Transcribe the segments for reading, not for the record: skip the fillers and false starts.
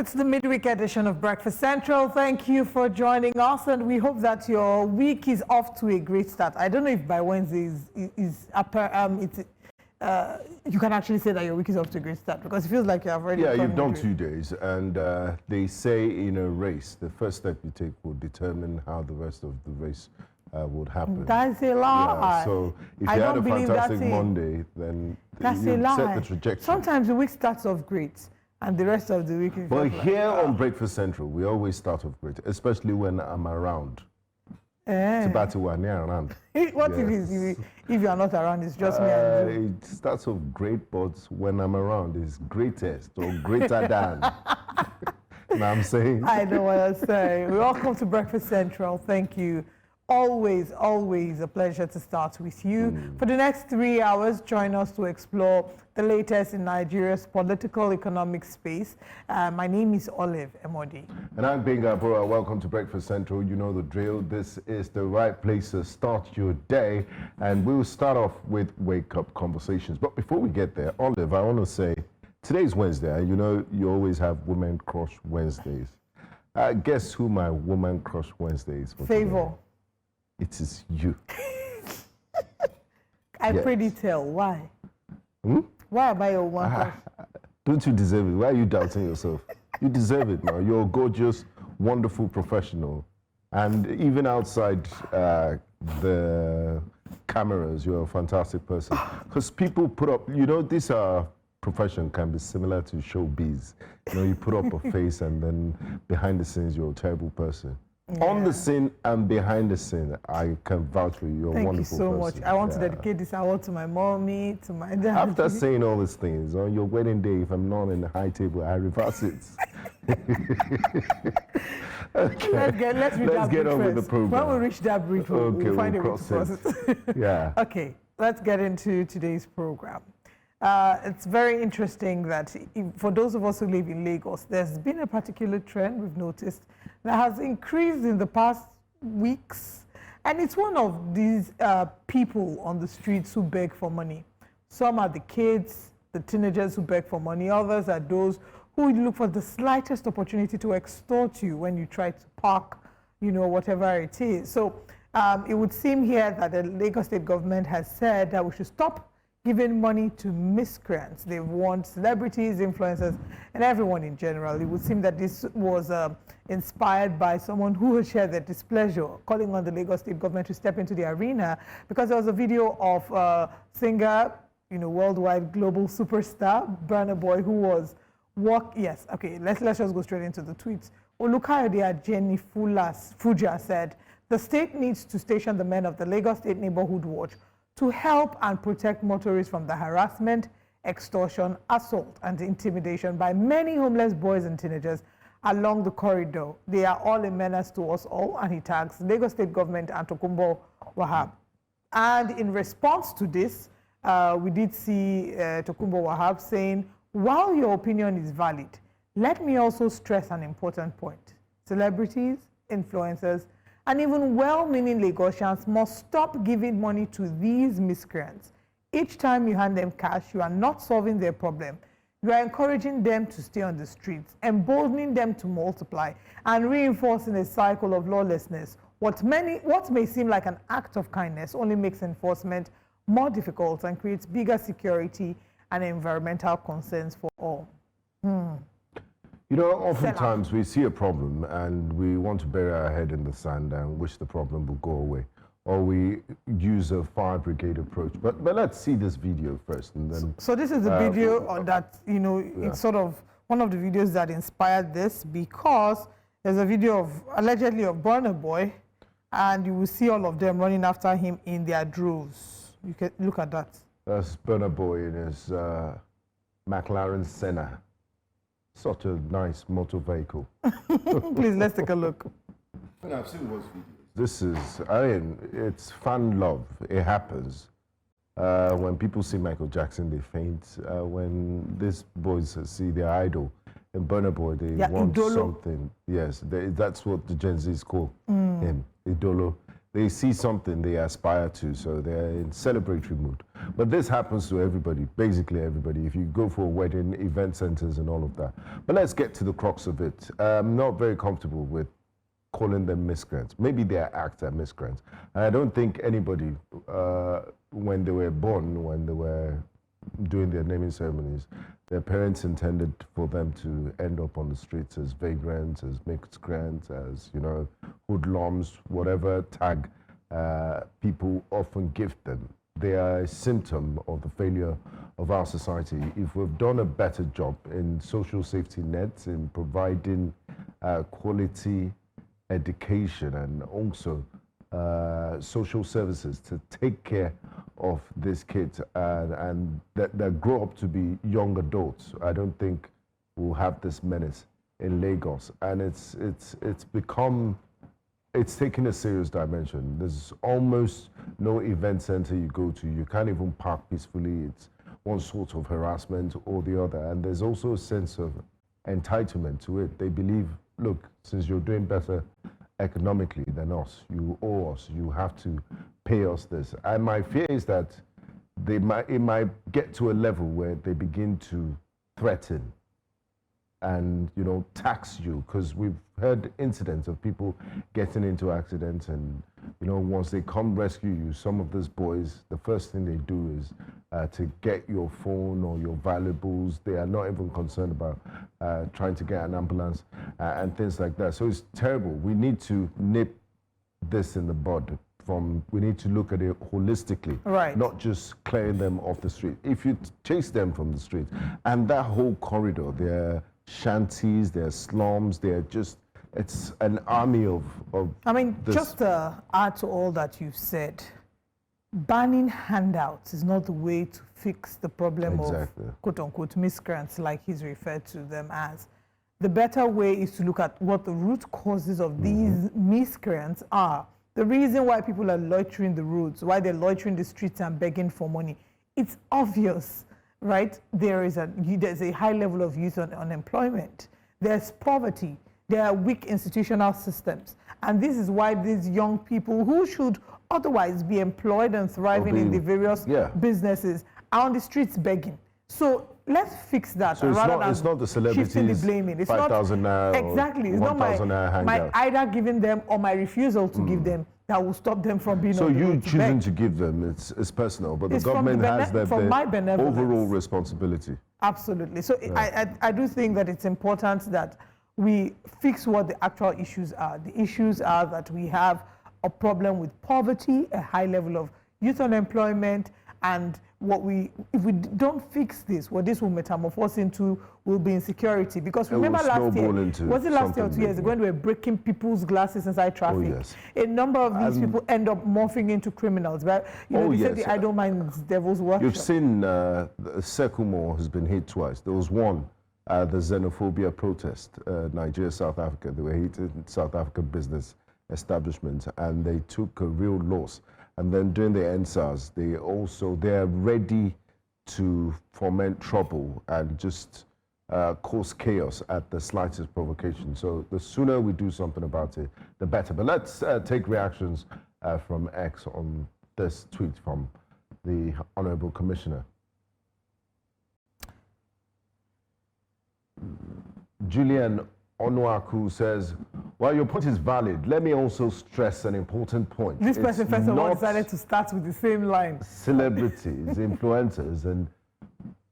It's the midweek edition of Breakfast Central. Thank you for joining us, and we hope that your week is off to a great start. I don't know if by Wednesday you can actually say that your week is off to a great start, because it feels like you have already. Yeah, you've done 2 days, and they say in a race, the first step you take will determine how the rest of the race would happen. That's a lie. Yeah, so if you had a fantastic Monday, then you set the trajectory. Sometimes the week starts off great, and the rest of the week is. But here on Breakfast Central, we always start off great, especially when I'm around. What if you are not around? It's just me and you. It starts off great, but when I'm around, it's greatest or greater than. You know what I'm saying? I know what you're saying. Welcome to Breakfast Central. Thank you. Always, always a pleasure to start with you. For the next 3 hours, join us to explore the latest in Nigeria's political economic space. My name is Olive Emodi. And I'm Benga Bora. Welcome to Breakfast Central. You know the drill. This is the right place to start your day. And we'll start off with wake-up conversations. But before we get there, Olive, I want to say, today's Wednesday. And you know, you always have Women Crush Wednesdays. Guess who my Woman Crush Wednesday is for Favor. Today? It is you. I pretty tell. Why? Why am I your one crush? Don't you deserve it? Why are you doubting yourself? You deserve it now. You're a gorgeous, wonderful professional. And even outside the cameras, you're a fantastic person. Because people put up, you know, this profession can be similar to showbiz. You know, you put up a face and then behind the scenes, you're a terrible person. Yeah. On the scene and behind the scene, I can vouch for you. You're a wonderful person. Thank you so much. I want to dedicate this award to my mommy, to my dad. After saying all these things, on your wedding day, if I'm not in the high table, I reverse it. Okay. Let's get on with the program. When we reach that bridge, we'll find a way to cross it. Yeah. Okay, let's get into today's program. It's very interesting that for those of us who live in Lagos, there's been a particular trend we've noticed that has increased in the past weeks. And it's one of these people on the streets who beg for money. Some are the kids, the teenagers who beg for money. Others are those who look for the slightest opportunity to extort you when you try to park, you know, whatever it is. So it would seem here that the Lagos State government has said that we should stop giving money to miscreants. They want celebrities, influencers, and everyone in general. It would seem that this was inspired by someone who had shared their displeasure, calling on the Lagos State government to step into the arena, because there was a video of singer, you know, worldwide global superstar, Burna Boy, who was let's just go straight into the tweets. Olukayode Jenny Fuja said, the state needs to station the men of the Lagos State Neighborhood Watch to help and protect motorists from the harassment, extortion, assault, and intimidation by many homeless boys and teenagers along the corridor. They are all a menace to us all, and he tags Lagos State government and Tokunbo Wahab. And in response to this, we did see Tokunbo Wahab saying, while your opinion is valid, let me also stress an important point. Celebrities, influencers, and even well-meaning Lagosians must stop giving money to these miscreants. Each time you hand them cash, you are not solving their problem. You are encouraging them to stay on the streets, emboldening them to multiply, and reinforcing a cycle of lawlessness. What may seem like an act of kindness only makes enforcement more difficult and creates bigger security and environmental concerns for all. You know, oftentimes we see a problem and we want to bury our head in the sand and wish the problem will go away. Or we use a fire brigade approach. But let's see this video first. And then, so this is the video that, you know, it's sort of one of the videos that inspired this, because there's a video of allegedly of Burna Boy, and you will see all of them running after him in their droves. You can look at that. That's Burna Boy in his McLaren Senna. Such a nice motor vehicle. Please, let's take a look. I've seen those videos. This is, it's fan love. It happens. When people see Michael Jackson, they faint. When these boys see their idol, in Burna Boy, they want something. Yes, that's what the Gen Zs call him, Idolo. They see something they aspire to, so they're in celebratory mood. But this happens to everybody, basically everybody. If you go for a wedding, event centers and all of that. But let's get to the crux of it. I'm not very comfortable with calling them miscreants. Maybe they act as miscreants. And I don't think anybody, when they were born, when they were doing their naming ceremonies, their parents intended for them to end up on the streets as vagrants, as miscreants, as, you know, hoodlums, whatever tag people often give them. They are a symptom of the failure of our society. If we've done a better job in social safety nets, in providing quality education and also social services to take care of these kids and that grow up to be young adults, I don't think we'll have this menace in Lagos. And it's taken a serious dimension. There's almost no event center you go to. You can't even park peacefully. It's one sort of harassment or the other. And there's also a sense of entitlement to it. They believe, look, since you're doing better economically than us, you owe us, you have to pay us this. And my fear is that it might get to a level where they begin to threaten and, you know, tax you, because we've heard incidents of people getting into accidents and, you know, once they come rescue you, some of these boys, the first thing they do is to get your phone or your valuables. They are not even concerned about trying to get an ambulance and things like that. So it's terrible. We need to nip this in the bud. We need to look at it holistically, right, not just clearing them off the street. If you chase them from the street, and that whole corridor, they're shanties, they're slums, they're just, it's an army of I mean, this. just to add to all that you've said, banning handouts is not the way to fix the problem of quote-unquote miscreants, like he's referred to them as. The better way is to look at what the root causes of these miscreants are. The reason why people are loitering the roads, why they're loitering the streets and begging for money, it's obvious, right? There's a high level of youth unemployment. There's poverty. There are weak institutional systems. And this is why these young people who should otherwise be employed and thriving in the various businesses are on the streets begging. So let's fix that. So it's not the celebrities, the blaming. It's 5,000 naira, exactly. It's not my either giving them or my refusal to give them that will stop them from being on the road. So you choosing to give them, it's personal, but the government has the overall responsibility. Absolutely. So I do think that it's important that we fix what the actual issues are. The issues are that we have a problem with poverty, a high level of youth unemployment, and if we don't fix this, what this will metamorphose into will be insecurity. Because remember last year, was it last year or 2 years ago, when we were breaking people's glasses inside traffic? Oh, yes. A number of these people end up morphing into criminals, right? You know, they said the idle mind is devil's workshop. You've seen Sekumore has been hit twice. There was one, the xenophobia protest, Nigeria, South Africa. They were hitting South African business establishments, and they took a real loss. And then during the NSAS, they're ready to foment trouble and just cause chaos at the slightest provocation. So the sooner we do something about it, the better. But let's take reactions from X on this tweet from the Honorable Commissioner. Julian Onuaku says, well, your point is valid. Let me also stress an important point. This person, first of all, decided to start with the same line. Celebrities, influencers, and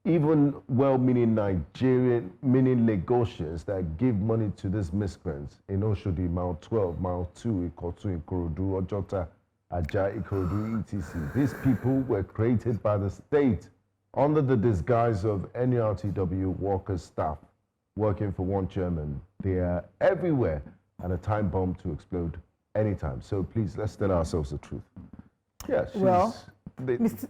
even well-meaning meaning Lagosians that give money to these miscreants in Oshodi, Mile 12, Mile 2, Ikotu, Ikorodu, Ojota, Aja, Ikorodu, etc. These people were created by the state under the disguise of NURTW workers' staff working for one chairman. They are everywhere and a time bomb to explode anytime. So please, let's tell ourselves the truth. Yeah, Mr.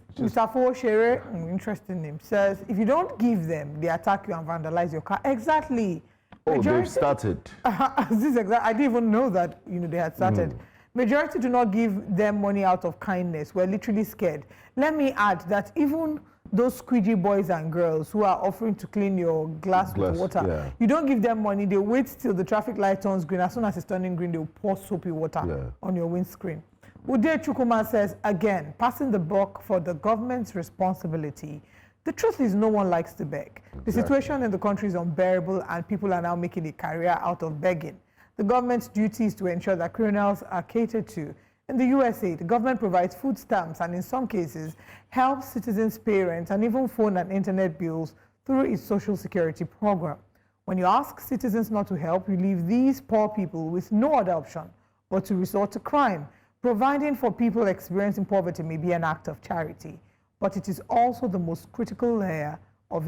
Foshere, interesting name, says, if you don't give them, they attack you and vandalize your car. Exactly. They've started. I didn't even know that, they had started. Majority do not give them money out of kindness. We're literally scared. Let me add that even those squeegee boys and girls who are offering to clean your glass with water, you don't give them money. They wait till the traffic light turns green. As soon as it's turning green, they'll pour soapy water on your windscreen. Ude Chukuma says, again, passing the buck for the government's responsibility. The truth is no one likes to beg. The situation in the country is unbearable and people are now making a career out of begging. The government's duty is to ensure that criminals are catered to. In the USA, the government provides food stamps and in some cases helps citizens pay rent and even phone and internet bills through its social security program. When you ask citizens not to help, you leave these poor people with no other option but to resort to crime. Providing for people experiencing poverty may be an act of charity, but it is also the most critical layer of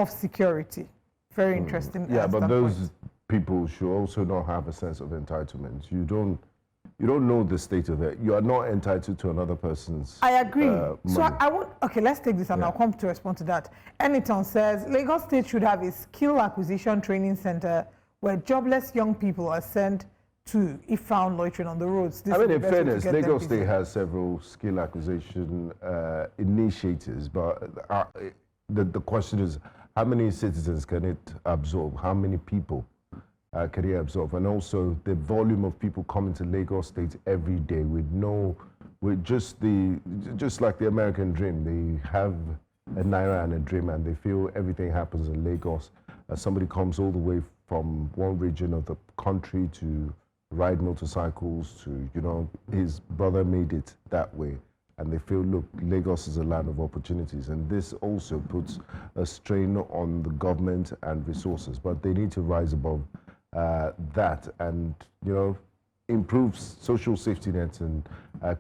security. Very interesting. Yeah, but those people should also not have a sense of entitlement. You don't know the state of it. You are not entitled to another person's I agree. money. So I want, okay, let's take this and I'll come to respond to that. Eniton says, Lagos State should have a skill acquisition training center where jobless young people are sent to if found loitering on the roads. I mean, in fairness, Lagos State has several skill acquisition initiatives, but the question is, how many citizens can it absorb? How many people can it absorb? And also the volume of people coming to Lagos State every day with just like the American dream. They have a naira and a dream and they feel everything happens in Lagos. Somebody comes all the way from one region of the country to ride motorcycles to, his brother made it that way. And they feel, look, Lagos is a land of opportunities. And this also puts a strain on the government and resources. But they need to rise above that and, improve social safety nets and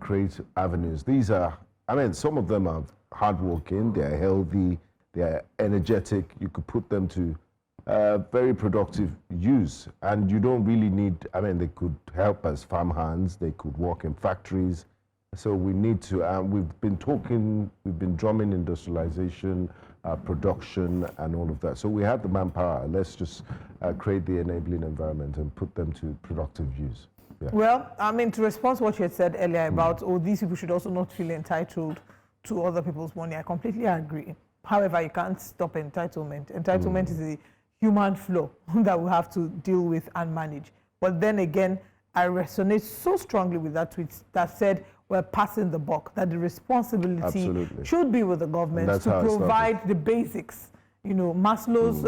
create avenues. These are, some of them are hardworking, they're healthy, they're energetic. You could put them to very productive use. And you don't really need, they could help as farm hands, they could work in factories. So we need to, we've been drumming industrialization, production and all of that. So we have the manpower. Let's just create the enabling environment and put them to productive use. Yeah. Well, to respond to what you had said earlier about, these people should also not feel entitled to other people's money, I completely agree. However, you can't stop entitlement. Entitlement is a human flaw that we have to deal with and manage. But then again, I resonate so strongly with that tweet that said we're passing the buck, that the responsibility should be with the government to provide the basics. Maslow's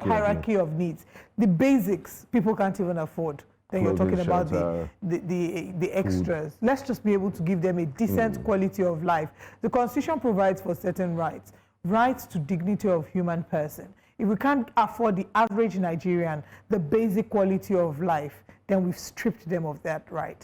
hierarchy of needs. The basics people can't even afford. Then you're talking about the extras. Let's just be able to give them a decent quality of life. The Constitution provides for certain rights to dignity of human person. If we can't afford the average Nigerian the basic quality of life, then we've stripped them of that right.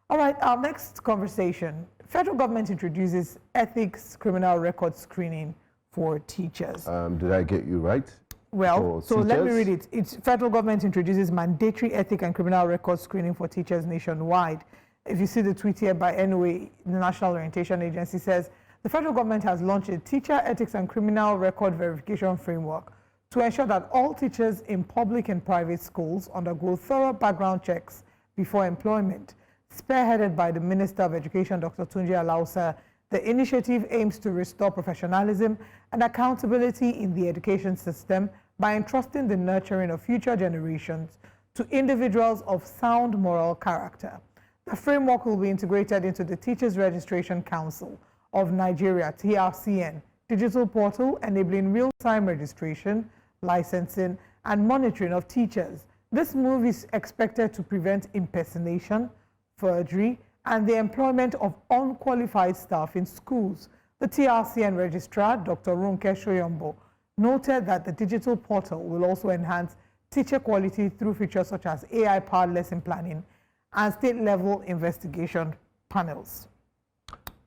All right, our next conversation. Federal government introduces ethics criminal record screening for teachers. Did I get you right? Well, so let me read it. It's federal government introduces mandatory ethic and criminal record screening for teachers nationwide. If you see the tweet here by NOA, the National Orientation Agency says, the federal government has launched a teacher ethics and criminal record verification framework to ensure that all teachers in public and private schools undergo thorough background checks before employment. Spearheaded by the Minister of Education, Dr. Tunji Alausa, the initiative aims to restore professionalism and accountability in the education system by entrusting the nurturing of future generations to individuals of sound moral character. The framework will be integrated into the Teachers Registration Council of Nigeria, TRCN, digital portal enabling real-time registration, licensing, and monitoring of teachers. This move is expected to prevent impersonation, forgery, and the employment of unqualified staff in schools. The TRCN registrar, Dr. Runke Shoyombo, noted that the digital portal will also enhance teacher quality through features such as AI-powered lesson planning and state-level investigation panels.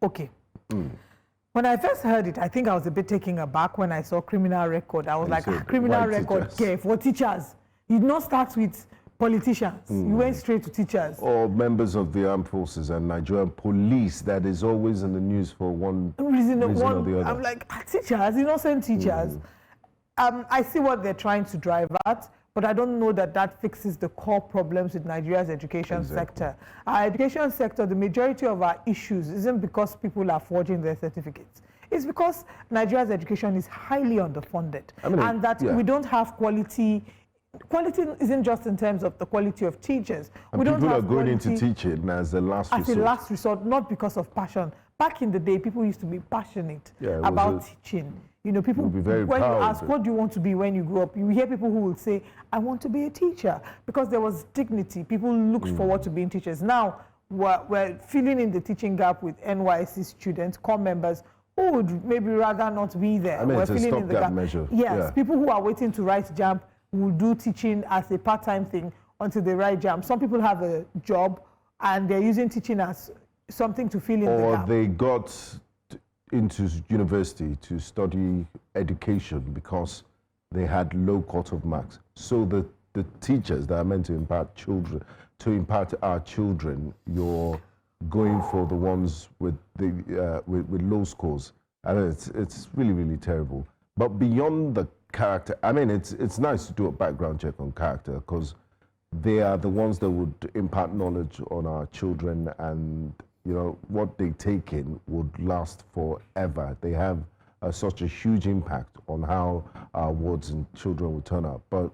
Okay. When I first heard it, I think I was a bit taken aback when I saw criminal record. I was like, criminal record care for teachers. You did not start with politicians. You went straight to teachers. Or members of the armed forces and Nigerian police that is always in the news for one reason or the other. I'm like, teachers, innocent teachers. I see what they're trying to drive at, but I don't know that that fixes the core problems with Nigeria's education sector. Our education sector, the majority of our issues isn't because people are forging their certificates. It's because Nigeria's education is highly underfunded and that we don't have quality quality isn't just in terms of the quality of teachers. And people are going into teaching as a last resort. As a last resort, not because of passion. Back in the day, people used to be passionate about teaching. You know, people, be very when proud. you ask, what do you want to be when you grow up? You hear people who will say, I want to be a teacher, because there was dignity. People looked forward to being teachers. Now, we're filling in the teaching gap with NYSC students, core members, who would maybe rather not be there. I mean, we're it's a filling in the gap. measure. Yes, people who are waiting to write JAMB will do teaching as a part-time thing until they write JAMB. Some people have a job and they're using teaching as something to fill in the gap. Or they got into university to study education because they had low cut-off marks. So the teachers that are meant to impart our children, you're going for the ones with with low scores. I mean, it's really, really terrible. But beyond the character, I mean, it's nice to do a background check on character, because they are the ones that would impart knowledge on our children, and you know what they take in would last forever. They have such a huge impact on how our wards and children will turn out. But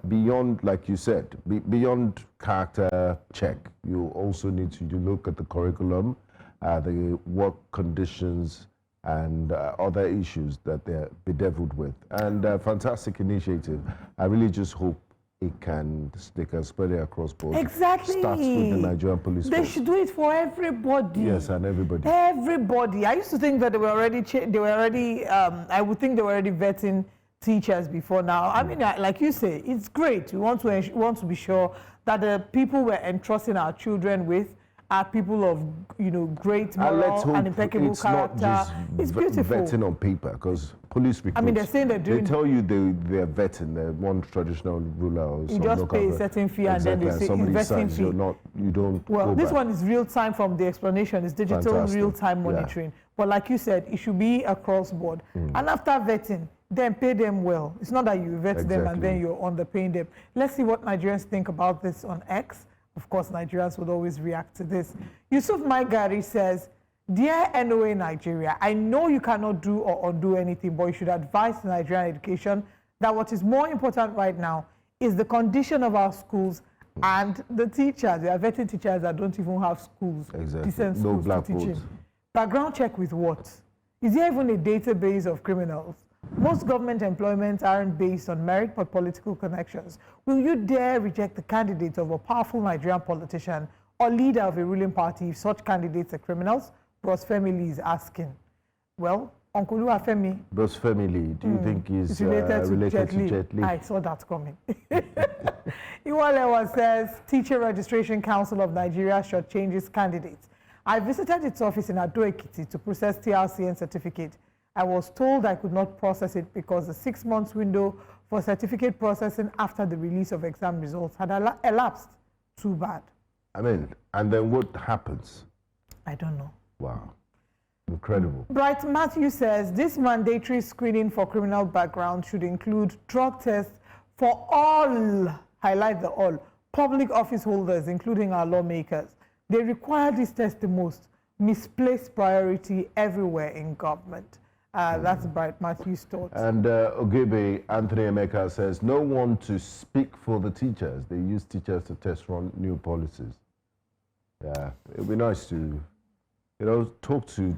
beyond, like you said, beyond character check, you also need to look at the curriculum, the work conditions, and other issues that they're bedeviled with. And fantastic initiative. I really just hope they can spread it across board. Exactly. Starts with the Nigerian police They force. should do it for everybody. Yes, and everybody. Everybody. I used to think that they were already I would think they were already vetting teachers before now. I mean, like you say, it's great. We want to be sure that the people we're entrusting our children with are people of, you know, great moral and impeccable character. It's beautiful. Vetting on paper, because police recruits, I mean, they're saying they're doing. They tell you they're vetting. They're one traditional ruler or You just pay a certain fee, and then they say investing fee. You don't. Well, this one is real time from the explanation. It's digital real time monitoring. Yeah. But like you said, it should be across board. And after vetting, then pay them well. It's not that you vet them and then you're underpaying them. Let's see what Nigerians think about this on X. Of course, Nigerians would always react to this. Yusuf Maigari says, Dear NOA Nigeria, I know you cannot do or undo anything, but you should advise the Nigerian education that what is more important right now is the condition of our schools and the teachers. They are vetting teachers that don't even have schools, decent schools to teach in. Background check with what? Is there even a database of criminals? Most government employments aren't based on merit but political connections. Will you dare reject the candidate of a powerful Nigerian politician or leader of a ruling party if such candidates are criminals? Bros Femi is asking. Well, Uncle Femi. Bros Femi, do you think he's related to Jet Li? I saw that coming. Iwalewa says, Teacher Registration Council of Nigeria should change its candidates. I visited its office in Ado-Ekiti to process TRCN certificate. I was told I could not process it because the 6 months window for certificate processing after the release of exam results had elapsed. Too bad. I mean, and then what happens? I don't know. Wow. Incredible. Bright Matthew says this mandatory screening for criminal background should include drug tests for all, highlight the all, public office holders, including our lawmakers. They require this test the most. Misplaced priority everywhere in government. That's Bright Matthew's thoughts. And Ogebe Anthony Emeka says, no one to speak for the teachers. They use teachers to test run new policies. Yeah, it'd be nice to, you know,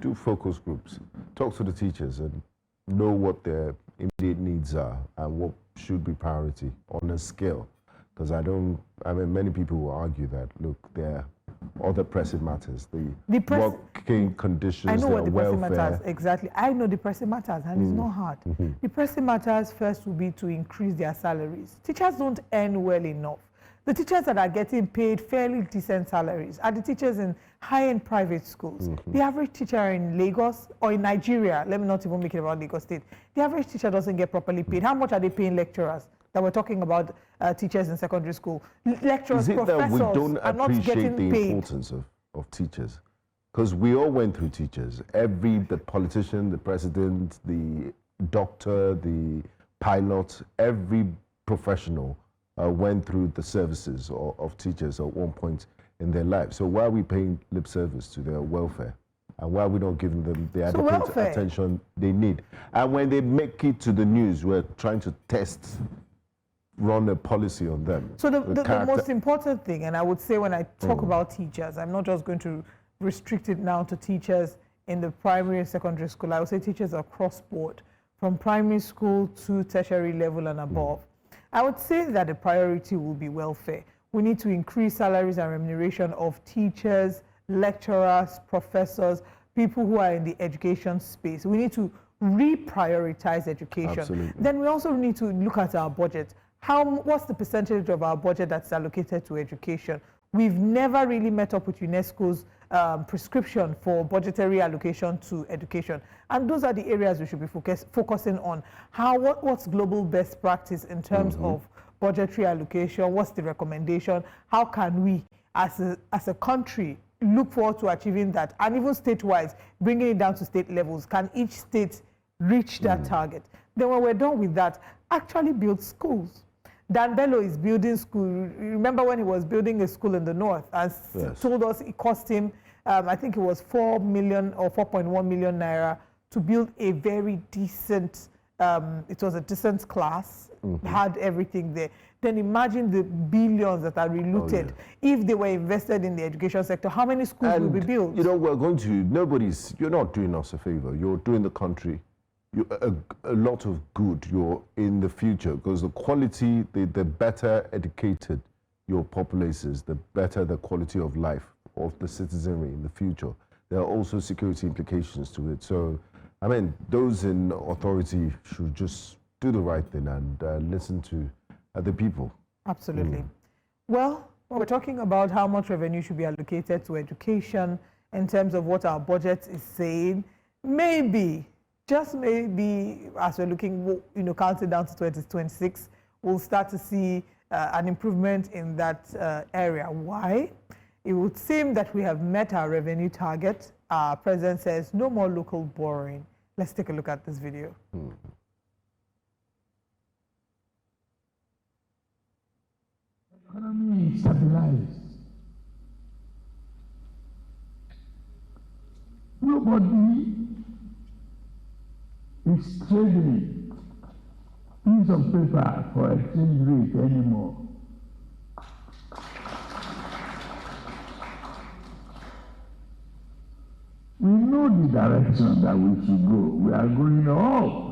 do focus groups, talk to the teachers and know what their immediate needs are and what should be priority on a scale. Because many people will argue that, look, there are other pressing matters, the working conditions, I know what the pressing welfare. matters, exactly. I know the pressing matters, and it's not hard. The pressing matters first will be to increase their salaries. Teachers don't earn well enough. The teachers that are getting paid fairly decent salaries are the teachers in high-end private schools. The average teacher in Lagos or in Nigeria, let me not even make it about Lagos State, the average teacher doesn't get properly paid. How much are they paying lecturers? That we're talking about teachers in secondary school. Lecturers, professors we don't are not getting the paid. Importance of teachers? Because we all went through teachers. The politician, the president, the doctor, the pilot, every professional went through the services of teachers at one point in their life. So why are we paying lip service to their welfare? And why are we not giving them the adequate attention they need? And when they make it to the news, we're trying to test run a policy on them. So the most important thing, and I would say when I talk about teachers, I'm not just going to restrict it now to teachers in the primary and secondary school. I would say teachers across board, from primary school to tertiary level and above. I would say that the priority will be welfare. We need to increase salaries and remuneration of teachers, lecturers, professors, people who are in the education space. We need to reprioritize education. Absolutely. Then we also need to look at our budget. What's the percentage of our budget that's allocated to education? We've never really met up with UNESCO's prescription for budgetary allocation to education. And those are the areas we should be focusing on. What's global best practice in terms of budgetary allocation? What's the recommendation? How can we, as a country, look forward to achieving that? And even state-wise, bringing it down to state levels. Can each state reach that target? Then when we're done with that, actually build schools. Dan Bello is building school. Remember when he was building a school in the north and told us it cost him, I think it was 4 million or 4.1 million naira to build a very decent, it was a decent class, had everything there. Then imagine the billions that are relooted. If they were invested in the education sector, how many schools will be built? You know, you're not doing us a favor. You're doing the country a lot of good in the future, because the quality, the better educated your populace is, the better the quality of life of the citizenry in the future. There are also security implications to it. So, I mean, those in authority should just do the right thing and listen to the people. Absolutely. Well, when we're talking about how much revenue should be allocated to education in terms of what our budget is saying, maybe, just maybe, as we're looking, counting down to 2026, we'll start to see an improvement in that area. Why? It would seem that we have met our revenue target. Our president says no more local borrowing. Let's take a look at this video. Economy is stabilized. Nobody is trading piece of paper for exchange rate anymore. We know the direction that we should go. We are going up.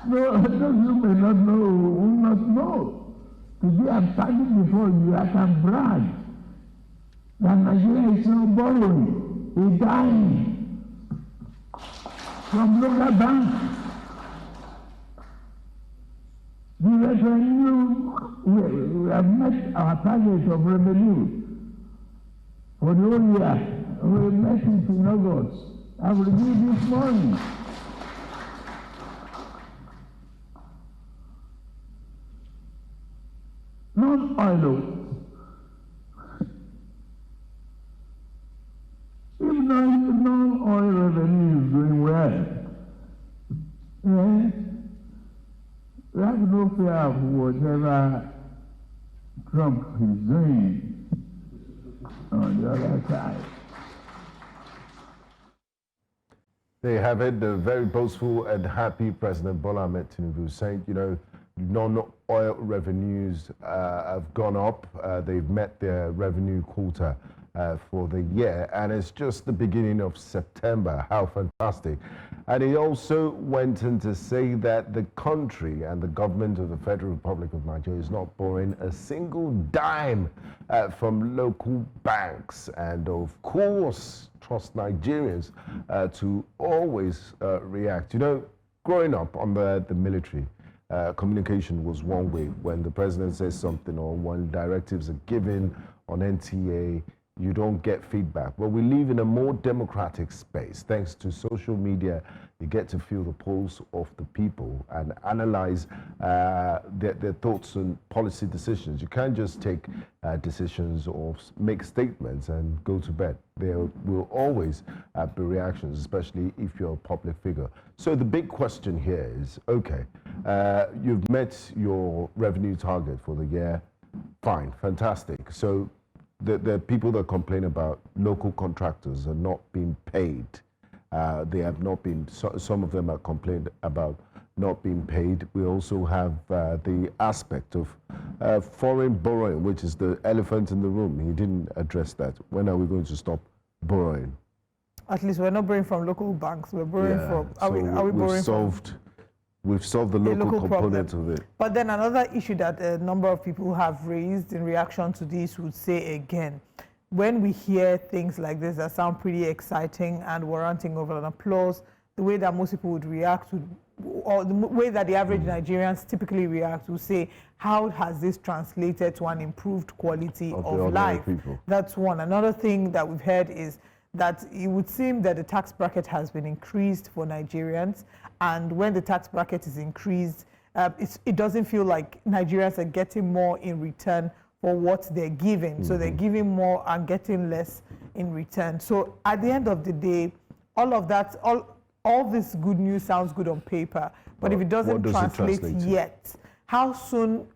No, those who may not know will not know. Today I'm standing before you, I can brag that Nigeria is not borrowing a dime from local banks. The revenue, we have met our target of revenue for the whole year. We met it in August. I will reviewed this morning. Non-oil. If non-oil revenue is doing well, we have no fear of whatever Trump is doing on the other side. They have it, the very boastful and happy President Bola Tinubu saying, non-oil revenues have gone up. They've met their revenue quota for the year, and it's just the beginning of September. How fantastic. And he also went in to say that the country and the government of the Federal Republic of Nigeria is not borrowing a single dime from local banks, and of course trust Nigerians to always react. Growing up under the military, communication was one way. When the president says something or when directives are given on NTA, you don't get feedback. But we live in a more democratic space. Thanks to social media, you get to feel the pulse of the people and analyze their thoughts and policy decisions. You can't just take decisions or make statements and go to bed. There will always be reactions, especially if you're a public figure. So the big question here is, okay, you've met your revenue target for the year. Fine, fantastic. So the people that complain about local contractors are not being paid, They have not been, some of them are complained about not being paid. We also have the aspect of foreign borrowing, which is the elephant in the room. He didn't address that. When are we going to stop borrowing? At least we're not borrowing from local banks. We're borrowing from. Are we borrowing from? We've solved the local component of it. But then another issue that a number of people have raised in reaction to this would say again, when we hear things like this that sound pretty exciting and warranting of an applause, the way that most people would react to, or the way that the average Nigerians typically react, will say, how has this translated to an improved quality of life? People. That's one. Another thing that we've heard is that it would seem that the tax bracket has been increased for Nigerians, and when the tax bracket is increased, it doesn't feel like Nigerians are getting more in return for what they're giving. So they're giving more and getting less in return. So at the end of the day, all of that, all this good news sounds good on paper, but if it doesn't translate yet, how soon,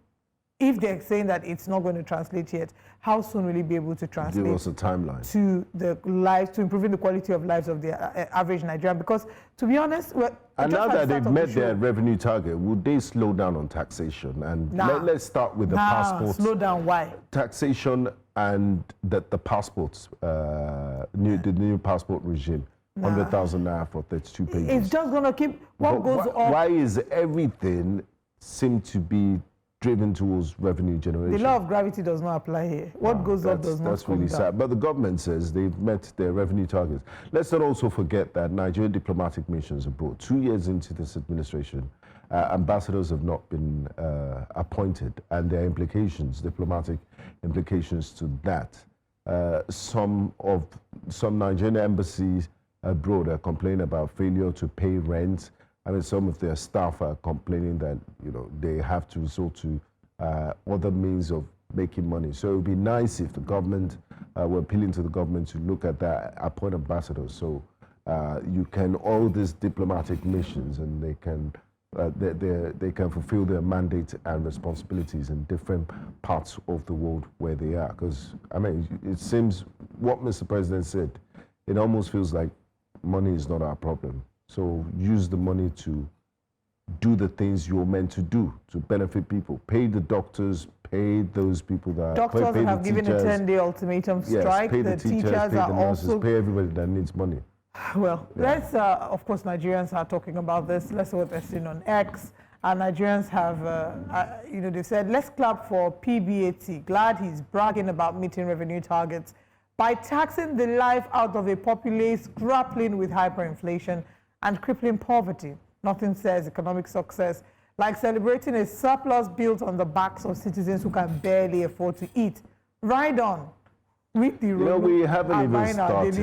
if they're saying that it's not going to translate yet, how soon will it be able to translate? Give us a timeline. To the lives, to improving the quality of lives of the average Nigerian? Because to be honest, and now that they've met their revenue target, would they slow down on taxation? And let's start with the passports. Slow down, why? Taxation and the passports, the new passport regime. 100,000 naira for 32 pages. It's just going to keep, what goes up? Why is everything seem to be driven towards revenue generation? The law of gravity does not apply here. What goes up does not come down. That's really sad. But the government says they've met their revenue targets. Let's not also forget that Nigerian diplomatic missions abroad, 2 years into this administration, ambassadors have not been appointed, and there are implications, diplomatic implications to that. Some Nigerian embassies abroad are complaining about failure to pay rent. I mean, some of their staff are complaining that, you know, they have to resort to other means of making money. So it would be nice if the government, we're appealing to the government to look at that, appoint ambassadors, so you can, all these diplomatic missions, and they can fulfill their mandate and responsibilities in different parts of the world where they are. Because, I mean, it seems what Mr. President said, it almost feels like money is not our problem. So use the money to do the things you're meant to do to benefit people. Pay the doctors, pay those people that doctors pay have given a 10-day ultimatum strike. Pay the teachers, pay the nurses, pay everybody that needs money. Well, let's, of course, Nigerians are talking about this. Let's see what they're seeing on X. And Nigerians have, they've said, let's clap for PBAT. Glad he's bragging about meeting revenue targets by taxing the life out of a populace grappling with hyperinflation and crippling poverty. Nothing says economic success like celebrating a surplus built on the backs of citizens who can barely afford to eat. Ride on. With the road, we haven't even started.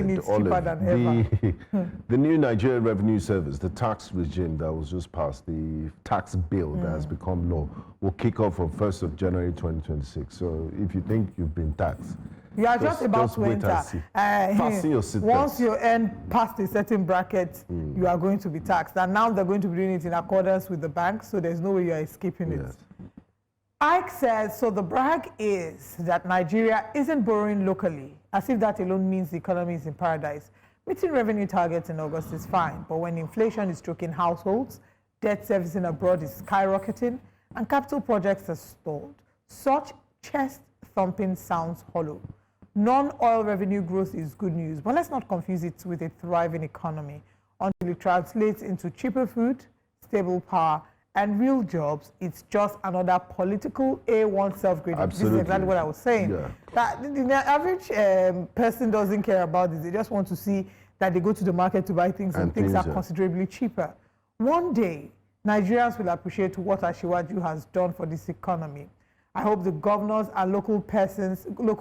The new Nigerian Revenue Service, the tax regime that was just passed, the tax bill that has become law, will kick off on 1st of January 2026. So if you think you've been taxed, you are just about to enter. Fasten your seatbelt. Once you earn past a certain bracket, you are going to be taxed. And now they're going to be doing it in accordance with the bank, so there's no way you are escaping it. Ike says, so the brag is that Nigeria isn't borrowing locally, as if that alone means the economy is in paradise. Meeting revenue targets in August is fine, but when inflation is stroking households, debt servicing abroad is skyrocketing, and capital projects are stalled, such chest-thumping sounds hollow. Non-oil revenue growth is good news, but let's not confuse it with a thriving economy. Until it translates into cheaper food, stable power, and real jobs, it's just another political A1 self-grading. This is exactly what I was saying. That the average person doesn't care about this. They just want to see that they go to the market to buy things and things are considerably cheaper. One day, Nigerians will appreciate what Asiwaju has done for this economy. I hope the governors and local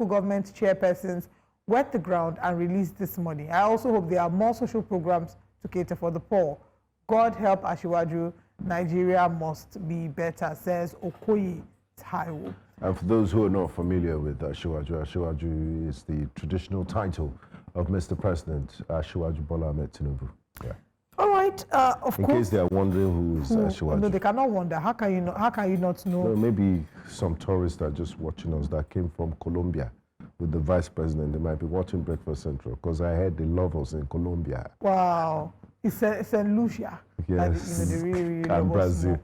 government chairpersons wet the ground and release this money. I also hope there are more social programs to cater for the poor. God help Asiwaju. Nigeria must be better, says Okoye Taiwo. And for those who are not familiar with Asiwaju, Asiwaju is the traditional title of Mr. President, Asiwaju Bola Tinubu. All right, of course. In case they are wondering who is Asiwaju. No, they cannot wonder. How can you not know? Well, maybe some tourists are just watching us that came from Colombia with the vice president. They might be watching Breakfast Central because I heard they love us in Colombia. Wow. It's St. Lucia. Yes. They really And love us Brazil. more.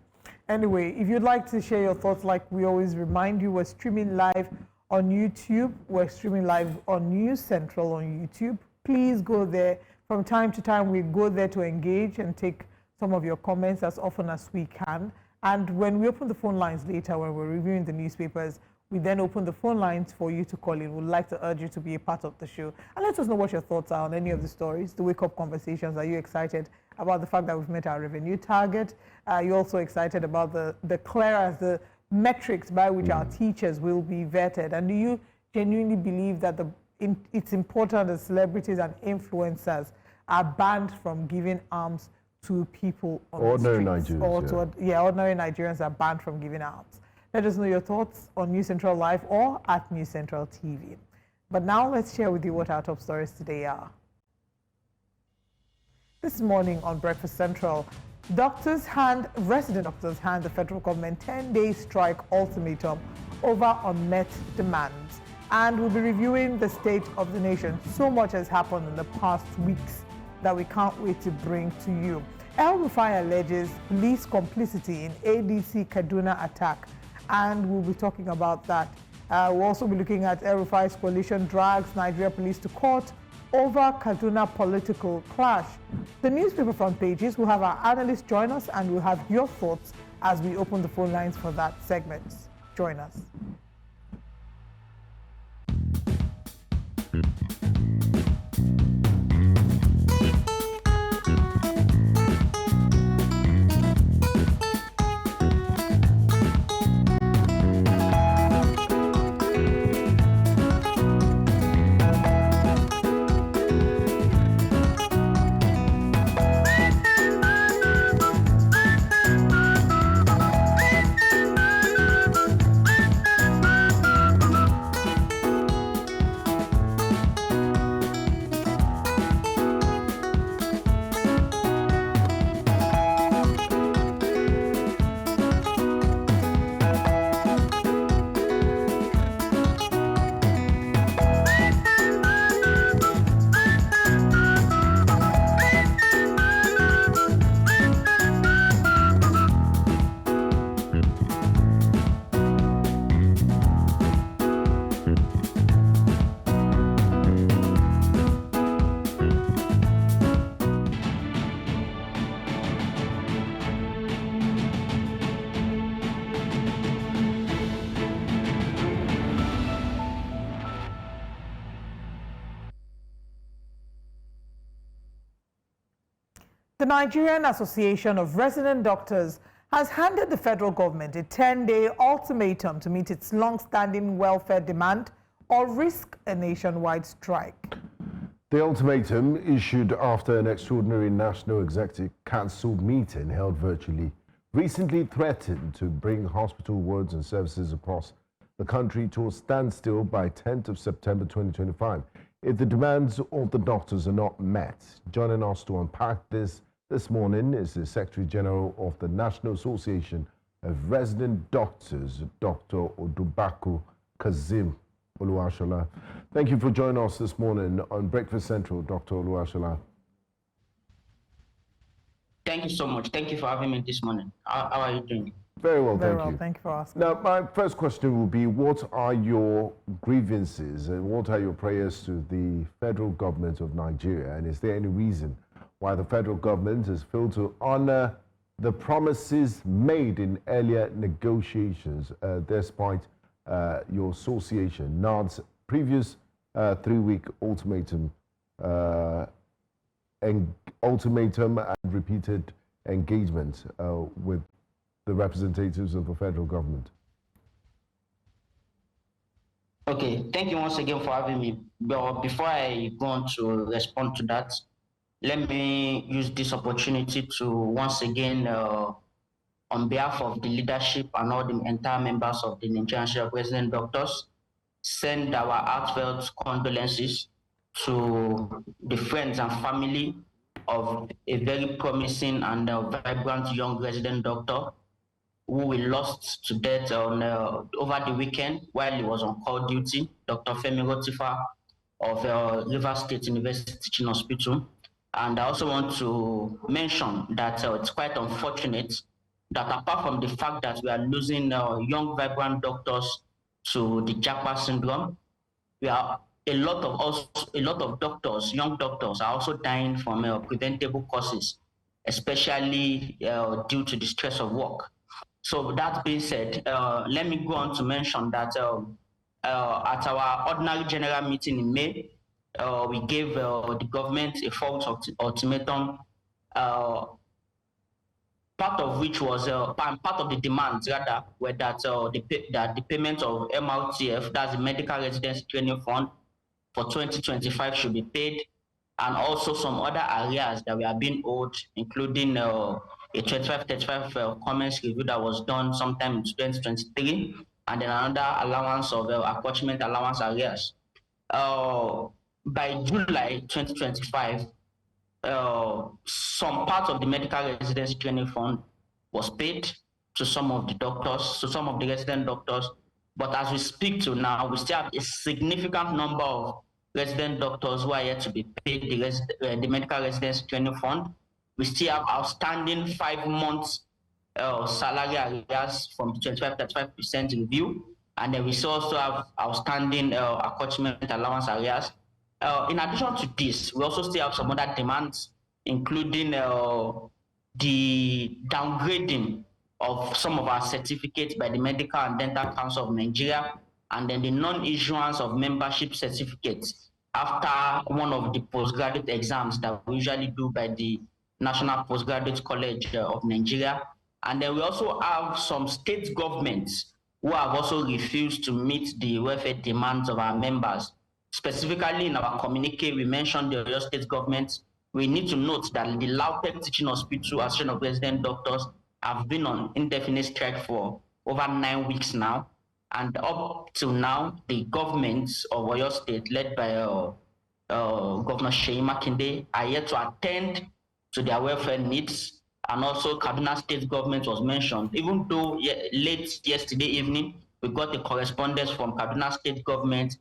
Anyway, if you'd like to share your thoughts, like we always remind you, we're streaming live on YouTube. We're streaming live on News Central on YouTube. Please go there. From time to time, we go there to engage and take some of your comments as often as we can. And when we open the phone lines later, when we're reviewing the newspapers, we then open the phone lines for you to call in. We'd like to urge you to be a part of the show. And let us know what your thoughts are on any of the stories, the wake-up conversations. Are you excited about the fact that we've met our revenue target? Are you also excited about the clearance, the metrics by which our teachers will be vetted? And do you genuinely believe that it's important that celebrities and influencers are banned from giving alms to people on Ordinary the streets? Nigerians, Ordinary Nigerians are banned from giving alms. Let us know your thoughts on News Central Live or at News Central TV. But now let's share with you what our top stories today are. This morning on Breakfast Central, resident doctors hand the federal government 10-day strike ultimatum over unmet demands. And we'll be reviewing the state of the nation. So much has happened in the past weeks that we can't wait to bring to you. El-Rufai alleges police complicity in ADC Kaduna attack, and we'll be talking about that. We'll also be looking at El-Rufai's coalition drags Nigeria police to court over Kaduna political clash. The newspaper front pages will have our analysts join us, and we'll have your thoughts as we open the phone lines for that segment. Join us. The Nigerian Association of Resident Doctors has handed the federal government a 10-day ultimatum to meet its long-standing welfare demand or risk a nationwide strike. The ultimatum, issued after an extraordinary National Executive Council meeting held virtually, recently threatened to bring hospital wards and services across the country to a standstill by 10th of September 2025 if the demands of the doctors are not met. Joining us to unpack this morning is the Secretary General of the National Association of Resident Doctors, Dr. Odubaku Kazim Oluwashola. Thank you for joining us this morning on Breakfast Central, Dr. Oluwashola. Thank you so much. Thank you for having me this morning. How are you doing? Very well, Very thank well, you. thank you for asking. Now, my first question will be, what are your grievances and what are your prayers to the federal government of Nigeria? And is there any reason why the federal government has failed to honor the promises made in earlier negotiations, despite your association, NARD's previous 3-week ultimatum, and repeated engagement with the representatives of the federal government? Okay, thank you once again for having me. But before I go on to respond to that, let me use this opportunity to once again, on behalf of the leadership and all the entire members of the Nigerian Association of Resident Doctors, send our heartfelt condolences to the friends and family of a very promising and vibrant young resident doctor who we lost to death on over the weekend while he was on call duty, Dr. Femi Rotifa of Rivers State University Teaching Hospital. And I also want to mention that it's quite unfortunate that apart from the fact that we are losing young, vibrant doctors to the Japa syndrome, we are a lot of doctors, young doctors, are also dying from preventable causes, especially due to the stress of work. So that being said, let me go on to mention that at our ordinary general meeting in May, we gave the government a false ultimatum, part of which was part of the demands rather were that the payment of MRTF, that's the Medical Residency Training Fund, for 2025 should be paid, and also some other areas that we are being owed, including a 25-35 comments review that was done sometime in 2023, and then another allowance of approximate allowance areas. By July 2025, some part of the medical residency training fund was paid to some of the doctors, to some of the resident doctors. But as we speak to now, we still have a significant number of resident doctors who are yet to be paid the medical residency training fund. We still have outstanding 5 months salary arrears from the 25-35% review. And then we also have outstanding approximate allowance arrears. In addition to this, we also still have some other demands, including the downgrading of some of our certificates by the Medical and Dental Council of Nigeria, and then the non-issuance of membership certificates after one of the postgraduate exams that we usually do by the National Postgraduate College of Nigeria. And then we also have some state governments who have also refused to meet the welfare demands of our members. Specifically in our communique, we mentioned the Oyo State government. We need to note that the Lautech Teaching Hospital Association of Resident Doctors have been on indefinite strike for over 9 weeks now. And up till now, the government of Oyo State, led by Governor Seyi Makinde, are yet to attend to their welfare needs. And also Kaduna State government was mentioned. Even though late yesterday evening, we got a correspondence from Kaduna State government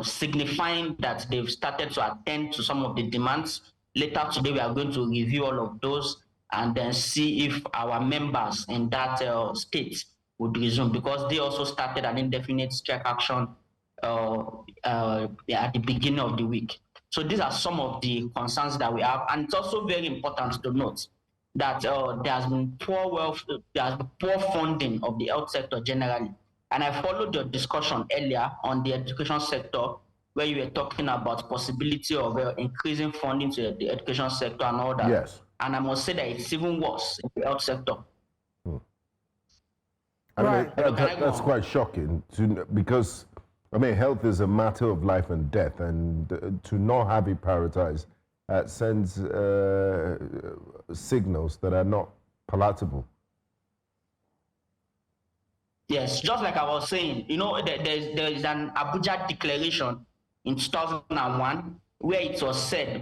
signifying that they've started to attend to some of the demands. Later today, we are going to review all of those and then see if our members in that state would resume, because they also started an indefinite strike action at the beginning of the week. So these are some of the concerns that we have, and it's also very important to note that there has been poor funding of the health sector generally. And I followed your discussion earlier on the education sector, where you were talking about possibility of increasing funding to the education sector and all that. Yes. And I must say that it's even worse in the health sector. I mean, that's quite shocking because, I mean, health is a matter of life and death, and to not have it prioritized sends signals that are not palatable. Yes, just like I was saying, you know, there is an Abuja declaration in 2001 where it was said in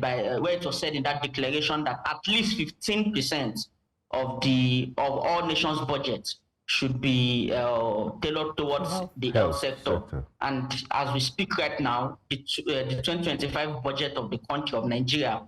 that declaration that at least 15% of all nations' budgets should be tailored towards the health sector. And as we speak right now, the 2025 budget of the country of Nigeria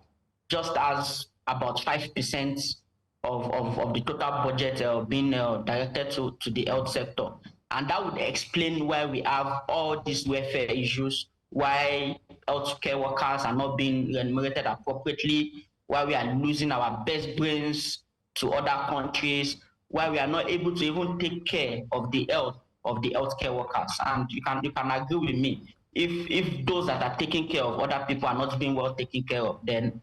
just has about 5% of the total budget being directed to the health sector. And that would explain why we have all these welfare issues, why healthcare workers are not being remunerated appropriately, why we are losing our best brains to other countries, why we are not able to even take care of the health of the healthcare workers. And you can agree with me, if those that are taking care of other people are not being well taken care of, then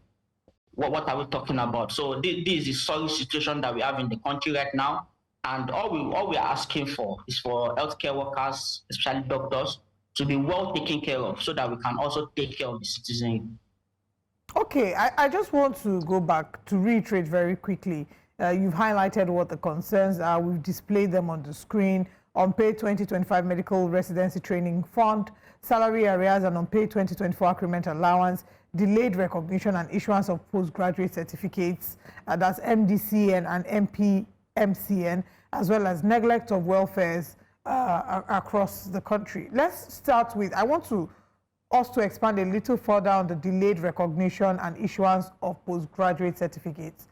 what are we talking about? So this is the sorry situation that we have in the country right now. And all we are asking for is for healthcare workers, especially doctors, to be well taken care of so that we can also take care of the citizenry. Okay, I just want to go back to reiterate very quickly. You've highlighted what the concerns are. We've displayed them on the screen. Unpaid 2025 Medical Residency Training Fund, salary arrears, and unpaid 2024 accrement allowance. delayed recognition and issuance of postgraduate certificates, that's MDCN and MCN, as well as neglect of welfares across the country. Let's start with, I want us to expand a little further on the delayed recognition and issuance of postgraduate certificates.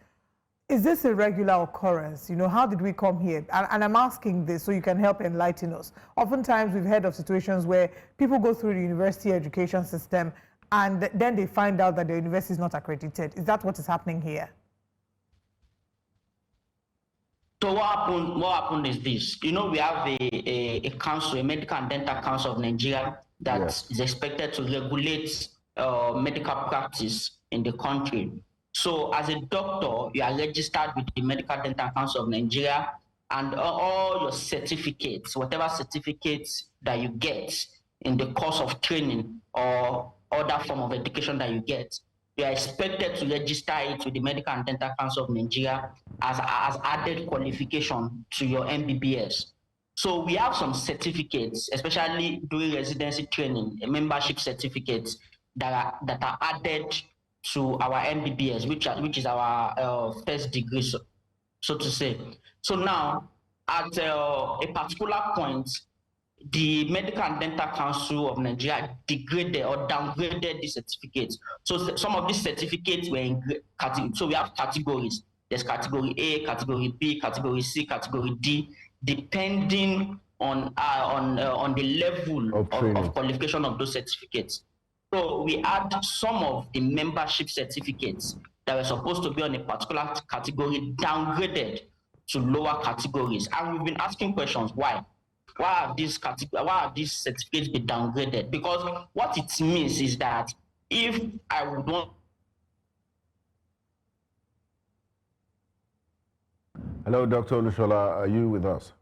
Is this a regular occurrence? You know, how did we come here? And I'm asking this so you can help enlighten us. Oftentimes we've heard of situations where people go through the university education system and then they find out that the university is not accredited. Is that what is happening here? So what happened is this. You know, we have a council, a medical and dental council of Nigeria that is expected to regulate medical practice in the country. So as a doctor, you are registered with the Medical Dental Council of Nigeria, and all your certificates, whatever certificates that you get in the course of training or other form of education that you get, you are expected to register it with the Medical and Dental Council of Nigeria as added qualification to your MBBS. So we have some certificates, especially during residency training, membership certificates that are added to our MBBS, which is our first degree, so to say. So now, at a particular point, the Medical and Dental Council of Nigeria degraded or downgraded the certificates. So some of these certificates were in categories. So we have categories. There's category A, category B, category C, category D, depending on the level of qualification of those certificates. So we had some of the membership certificates that were supposed to be on a particular category downgraded to lower categories. And we've been asking questions, why? Why have these certificates been downgraded? Because what it means is that if I would want... Hello, Dr. Olushola, are you with us?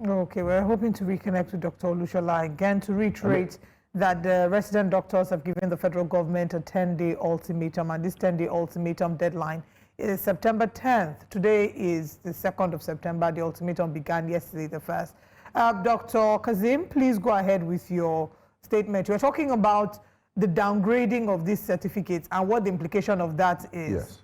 Okay, we're hoping to reconnect with Dr. Olushola again to reiterate that the resident doctors have given the federal government a 10-day ultimatum, and this 10-day ultimatum deadline is September 10th. Today is the 2nd of September. The ultimatum began yesterday, the 1st. Dr. Kazim, please go ahead with your statement. You're talking about the downgrading of these certificates and what the implication of that is.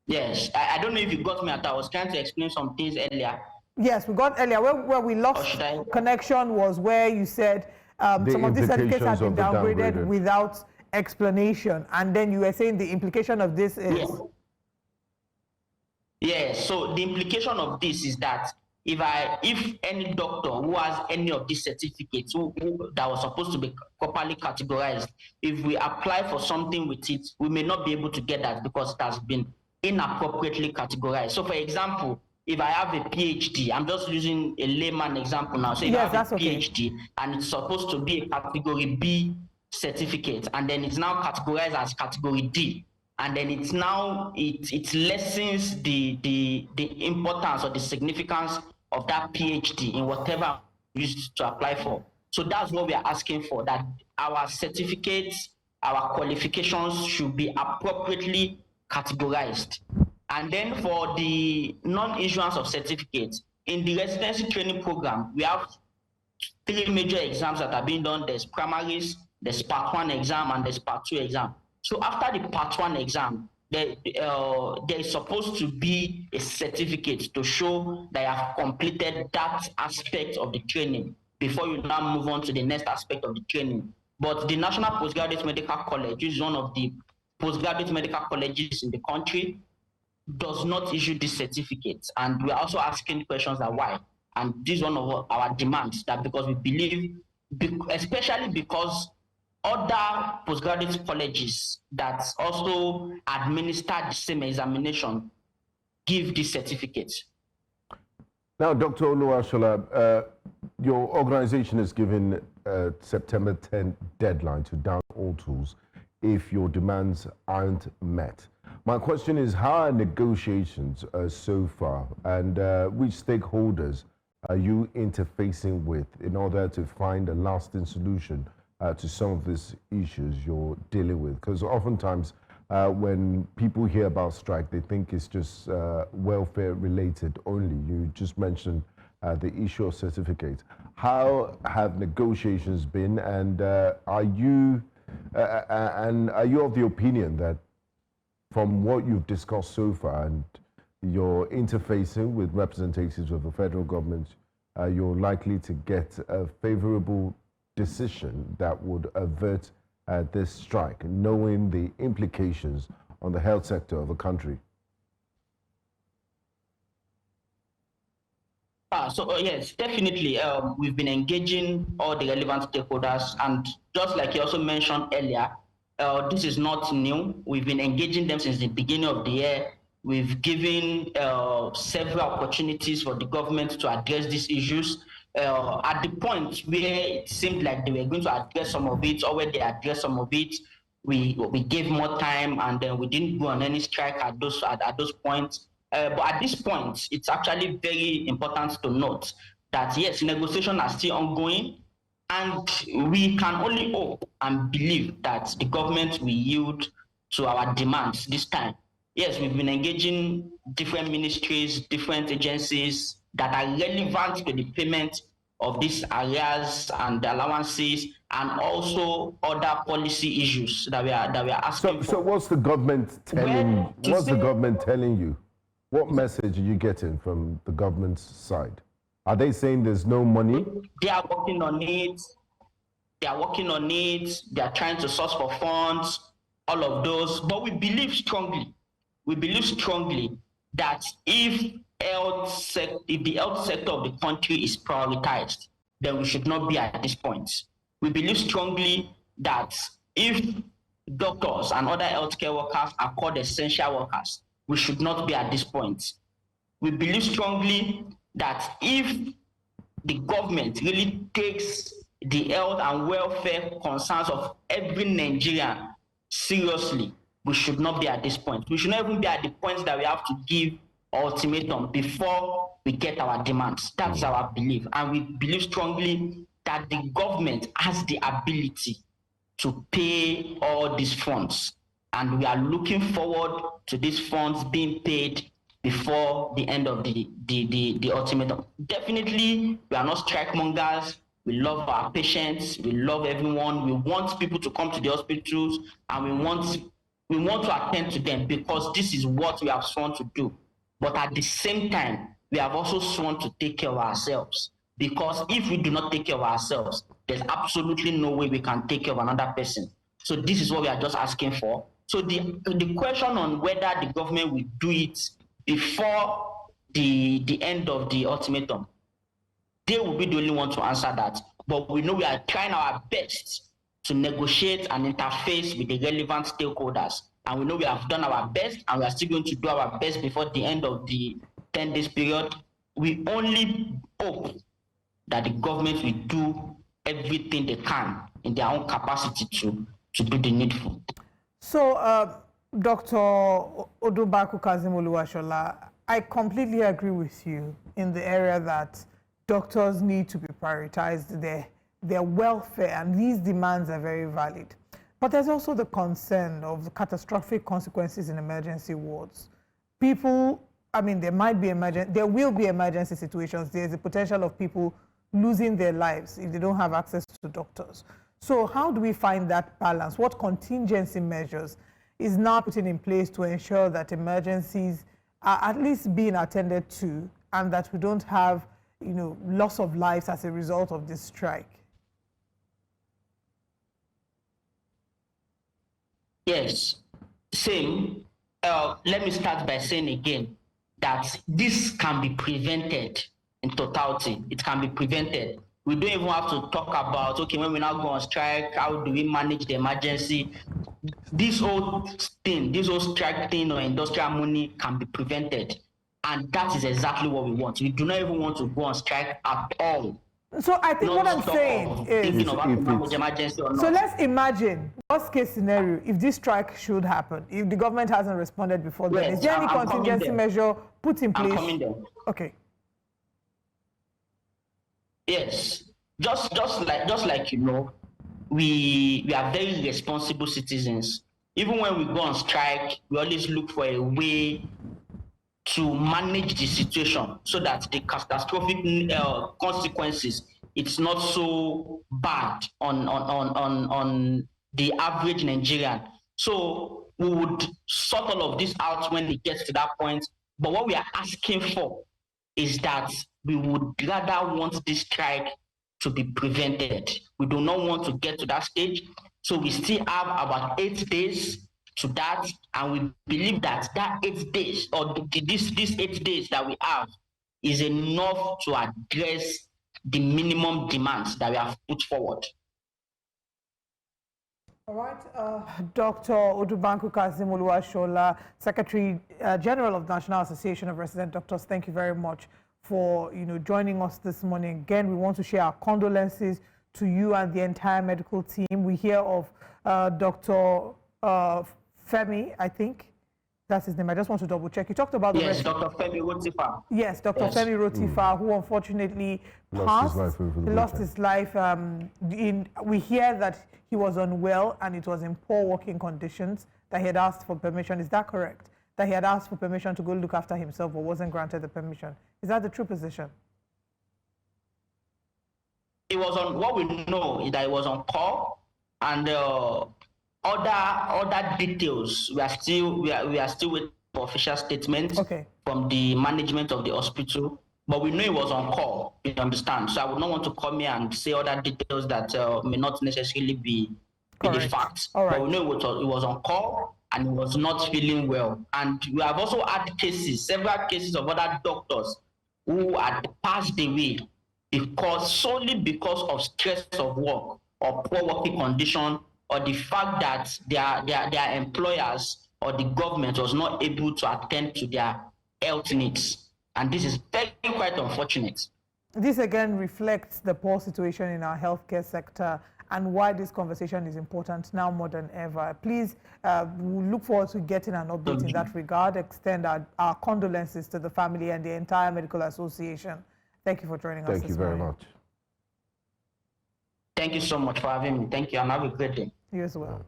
Yes, I don't know if you got me at all. I was trying to explain some things earlier. Yes, we got earlier. Where we lost connection was where you said some of these certificates have been downgraded without explanation. And then you were saying the implication of this is... Yes, so the implication of this is that if any doctor who has any of these certificates that was supposed to be properly categorized, if we apply for something with it, we may not be able to get that because it has been inappropriately categorized. So for example, if I have a PhD, I'm just using a layman example now. So if I have a PhD and it's supposed to be a category B certificate, and then it's now categorized as category D, and then it's now it lessens the importance or the significance of that PhD in whatever you used to apply for. So that's what we are asking for, that our certificates, our qualifications should be appropriately categorized. And then for the non-issuance of certificates, in the residency training program, we have 3 major exams that are being done. There's primaries, there's part 1 exam, and there's part 2 exam. So after the part 1 exam, there is supposed to be a certificate to show that you have completed that aspect of the training before you now move on to the next aspect of the training. But the National Postgraduate Medical College, which is one of the postgraduate medical colleges in the country, does not issue these certificates. And we're also asking questions that why. And this is one of our demands, that because we believe, especially because other postgraduate colleges that also administer the same examination give these certificates. Now, Dr. Oluwasola, your organization is given a September 10th deadline to down all tools if your demands aren't met. My question is, how are negotiations so far, and which stakeholders are you interfacing with in order to find a lasting solution to some of these issues you're dealing with? Because oftentimes when people hear about strike, they think it's just welfare related only. You just mentioned the issue of certificates. how have negotiations been, and are you of the opinion that from what you've discussed so far and your interfacing with representatives of the federal government, you're likely to get a favorable decision that would avert this strike, knowing the implications on the health sector of the country? Yes, definitely. We've been engaging all the relevant stakeholders, and just like you also mentioned earlier, this is not new. We've been engaging them since the beginning of the year. We've given several opportunities for the government to address these issues. At the point where it seemed like they were going to address some of it, or where they addressed some of it, we gave more time, and then we didn't go on any strike at those points. But at this point, it's actually very important to note that yes, negotiations are still ongoing, and we can only hope and believe that the government will yield to our demands this time. Yes, we've been engaging different ministries, different agencies that are relevant to the payment of these arrears and allowances, and also other policy issues that we are asking for. So what's the government telling? What's the government telling you? What message are you getting from the government's side? Are they saying there's no money? They are working on it. They are trying to source for funds, all of those. But we believe strongly that if the health sector of the country is prioritized, then we should not be at this point. We believe strongly that if doctors and other healthcare workers are called essential workers, we should not be at this point. We believe strongly that if the government really takes the health and welfare concerns of every Nigerian seriously, we should not be at this point. We should not even be at the point that we have to give ultimatum before we get our demands. That's our belief. And we believe strongly that the government has the ability to pay all these funds. And we are looking forward to these funds being paid before the end of the ultimatum. Definitely, we are not strike mongers. We love our patients. We love everyone. We want people to come to the hospitals, and we want to attend to them because this is what we have sworn to do. But at the same time, we have also sworn to take care of ourselves, because if we do not take care of ourselves, there's absolutely no way we can take care of another person. So this is what we are just asking for. So the question on whether the government will do it before the end of the ultimatum, they will be the only one to answer that. But we know we are trying our best to negotiate and interface with the relevant stakeholders. And we know we have done our best, and we are still going to do our best before the end of the 10 days period. We only hope that the government will do everything they can in their own capacity to do the needful. So, Dr. Odubaku Kazimoluwashola, I completely agree with you in the area that doctors need to be prioritized, their welfare, and these demands are very valid. But there's also the concern of the catastrophic consequences in emergency wards. People, I mean, there will be emergency situations. There's a potential of people losing their lives if they don't have access to doctors. So how do we find that balance? What contingency measures is now putting in place to ensure that emergencies are at least being attended to, and that we don't have, loss of lives as a result of this strike? Yes, same. Let me start by saying again that this can be prevented in totality. It can be prevented. We don't even have to talk about, okay, when we now go on strike, how do we manage the emergency? This whole strike thing or industrial money can be prevented. And that is exactly what we want. We do not even want to go on strike at all. So I think what I'm saying is, so let's imagine, worst case scenario, if this strike should happen, if the government hasn't responded before then, is there any contingency measure put in place? I'm coming there. Okay. Yes, just like we are very responsible citizens. Even when we go on strike, we always look for a way to manage the situation so that the catastrophic consequences it's not so bad on the average Nigerian. So we would sort all of this out when it gets to that point. But what we are asking for is that we would rather want this strike to be prevented. We do not want to get to that stage. So we still have about 8 days to that, and we believe that 8 days, or these 8 days that we have, is enough to address the minimum demands that we have put forward. All right, Dr. Odubanku Kazeem Oluwashola, Secretary General of the National Association of Resident Doctors, thank you very much for joining us this morning. Again, we want to share our condolences to you and the entire medical team. We hear of Dr. Femi, I think that's his name. I just want to double check. You talked about the Yes, Dr. Femi Rotifa. Yes, Dr. Yes. Femi Rotifa, who unfortunately lost his life. We hear that he was unwell and it was in poor working conditions, that he had asked for permission. Is that correct? That he had asked for permission to go look after himself but wasn't granted the permission. Is that the true position? It was on, what we know is that it was on call, and other details we are still waiting for official statements from the management of the hospital. But we know it was on call, you understand? So I would not want to come here and say other details that may not necessarily be the facts. But we know it was on call and he was not feeling well. And we have also had several cases of other doctors who had passed away solely because of stress of work or poor working condition, or the fact that their employers or the government was not able to attend to their health needs. And this is quite unfortunate. This again reflects the poor situation in our healthcare sector and why this conversation is important now more than ever. Please, we look forward to getting an update in that regard. Extend our condolences to the family and the entire medical association. Thank you for joining us this morning. Thank you very much. Thank you so much for having me. Thank you, and have a great day. You as well.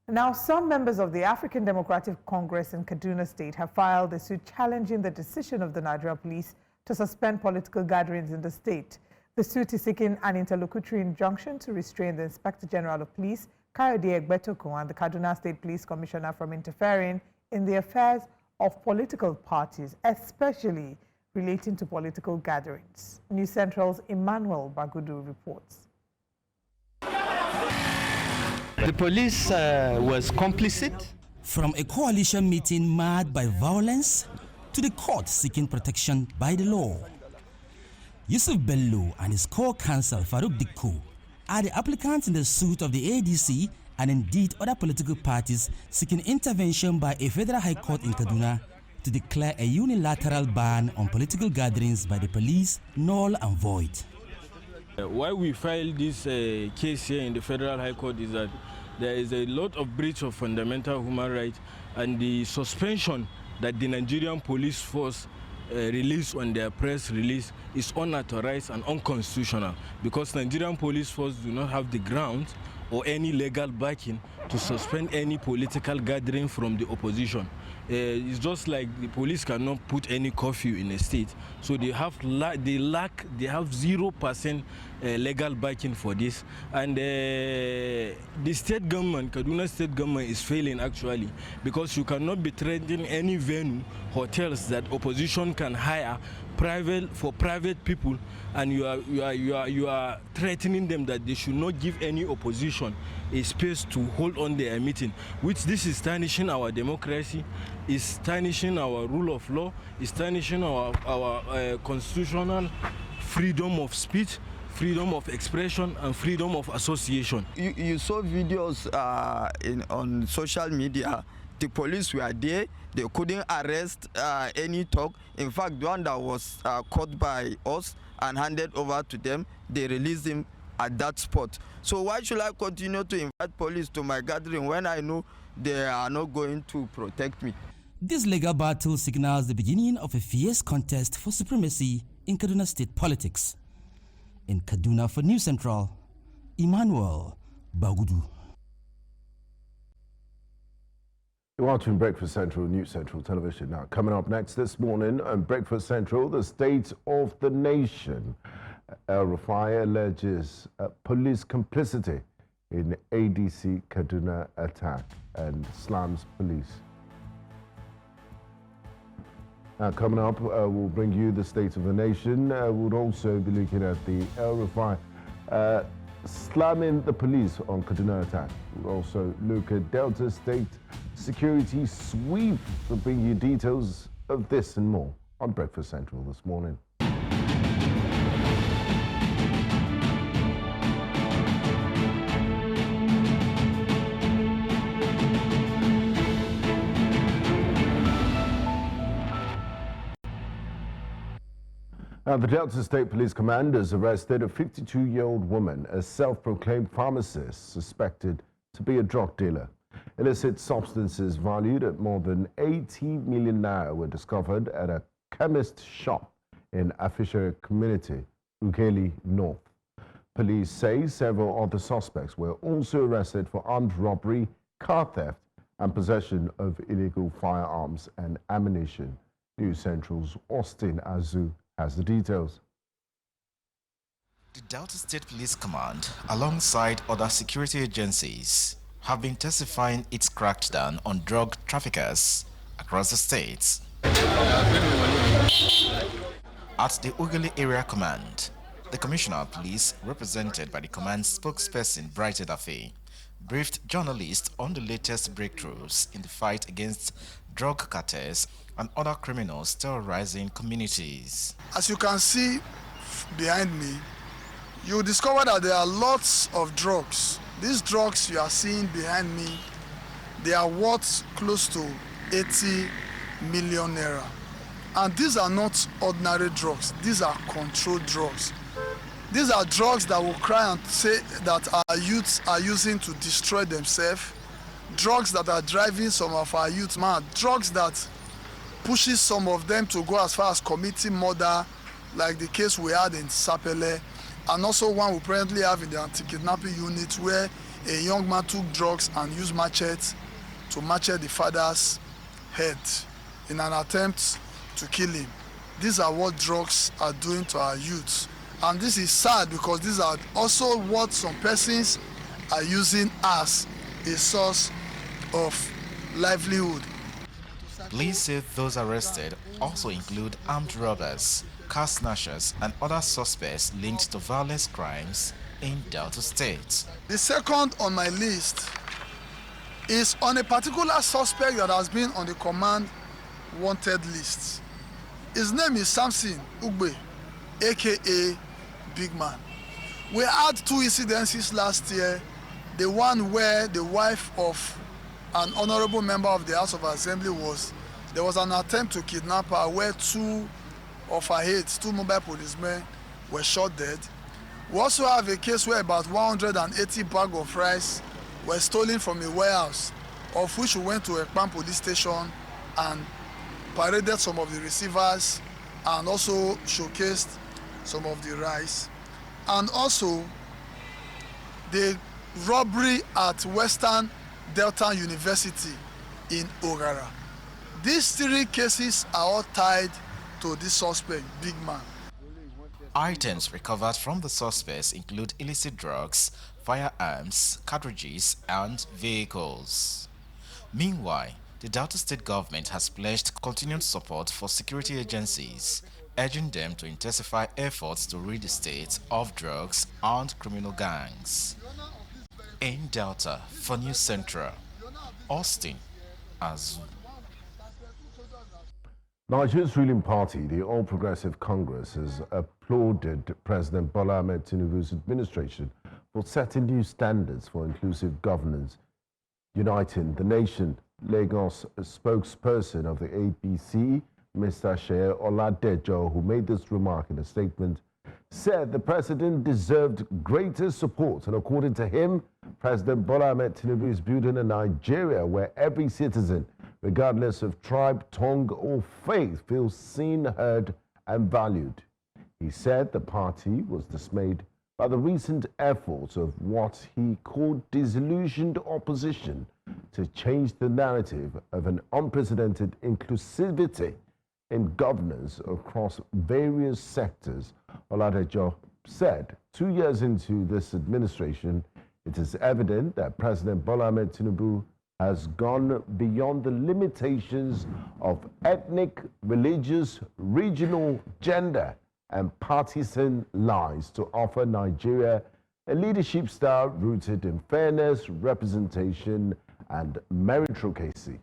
Now, some members of the African Democratic Congress in Kaduna State have filed a suit challenging the decision of the Nigerian police to suspend political gatherings in the state. The suit is seeking an interlocutory injunction to restrain the Inspector General of Police, Kayode Egbetokun, and the Kaduna State Police Commissioner from interfering in the affairs of political parties, especially relating to political gatherings. News Central's Emmanuel Bagudu reports. The police was complicit. From a coalition meeting marred by violence to the court seeking protection by the law. Yusuf Bello and his co-counsel Farouk Dikko are the applicants in the suit of the ADC and indeed other political parties seeking intervention by a federal high court in Kaduna to declare a unilateral ban on political gatherings by the police null and void. Why we filed this case here in the Federal High Court is that there is a lot of breach of fundamental human rights, and the suspension that the Nigerian police force released on their press release is unauthorized and unconstitutional, because Nigerian police force do not have the grounds or any legal backing to suspend any political gathering from the opposition. It's just like the police cannot put any curfew in a state, so they have 0% legal backing for this, and the state government, Kaduna state government, is failing actually, because you cannot be threatening any venue, hotels that opposition can hire for private people, and you are threatening them that they should not give any opposition a space to hold on their meeting, which this is tarnishing our democracy, is tarnishing our rule of law, is tarnishing our constitutional freedom of speech, freedom of expression, and freedom of association. You saw videos on social media. The police were there. They couldn't arrest any talk. In fact, the one that was caught by us and handed over to them, they released him at that spot. So why should I continue to invite police to my gathering when I know they are not going to protect me? This legal battle signals the beginning of a fierce contest for supremacy in Kaduna state politics. In Kaduna for News Central, Emmanuel Bagudu. You're watching Breakfast Central, News Central Television. Now, coming up next this morning on Breakfast Central, the state of the nation. El-Rufai alleges police complicity in ADC Kaduna attack and slams police. Coming up, we'll bring you the state of the nation. We'll also be looking at the El-Rufai slamming the police on Kaduna attack. We'll also look at Delta State security sweep to bring you details of this and more on Breakfast Central this morning. The Delta State Police Command has arrested a 52-year-old woman, a self-proclaimed pharmacist suspected to be a drug dealer. Illicit substances valued at more than 80 million naira were discovered at a chemist shop in Afisher community, Ughelli North. Police say several other suspects were also arrested for armed robbery, car theft, and possession of illegal firearms and ammunition. News Central's Austin Azu has the details. The Delta State Police Command, alongside other security agencies, have been intensifying its crackdown on drug traffickers across the state. At the Ughelli Area Command, the Commissioner of Police, represented by the command's spokesperson Bright Edafe, briefed journalists on the latest breakthroughs in the fight against drug cartels and other criminals terrorizing communities. As you can see behind me, you discover that there are lots of drugs. These drugs you are seeing behind me, they are worth close to 80 million naira. And these are not ordinary drugs. These are controlled drugs. These are drugs that will cry and say that our youths are using to destroy themselves. Drugs that are driving some of our youth mad. Drugs that pushes some of them to go as far as committing murder, like the case we had in Sapele, and also one we presently have in the anti-kidnapping unit where a young man took drugs and used machete to machete the father's head in an attempt to kill him. These are what drugs are doing to our youth. And this is sad because these are also what some persons are using as a source of livelihood. Police say those arrested also include armed robbers, car snatchers, and other suspects linked to violence crimes in Delta State. The second on my list is on a particular suspect that has been on the command wanted list. His name is Samson Ugbe, aka Big Man. We had two incidences last year. The one where the wife of an honorable member of the House of Assembly there was an attempt to kidnap her where two of her aides, two mobile policemen, were shot dead. We also have a case where about 180 bags of rice were stolen from a warehouse, of which we went to Ekpan police station and paraded some of the receivers and also showcased some of the rice. And also the robbery at Western Delta University in Ogara. These three cases are all tied to this suspect, Big Man. Items recovered from the suspects include illicit drugs, firearms, cartridges, and vehicles. Meanwhile, the Delta State government has pledged continued support for security agencies, urging them to intensify efforts to rid the state of drugs and criminal gangs. In Delta, for News Central, Austin Azu. Nigeria's ruling party, the All Progressive Congress, has applauded President Bola Tinubu's administration for setting new standards for inclusive governance, uniting the nation. Lagos spokesperson of the APC, Mr. Shea Oladejo, who made this remark in a statement, said the president deserved greater support. And according to him, President Bola Tinubu is building a Nigeria where every citizen, regardless of tribe, tongue, or faith, feels seen, heard, and valued. He said the party was dismayed by the recent efforts of what he called disillusioned opposition to change the narrative of an unprecedented inclusivity in governance across various sectors. Oladejo said 2 years into this administration, it is evident that President Bola Tinubu has gone beyond the limitations of ethnic, religious, regional, gender, and partisan lines to offer Nigeria a leadership style rooted in fairness, representation, and meritocracy.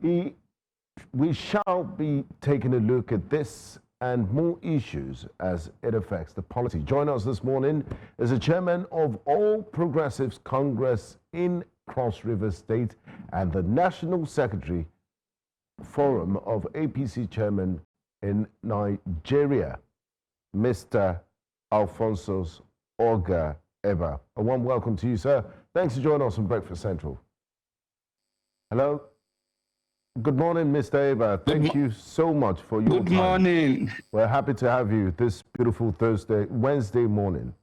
We shall be taking a look at this and more issues as it affects the polity. Join us this morning is the chairman of All Progressives Congress in Cross River State and the National Secretary Forum of APC Chairman in Nigeria, Mr. Alfonso Orga Eba. A warm welcome to you, sir. Thanks for joining us on Breakfast Central. Hello. Good morning, Mr. Eba. Thank you so much for your time. Good morning. We're happy to have you this beautiful Wednesday morning.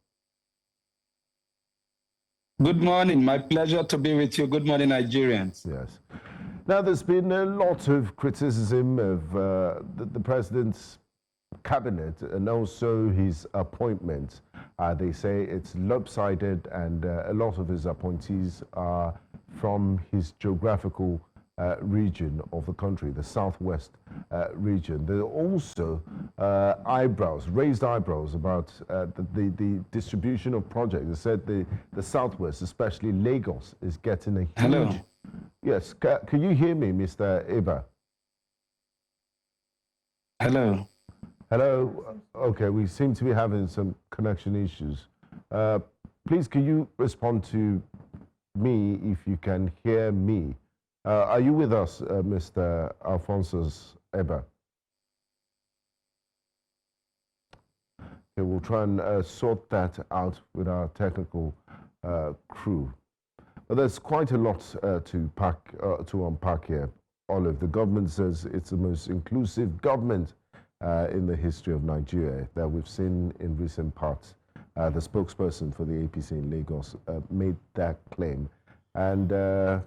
Good morning. My pleasure to be with you. Good morning, Nigerians. Yes. Now, there's been a lot of criticism of the president's cabinet and also his appointment. They say it's lopsided, and a lot of his appointees are from his geographical region of the country, the southwest region. There are also raised eyebrows about the distribution of projects. They said the southwest, especially Lagos, is getting a huge... Hello. Yes, can you hear me, Mr. Eba? Hello. Hello. Okay, we seem to be having some connection issues. Please, can you respond to me if you can hear me? Are you with us, Mr. Alfonso Eba? Okay, we'll try and sort that out with our technical crew. But there's quite a lot to unpack here. Olive, the government says it's the most inclusive government in the history of Nigeria that we've seen in recent parts. The spokesperson for the APC in Lagos made that claim. And the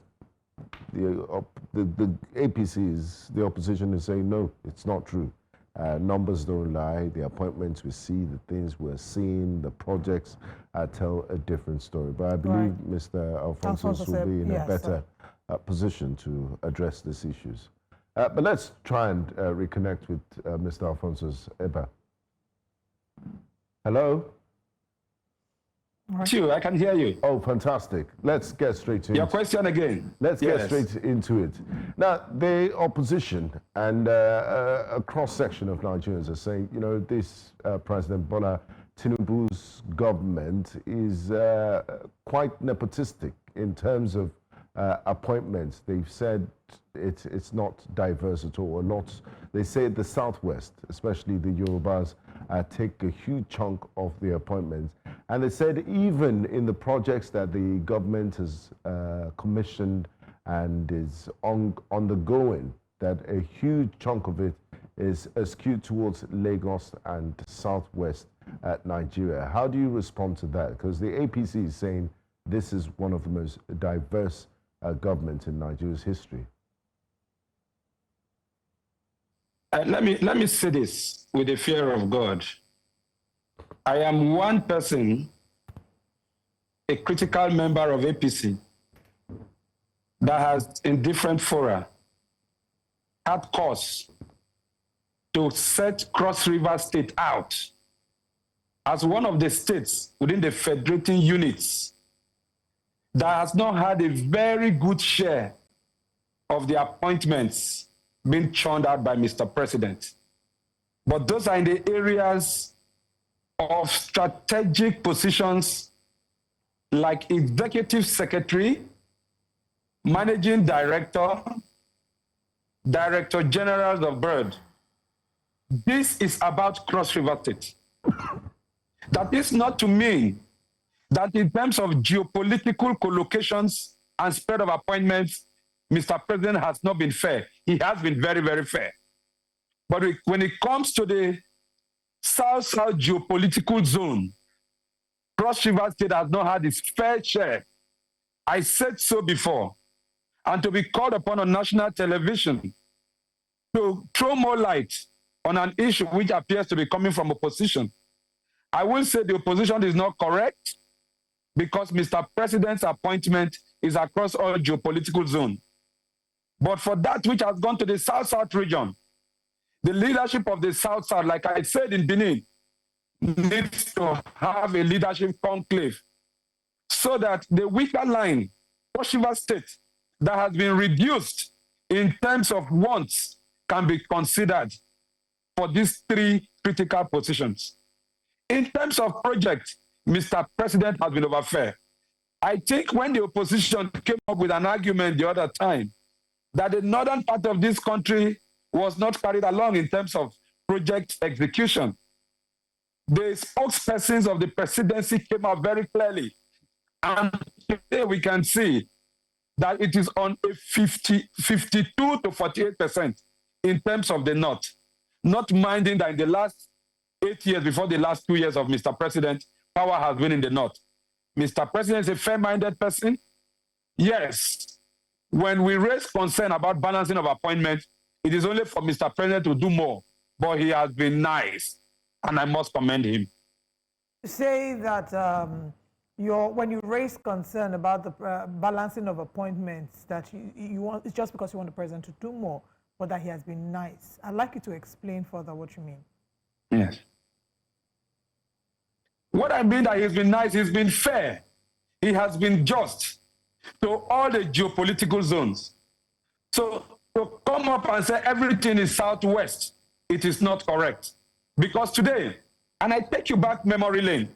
APC the opposition is saying, no, it's not true. Numbers don't lie. The appointments we see, the things we're seeing, the projects tell a different story. But I believe Mr. Alfonso will be in a better position to address these issues. But let's try and reconnect with Mr. Alfonso Eba. Hello? Sure, I can hear you. Oh, fantastic. Let's get straight to your question again. Let's get straight into it. Now, the opposition and a cross-section of Nigerians are saying, you know, this President Bola Tinubu's government is quite nepotistic in terms of appointments. They've said it's not diverse at all. They say the Southwest, especially the Yorubas, take a huge chunk of the appointments. And they said even in the projects that the government has commissioned and is undergoing, that a huge chunk of it is skewed towards Lagos and Southwest Nigeria. How do you respond to that? Because the APC is saying this is one of the most diverse governments in Nigeria's history. Let me say this with the fear of God. I am one person, a critical member of APC, that has in different fora had cause to set Cross River State out as one of the states within the federating units that has not had a very good share of the appointments being churned out by Mr. President. But those are in the areas of strategic positions like executive secretary, managing director, director generals of BIRD. This is about Cross River State. That is not to mean that in terms of geopolitical collocations and spread of appointments, Mr. President has not been fair. He has been very, very fair. But when it comes to the South-South geopolitical zone, Cross River State has not had its fair share. I said so before. And to be called upon on national television to throw more light on an issue which appears to be coming from opposition, I will say the opposition is not correct because Mr. President's appointment is across all geopolitical zones. But for that which has gone to the South-South region, the leadership of the South-South, like I said in Benin, needs to have a leadership conclave so that the weaker line, Cross River State, that has been reduced in terms of wants can be considered for these three critical positions. In terms of projects, Mr. President has been overfair. I think when the opposition came up with an argument the other time that the northern part of this country was not carried along in terms of project execution, the spokespersons of the presidency came out very clearly. And today we can see that it is on a 52 to 48% in terms of the north, not minding that in the last 8 years before the last 2 years of Mr. President, power has been in the north. Mr. President is a fair-minded person. Yes, when we raise concern about balancing of appointments, it is only for Mr. President to do more, but he has been nice, and I must commend him. Say that when you raise concern about the balancing of appointments, that you want, it's just because you want the president to do more, but that he has been nice. I'd like you to explain further what you mean. Yes. What I mean that he's been nice, he's been fair. He has been just to all the geopolitical zones. So to come up and say everything is Southwest, it is not correct. Because today, and I take you back memory lane,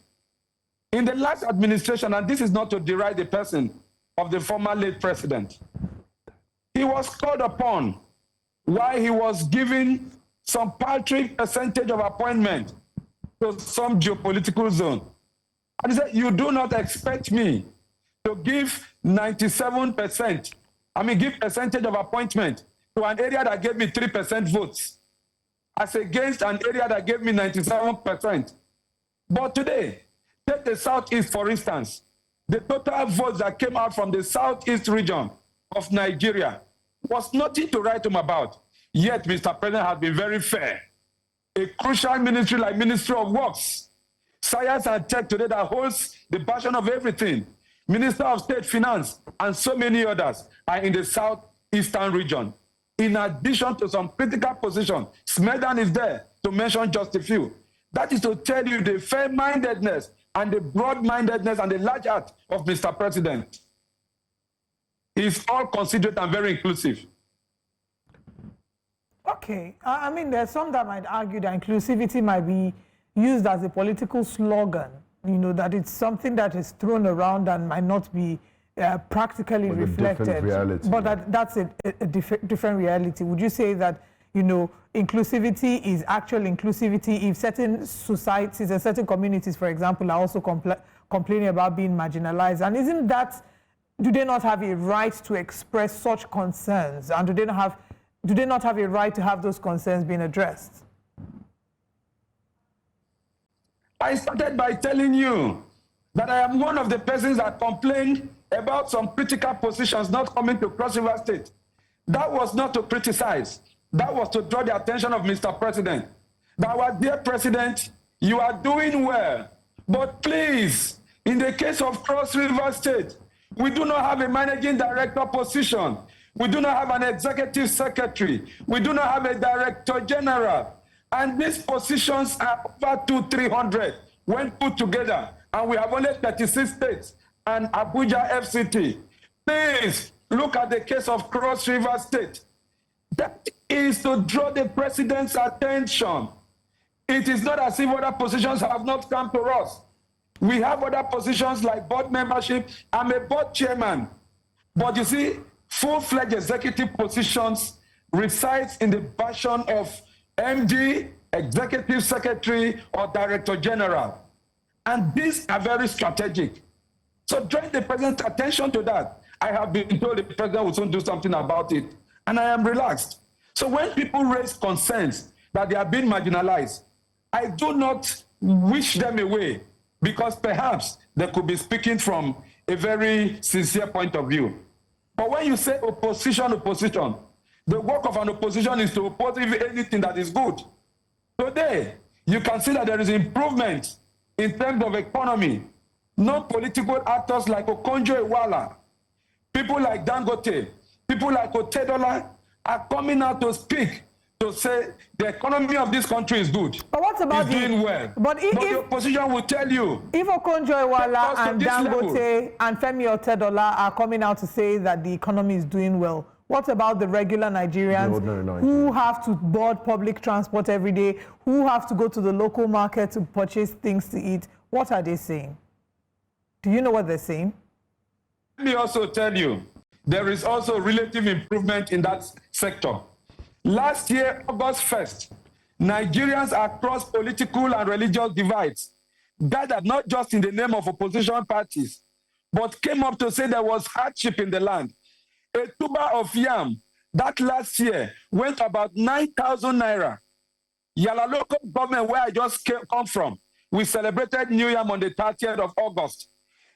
in the last administration, and this is not to deride the person of the former late president, he was called upon while he was giving some paltry percentage of appointment to some geopolitical zone. And he said, you do not expect me to give 97%, give percentage of appointment to an area that gave me 3% votes, as against an area that gave me 97%. But today, take the Southeast, for instance. The total votes that came out from the Southeast region of Nigeria was nothing to write home about. Yet, Mr. President has been very fair. A crucial ministry like Ministry of Works, Science and Tech today that holds the passion of everything, Minister of State Finance, and so many others are in the Southeastern region. In addition to some critical positions, Smedan is there, to mention just a few. That is to tell you the fair-mindedness and the broad-mindedness and the large heart of Mr. President. He's all considerate and very inclusive. Okay, there's some that might argue that inclusivity might be used as a political slogan, that it's something that is thrown around and might not be practically reflected. But that's a different reality. Would you say that, inclusivity is actual inclusivity if certain societies and certain communities, for example, are also complaining about being marginalized? And isn't that, do they not have a right to express such concerns? And do they not have a right to have those concerns being addressed? I started by telling you that I am one of the persons that complained about some critical positions not coming to Cross River State. That was not to criticize. That was to draw the attention of Mr. President. That our dear President, you are doing well. But please, in the case of Cross River State, we do not have a managing director position. We do not have an executive secretary. We do not have a director general. And these positions are over 200-300 when put together. And we have only 36 states and Abuja FCT. Please look at the case of Cross River State. That is to draw the president's attention. It is not as if other positions have not come to us. We have other positions like board membership. I'm a board chairman. But you see, full-fledged executive positions resides in the version of MD, executive secretary, or director general. And these are very strategic. So drawing the president's attention to that, I have been told the president will soon do something about it. And I am relaxed. So when people raise concerns that they are being marginalized, I do not wish them away because perhaps they could be speaking from a very sincere point of view. But when you say opposition, the work of an opposition is to oppose anything that is good. Today, you can see that there is improvement in terms of economy. Non-political actors like Okonjo-Iweala, people like Dangote, people like Otedola are coming out to speak to say the economy of this country is good. But what about doing well? But the opposition will tell you. If Okonjo-Iweala and Dangote and Femi Otedola are coming out to say that the economy is doing well, what about the regular Nigerians who have to board public transport every day, who have to go to the local market to purchase things to eat? What are they saying? Do you know what they're saying? Let me also tell you, there is also relative improvement in that sector. Last year, August 1st, Nigerians across political and religious divides gathered not just in the name of opposition parties, but came up to say there was hardship in the land. A tuber of yam that last year went about 9,000 naira. Yala local government, where I just come from, we celebrated New Yam on the 30th of August.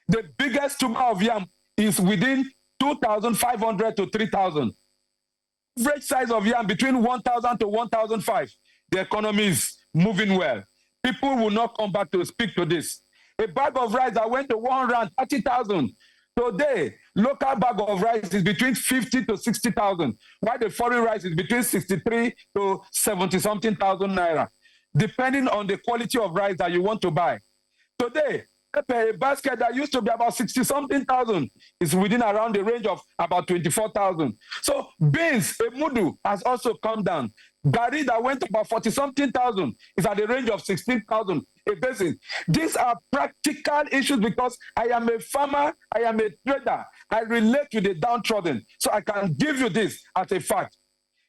The biggest tuber of yam is within 2,500 to 3,000. Average size of yam between 1,000 to 1,005. The economy is moving well. People will not come back to speak to this. A bag of rice that went to 130,000. Today, local bag of rice is between 50 to 60,000, while the foreign rice is between 63 to 70-something thousand naira, depending on the quality of rice that you want to buy. Today, a basket that used to be about 60-something thousand is within around the range of about 24,000. So beans, a mudu, has also come down. Gari that went about 40-something thousand is at the range of 16,000 a basin. These are practical issues because I am a farmer, I am a trader. I relate to the downtrodden. So I can give you this as a fact.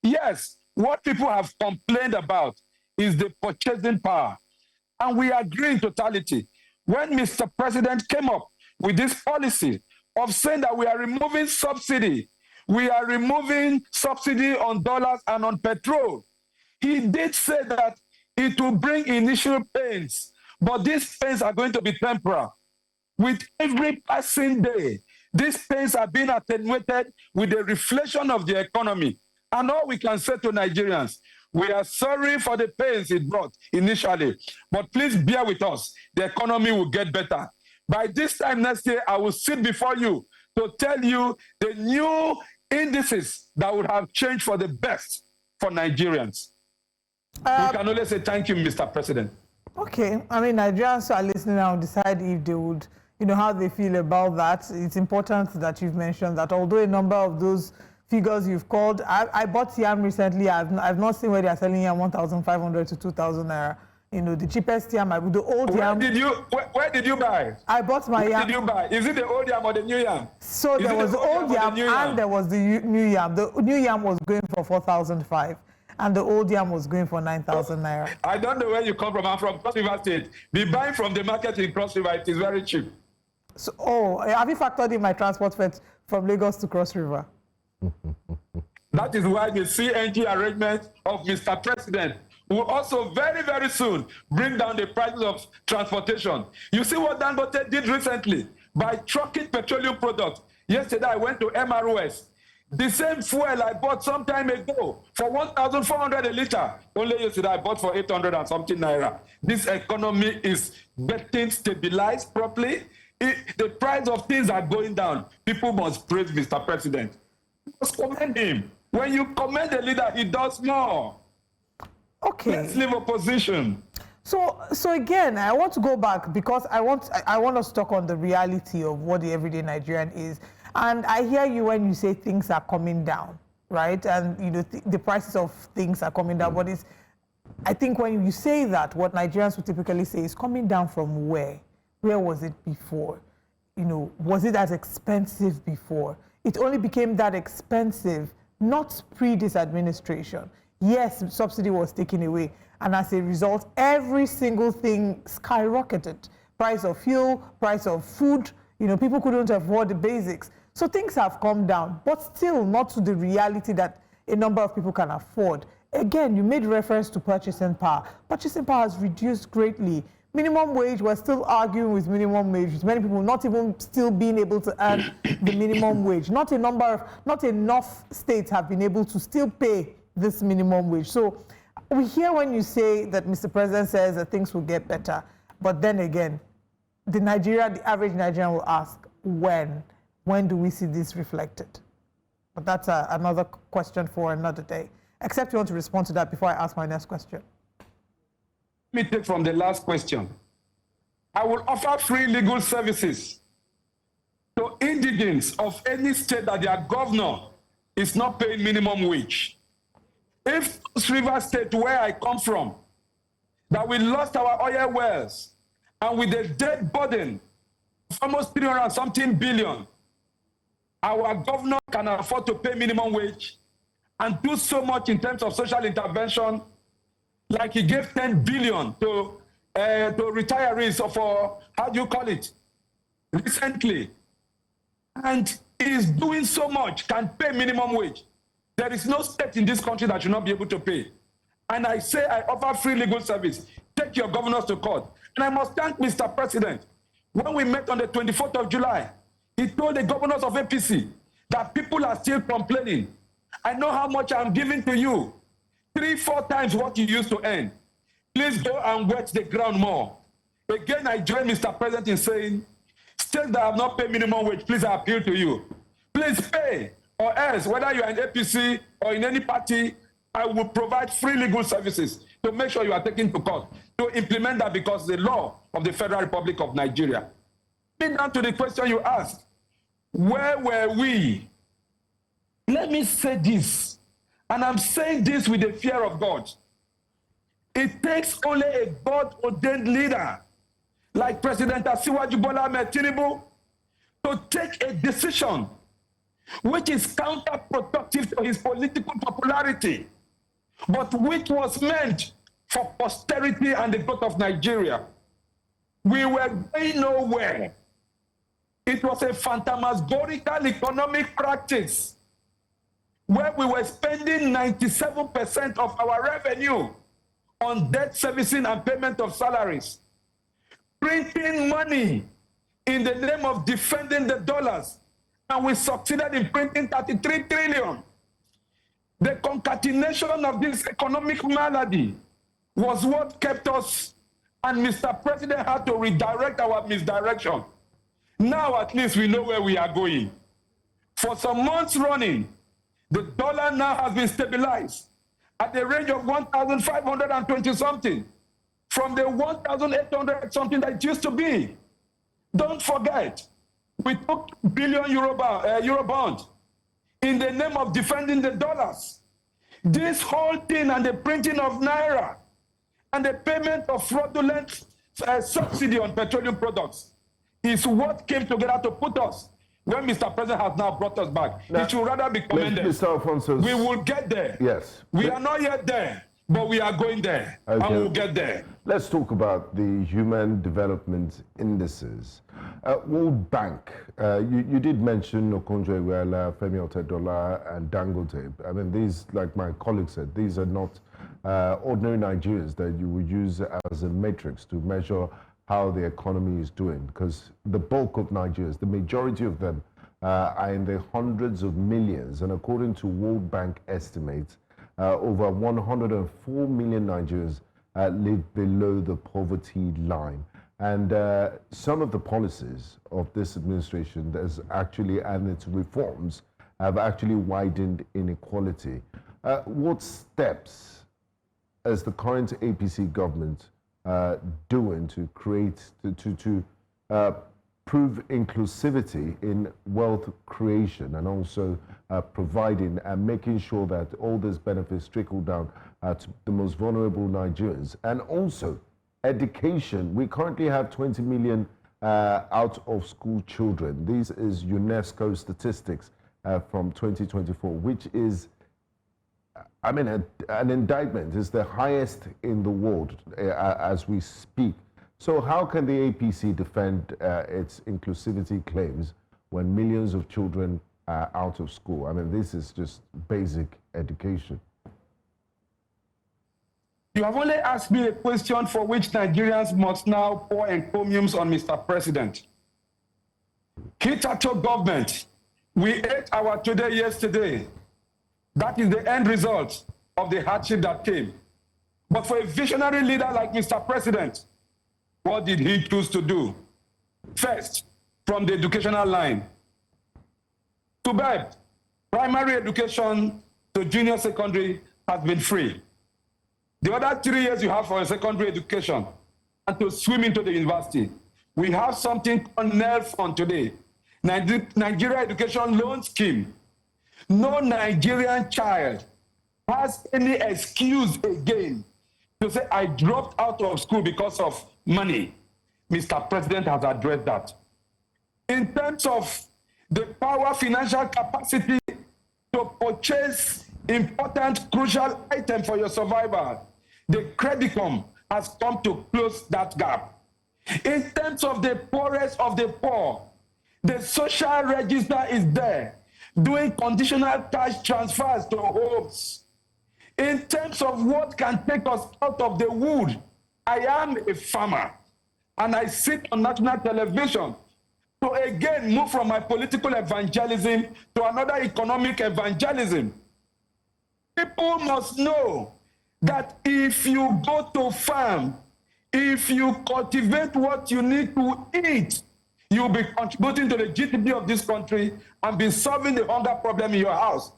Yes, what people have complained about is the purchasing power. And we agree in totality. When Mr. President came up with this policy of saying that we are removing subsidy, we are removing subsidy on dollars and on petrol, he did say that it will bring initial pains, but these pains are going to be temporal. With every passing day, these pains are being attenuated with the reflation of the economy. And all we can say to Nigerians, we are sorry for the pains it brought initially, but please bear with us. The economy will get better. By this time next year, I will sit before you to tell you the new indices that would have changed for the best for Nigerians. We can only say thank you, Mr. President. Okay. I mean, Nigerians are listening now and decide if they would, how they feel about that. It's important that you've mentioned that although a number of those figures you've called, I bought yam recently. I've not seen where they are selling yam 1,500 to 2,000 naira. The cheapest yam, the old yam. Where did you buy? I bought my yam. Where did you buy? Is it the old yam or the new yam? So there was the old yam and there was the new yam. The new yam was going for 4,500 and the old yam was going for 9,000 naira. I don't know where you come from. I'm from Cross River State. We buy from the market in Cross River. It is very cheap. So, have you factored in my transport fare from Lagos to Cross River? That is why the CNG arrangement of Mr. President will also very, very soon bring down the prices of transportation. You see what Dangote did recently by trucking petroleum products. Yesterday, I went to MROS. The same fuel I bought some time ago for 1,400 a liter. Only yesterday, I bought for 800 and something naira. This economy is getting stabilized properly. The price of things are going down. People must praise Mr. President. You must commend him. When you commend a leader, he does more. Okay. Let's leave opposition. So again, I want to go back because I want us to talk on the reality of what the everyday Nigerian is. And I hear you when you say things are coming down, right? And the prices of things are coming down. But I think when you say that, what Nigerians would typically say is coming down from where? Where was it before? Was it as expensive before? It only became that expensive, not pre this administration. Yes, subsidy was taken away. And as a result, every single thing skyrocketed. Price of fuel, price of food, people couldn't afford the basics. So things have come down, but still not to the reality that a number of people can afford. Again, you made reference to purchasing power. Purchasing power has reduced greatly. Minimum wage, we're still arguing with minimum wage. Many people not even still being able to earn the minimum wage. Not enough states have been able to still pay this minimum wage. So we hear when you say that Mr. President says that things will get better. But then again, the average Nigerian will ask, when do we see this reflected? But that's another question for another day. Except you want to respond to that before I ask my next question. Let me take from the last question. I will offer free legal services to indigents of any state that their governor is not paying minimum wage. If River State, where I come from, that we lost our oil wells, and with a debt burden of almost 300 something billion, our governor can afford to pay minimum wage and do so much in terms of social intervention, like he gave 10 billion to retirees for, how do you call it, recently. And is doing so much, can pay minimum wage. There is no state in this country that should not be able to pay. And I say I offer free legal service. Take your governors to court. And I must thank Mr. President. When we met on the 24th of July, he told the governors of APC that people are still complaining. I know how much I'm giving to you. 3-4 times what you used to earn. Please go and wet the ground more. Again, I join Mr. President in saying, states that have not paid minimum wage, please, I appeal to you. Please pay, or else, whether you're in APC or in any party, I will provide free legal services to make sure you are taken to court to implement that, because the law of the Federal Republic of Nigeria. Getting down to the question you asked, where were we? Let me say this, and I'm saying this with the fear of God. It takes only a God-ordained leader like President Asiwaju Bola Tinubu to take a decision which is counterproductive to his political popularity, but which was meant for posterity and the growth of Nigeria. We were going nowhere. It was a phantasmagorical economic practice where we were spending 97% of our revenue on debt servicing and payment of salaries, printing money in the name of defending the dollars, and we succeeded in printing 33 trillion. The concatenation of this economic malady was what kept us, and Mr. President had to redirect our misdirection. Now at least we know where we are going. For some months running, the dollar now has been stabilized at the range of 1,520 something, from the 1,800 something that it used to be. Don't forget, we took billion euro bond in the name of defending the dollars. This whole thing and the printing of naira and the payment of fraudulent subsidy on petroleum products is what came together to put us when Mr. President has now brought us back. Now, it should rather be commended. Mr. Alfonso, we will get there. Yes. We are not yet there, but we are going there, okay, and we'll get there. Let's talk about the Human Development Indices. World Bank, you did mention Okonjo-Iweala, Femi Otedola, and Dangote. I mean, these, like my colleague said, these are not ordinary Nigerians that you would use as a matrix to measure how the economy is doing, because the bulk of Nigerians, the majority of them, are in the hundreds of millions, and according to World Bank estimates, over 104 million Nigerians live below the poverty line. And some of the policies of this administration and its reforms have actually widened inequality. What steps is the current APC government doing to create, to prove inclusivity in wealth creation, and also providing and making sure that all these benefits trickle down to the most vulnerable Nigerians? And also education. We currently have 20 million out of school children. This is UNESCO statistics from 2024, which is, I mean, an indictment. Is the highest in the world as we speak. So how can the APC defend its inclusivity claims when millions of children are out of school? I mean, this is just basic education. You have only asked me a question for which Nigerians must now pour encomiums on Mr. President. Hitherto government, we ate our today yesterday. That is the end result of the hardship that came. But for a visionary leader like Mr. President, What did he choose to do? First, from the educational line, to BEP, primary education to junior secondary has been free. The other 3 years you have for secondary education and to swim into the university. We have something called NEL Fund today, Nigeria Education Loan Scheme. No Nigerian child has any excuse again to say, I dropped out of school because of money. Mr. President has addressed that. In terms of the power financial capacity to purchase important, crucial items for your survival, the Credicom has come to close that gap. In terms of the poorest of the poor, the social register is there, doing conditional cash transfers to homes. In terms of what can take us out of the wood, I am a farmer, and I sit on national television to again move from my political evangelism to another economic evangelism. People must know that if you go to farm, if you cultivate what you need to eat, you'll be contributing to the GDP of this country and be solving the hunger problem in your house.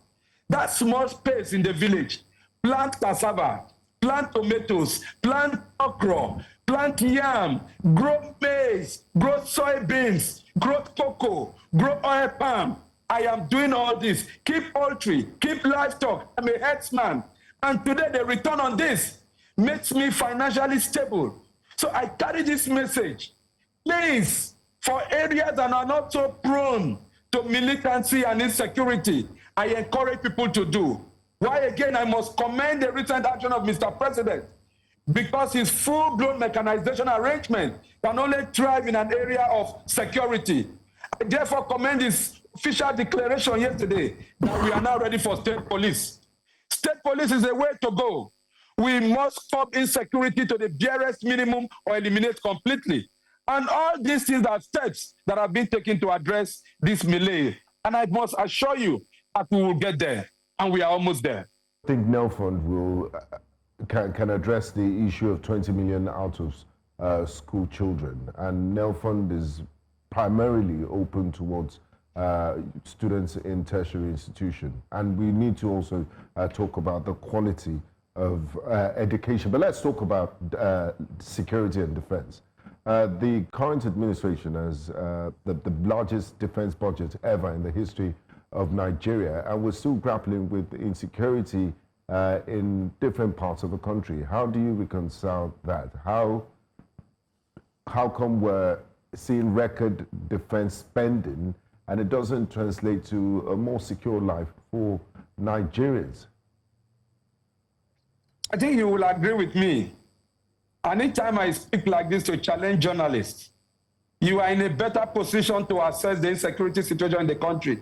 That small space in the village, plant cassava, plant tomatoes, plant okra, plant yam, grow maize, grow soybeans, grow cocoa, grow oil palm. I am doing all this. Keep poultry, keep livestock. I'm a herdsman. And today the return on this makes me financially stable. So I carry this message. Please, for areas that are not so prone to militancy and insecurity, I encourage people to do. Why again, I must commend the recent action of Mr. President, because his full-blown mechanization arrangement can only thrive in an area of security. I therefore commend his official declaration yesterday that we are now ready for state police. State police is the way to go. We must curb insecurity to the barest minimum or eliminate completely. And all these things are steps that have been taken to address this melee. And I must assure you that we will get there, and we are almost there. I think NEL Fund will can address the issue of 20 million out of school children, and NEL Fund is primarily open towards students in tertiary institution, and we need to also talk about the quality of education. But let's talk about security and defense. The current administration has the largest defense budget ever in the history of Nigeria, and we're still grappling with insecurity in different parts of the country. How do you reconcile that? How come we're seeing record defense spending and it doesn't translate to a more secure life for Nigerians? I think you will agree with me. Anytime I speak like this to challenge journalists, you are in a better position to assess the insecurity situation in the country.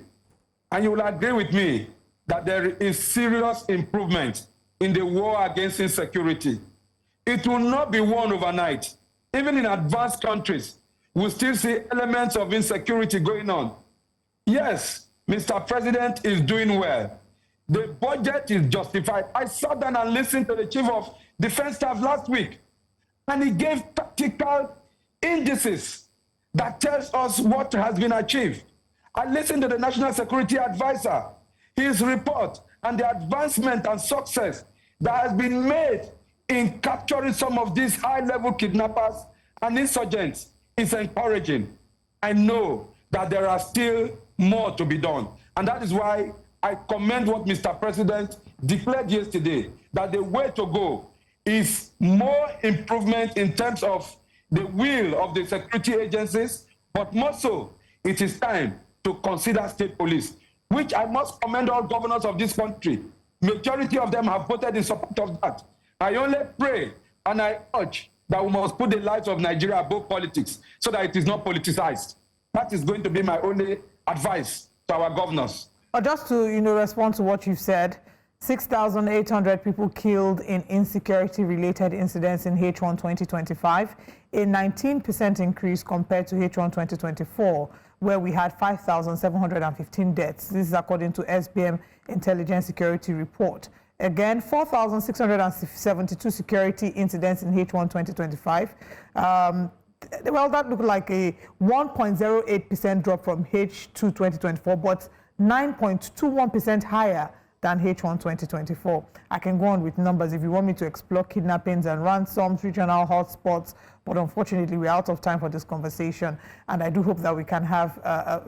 And you will agree with me that there is serious improvement in the war against insecurity. It will not be won overnight. Even in advanced countries, we still see elements of insecurity going on. Yes, Mr. President is doing well. The budget is justified. I sat down and listened to the Chief of Defense Staff last week, and he gave practical indices that tells us what has been achieved. I listened to the National Security Advisor, his report, and the advancement and success that has been made in capturing some of these high-level kidnappers and insurgents is encouraging. I know that there are still more to be done. And that is why I commend what Mr. President declared yesterday, that the way to go is more improvement in terms of the will of the security agencies, but more so, it is time to consider state police, which I must commend all governors of this country. Majority of them have voted in support of that. I only pray and I urge that we must put the lives of Nigeria above politics so that it is not politicized. That is going to be my only advice to our governors. Just to respond to what you've said, 6,800 people killed in insecurity-related incidents in H1 2025, a 19% increase compared to H1 2024, where we had 5,715 deaths. This is according to SBM Intelligence Security Report. Again, 4,672 security incidents in H1 2025. Well, that looked like a 1.08% drop from H2 2024, but 9.21% higher than H1 2024. I can go on with numbers if you want me to explore kidnappings and ransoms, regional hotspots, but unfortunately we're out of time for this conversation, and I do hope that we can have a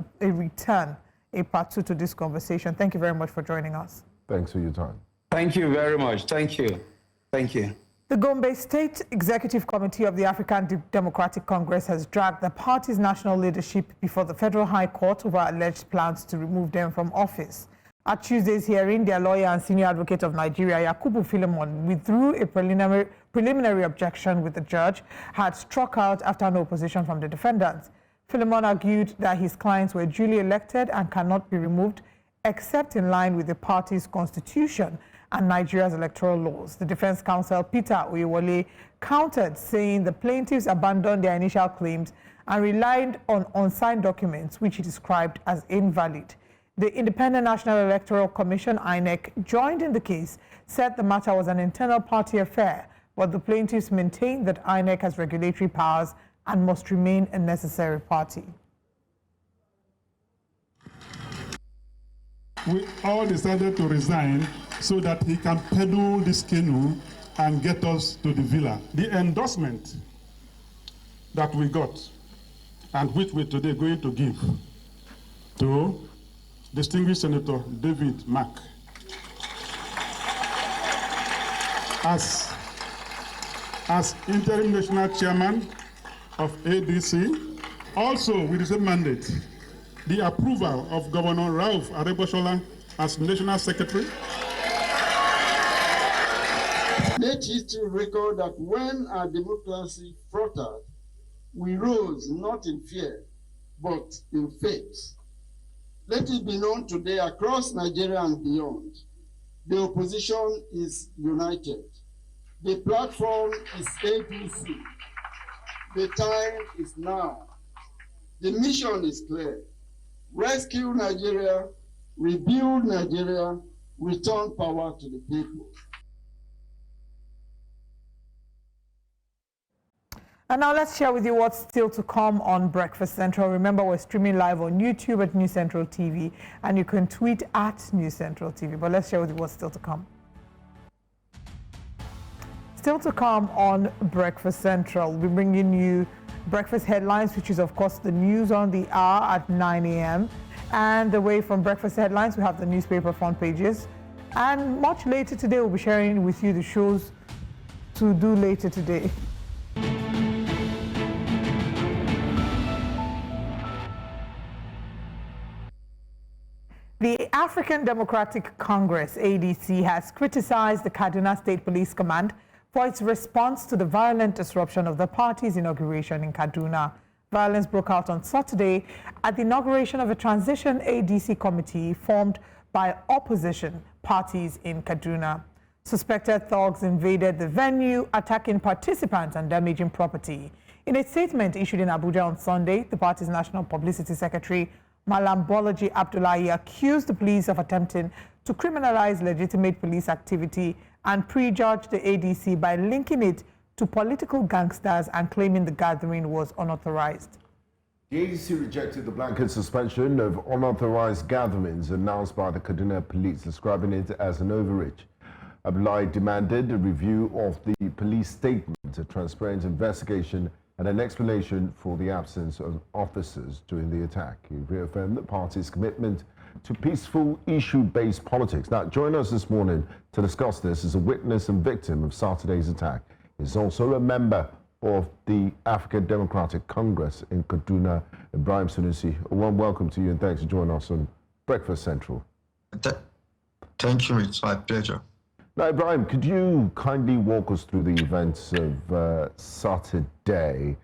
part 2 to this conversation. Thank you very much for joining us. Thanks for your time. Thank you very much. Thank you. Thank you. The Gombe State Executive Committee of the African Democratic Congress has dragged the party's national leadership before the Federal High Court over alleged plans to remove them from office. At Tuesday's hearing, their lawyer and senior advocate of Nigeria, Yakubu Philemon, withdrew a preliminary objection with the judge had struck out after no opposition from the defendants. Philemon argued that his clients were duly elected and cannot be removed except in line with the party's constitution and Nigeria's electoral laws. The defense counsel, Peter Oyewole, countered, saying the plaintiffs abandoned their initial claims and relied on unsigned documents, which he described as invalid. The Independent National Electoral Commission, INEC, joined in the case, said the matter was an internal party affair, but the plaintiffs maintained that INEC has regulatory powers and must remain a necessary party. We all decided to resign so that he can peddle this canoe and get us to the villa. The endorsement that we got and which we're today going to give to distinguished Senator David Mack as interim national chairman of ADC, also with the same mandate, the approval of Governor Ralph Aregbesola as national secretary. Let history record that when our democracy faltered, we rose not in fear, but in faith. Let it be known today across Nigeria and beyond, the opposition is united. The platform is APC. The time is now. The mission is clear. Rescue Nigeria, rebuild Nigeria, return power to the people. And now let's share with you what's still to come on Breakfast Central. Remember, we're streaming live on YouTube at News Central TV, and you can tweet at News Central TV. But let's share with you what's still to come. Still to come on Breakfast Central, we're bringing you breakfast headlines, which is, of course, the news on the hour at 9 a.m. And away from breakfast headlines, we have the newspaper front pages. And much later today, we'll be sharing with you the shows to do later today. The African Democratic Congress, ADC, has criticized the Kaduna State Police Command for its response to the violent disruption of the party's inauguration in Kaduna. Violence broke out on Saturday at the inauguration of a transition ADC committee formed by opposition parties in Kaduna. Suspected thugs invaded the venue, attacking participants and damaging property. In a statement issued in Abuja on Sunday, the party's National Publicity Secretary, Malam Bolaji Abdullahi, accused the police of attempting to criminalize legitimate police activity and prejudge the ADC by linking it to political gangsters and claiming the gathering was unauthorized. The ADC rejected the blanket suspension of unauthorized gatherings announced by the Kaduna police, describing it as an overreach. Abdullahi demanded a review of the police statement, a transparent investigation, and an explanation for the absence of officers during the attack. He reaffirmed the party's commitment to peaceful, issue-based politics. Now, join us this morning to discuss this as a witness and victim of Saturday's attack. He's also a member of the African Democratic Congress in Kaduna, Ibrahim Sunusi. A warm welcome to you and thanks for joining us on Breakfast Central. Thank you, it's my pleasure. Now, Ibrahim, could you kindly walk us through the events of Saturday?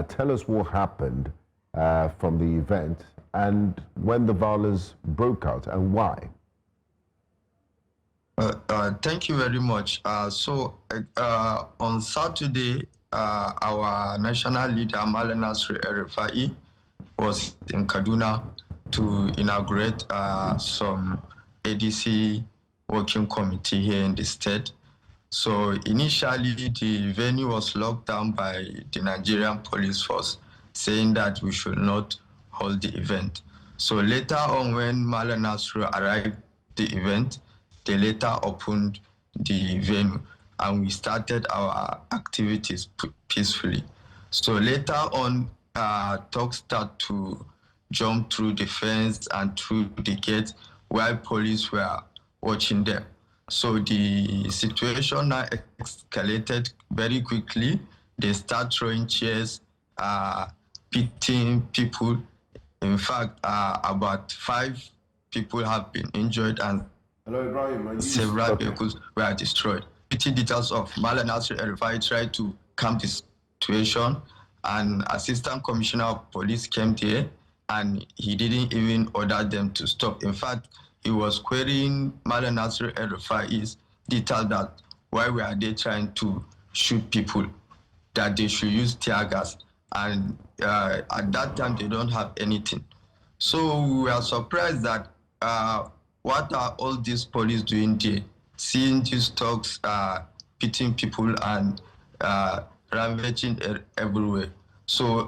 Tell us what happened from the event and when the violence broke out and why. Thank you very much. On Saturday, our national leader, Malam El-Rufai, was in Kaduna to inaugurate some ADC working committee here in the state. So initially, the venue was locked down by the Nigerian police force, saying that we should not hold the event. So later on, when Malam Nasru arrived at the event, they later opened the venue and we started our activities peacefully. So later on, talks start to jump through the fence and through the gate while police were watching them. So the situation now escalated very quickly. They start throwing chairs, beating people. In fact, about 5 people have been injured and several vehicles were destroyed. PT details of Malam Nasir El-Rufai tried to calm the situation, and Assistant Commissioner of Police came there and he didn't even order them to stop. In fact, he was querying Malam Nasir El-Rufai's detail that why we are they trying to shoot people, that they should use tear gas. And at that time, they don't have anything. So we are surprised that what are all these police doing there? Seeing these talks, beating people and ravaging everywhere. So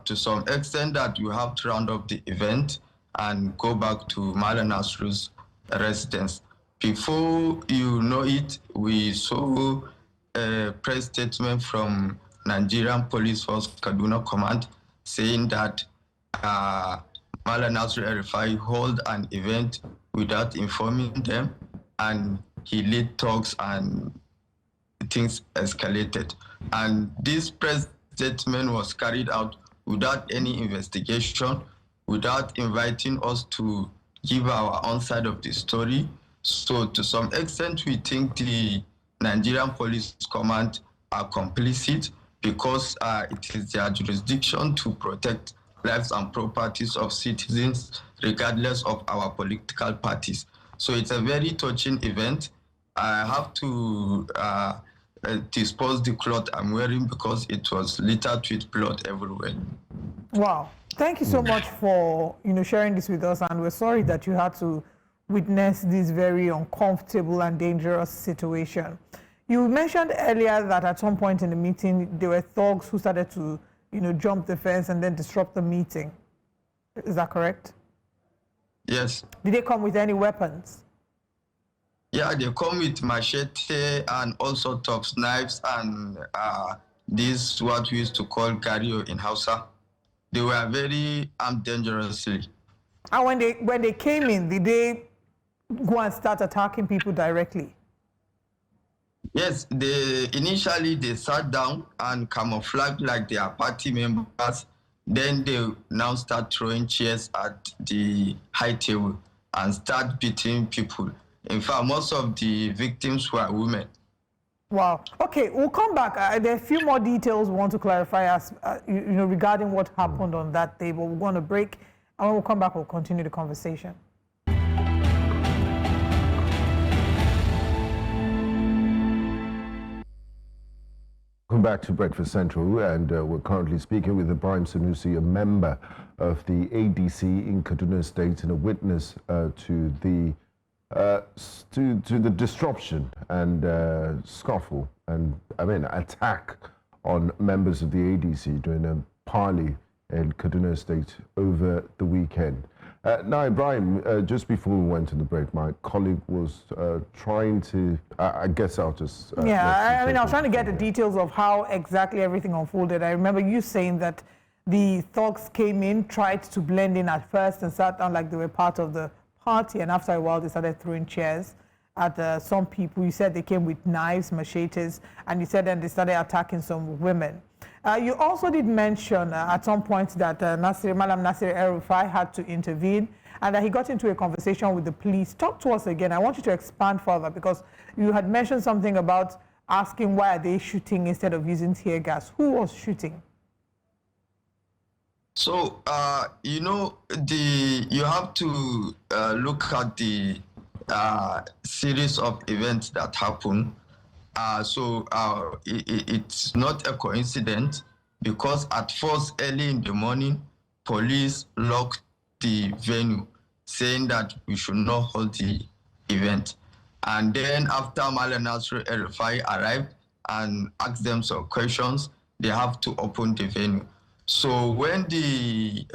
to some extent that you have to round up the event and go back to Malam Nasru's residence. Before you know it, we saw a press statement from Nigerian Police Force Kaduna Command saying that Malam Nasir El-Rufai held an event without informing them, and he led talks and things escalated. And this press statement was carried out without any investigation, without inviting us to give our own side of the story. So to some extent, we think the Nigerian Police Command are complicit because it is their jurisdiction to protect lives and properties of citizens, regardless of our political parties. So it's a very touching event. I have to dispose the cloth I'm wearing because it was littered with blood everywhere. Wow. Thank you so much for sharing this with us, and we're sorry that you had to witness this very uncomfortable and dangerous situation. You mentioned earlier that at some point in the meeting there were thugs who started to jump the fence and then disrupt the meeting. Is that correct? Yes. Did they come with any weapons? Yeah, they come with machete and all sorts of knives and this what we used to call gario in Hausa. They were very armed dangerously. And when they came in, did they go and start attacking people directly? Yes, initially they sat down and camouflaged like they are party members. Then they now start throwing chairs at the high table and start beating people. In fact, most of the victims were women. Wow. Okay, we'll come back. There are a few more details we want to clarify as regarding what happened on that table. We're going to break, and when we'll come back, we'll continue the conversation. Welcome back to Breakfast Central, and we're currently speaking with Ibrahim Sanusi, a member of the ADC in Kaduna State and a witness to the disruption and scuffle and attack on members of the ADC during a parley in Kaduna State over the weekend. Now, Ibrahim, just before we went to the break, my colleague was trying to, I guess I'll just... I was trying to get the details of how exactly everything unfolded. I remember you saying that the thugs came in, tried to blend in at first and sat down like they were part of the party, and after a while they started throwing chairs at some people. You said they came with knives, machetes, and you said then they started attacking some women. You also did mention at some point that Malam Nasir El-Rufai had to intervene and that he got into a conversation with the police. Talk to us again. I want you to expand further because you had mentioned something about asking why are they shooting instead of using tear gas. Who was shooting? So, you have to look at the series of events that happen. It's not a coincidence because at first, early in the morning, police locked the venue, saying that we should not hold the event. And then after Malam Nasir El-Rufai arrived and asked them some questions, they have to open the venue. So when the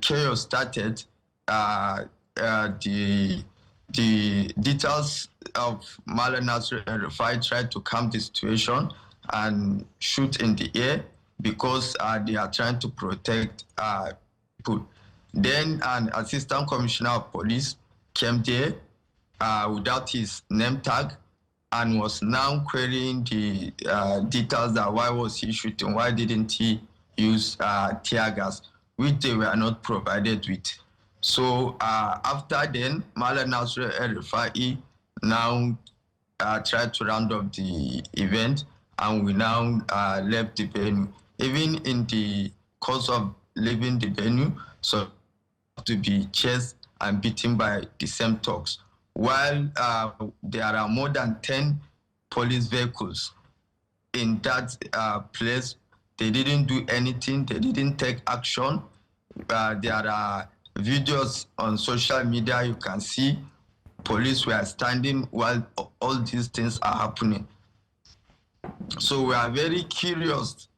chaos started, the details of Malam Nasir El-Rufai tried to calm the situation and shoot in the air because they are trying to protect people. Then an assistant commissioner of police came there without his name tag and was now querying the details that why was he shooting, why didn't he use tear gas, which they were not provided with. So after then, Malam Nasir El-Rufai now tried to round up the event, and we now left the venue. Even in the course of leaving the venue, so to be chased and beaten by the same thugs. While there are more than 10 police vehicles in that place, they didn't do anything, they didn't take action. There are videos on social media, you can see police were standing while all these things are happening. So we are very curious.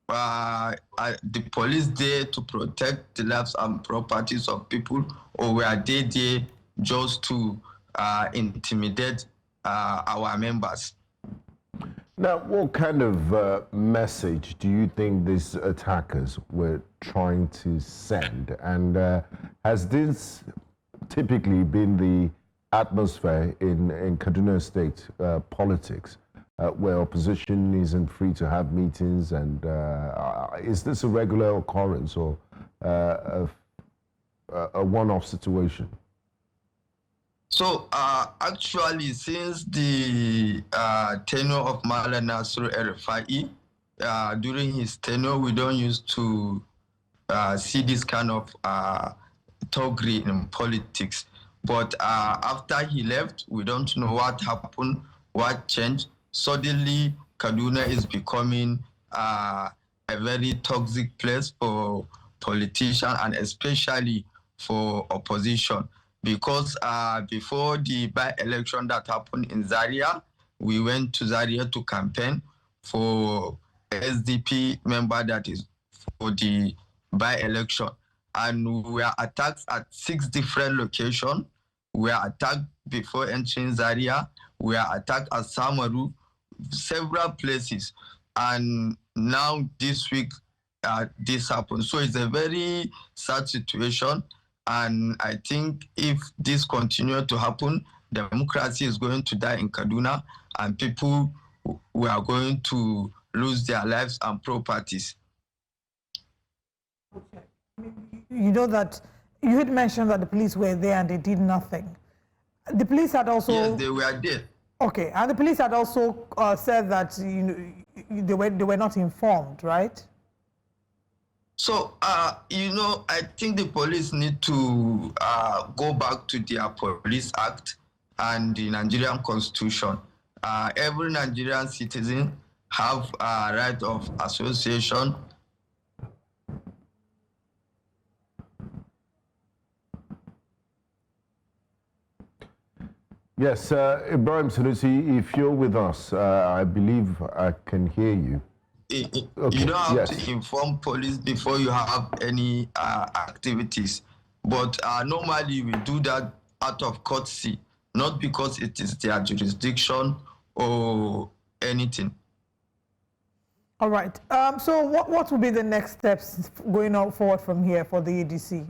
The police there to protect the lives and properties of people, or were they there just to intimidate our members? Now, what kind of message do you think these attackers were trying to send? And has this typically been the atmosphere in Kaduna State politics, where opposition isn't free to have meetings? And is this a regular occurrence or a one-off situation? So actually, since the tenure of Malam Nasir El-Rufai, during his tenure, we don't used to see this kind of thuggery in politics. But after he left, we don't know what happened, what changed. Suddenly, Kaduna is becoming a very toxic place for politicians and especially for opposition. Because before the by-election that happened in Zaria, we went to Zaria to campaign for SDP member that is for the by-election. And we were attacked at 6 different locations. We were attacked before entering Zaria. We were attacked at Samaru, several places. And now this week, this happened. So it's a very sad situation. And I think if this continues to happen, democracy is going to die in Kaduna and people are going to lose their lives and properties. Okay. You know that you had mentioned that the police were there and they did nothing. The police had also... Yes, they were there. Okay, and the police had also said that they were not informed, right? So, I think the police need to go back to their Police Act and the Nigerian Constitution. Every Nigerian citizen have a right of association. Yes, Ibrahim Sanusi, if you're with us, I believe I can hear you. Okay, you don't have to inform police before you have any activities. But normally we do that out of courtesy, not because it is their jurisdiction or anything. All right. So what will be the next steps going on forward from here for the ADC?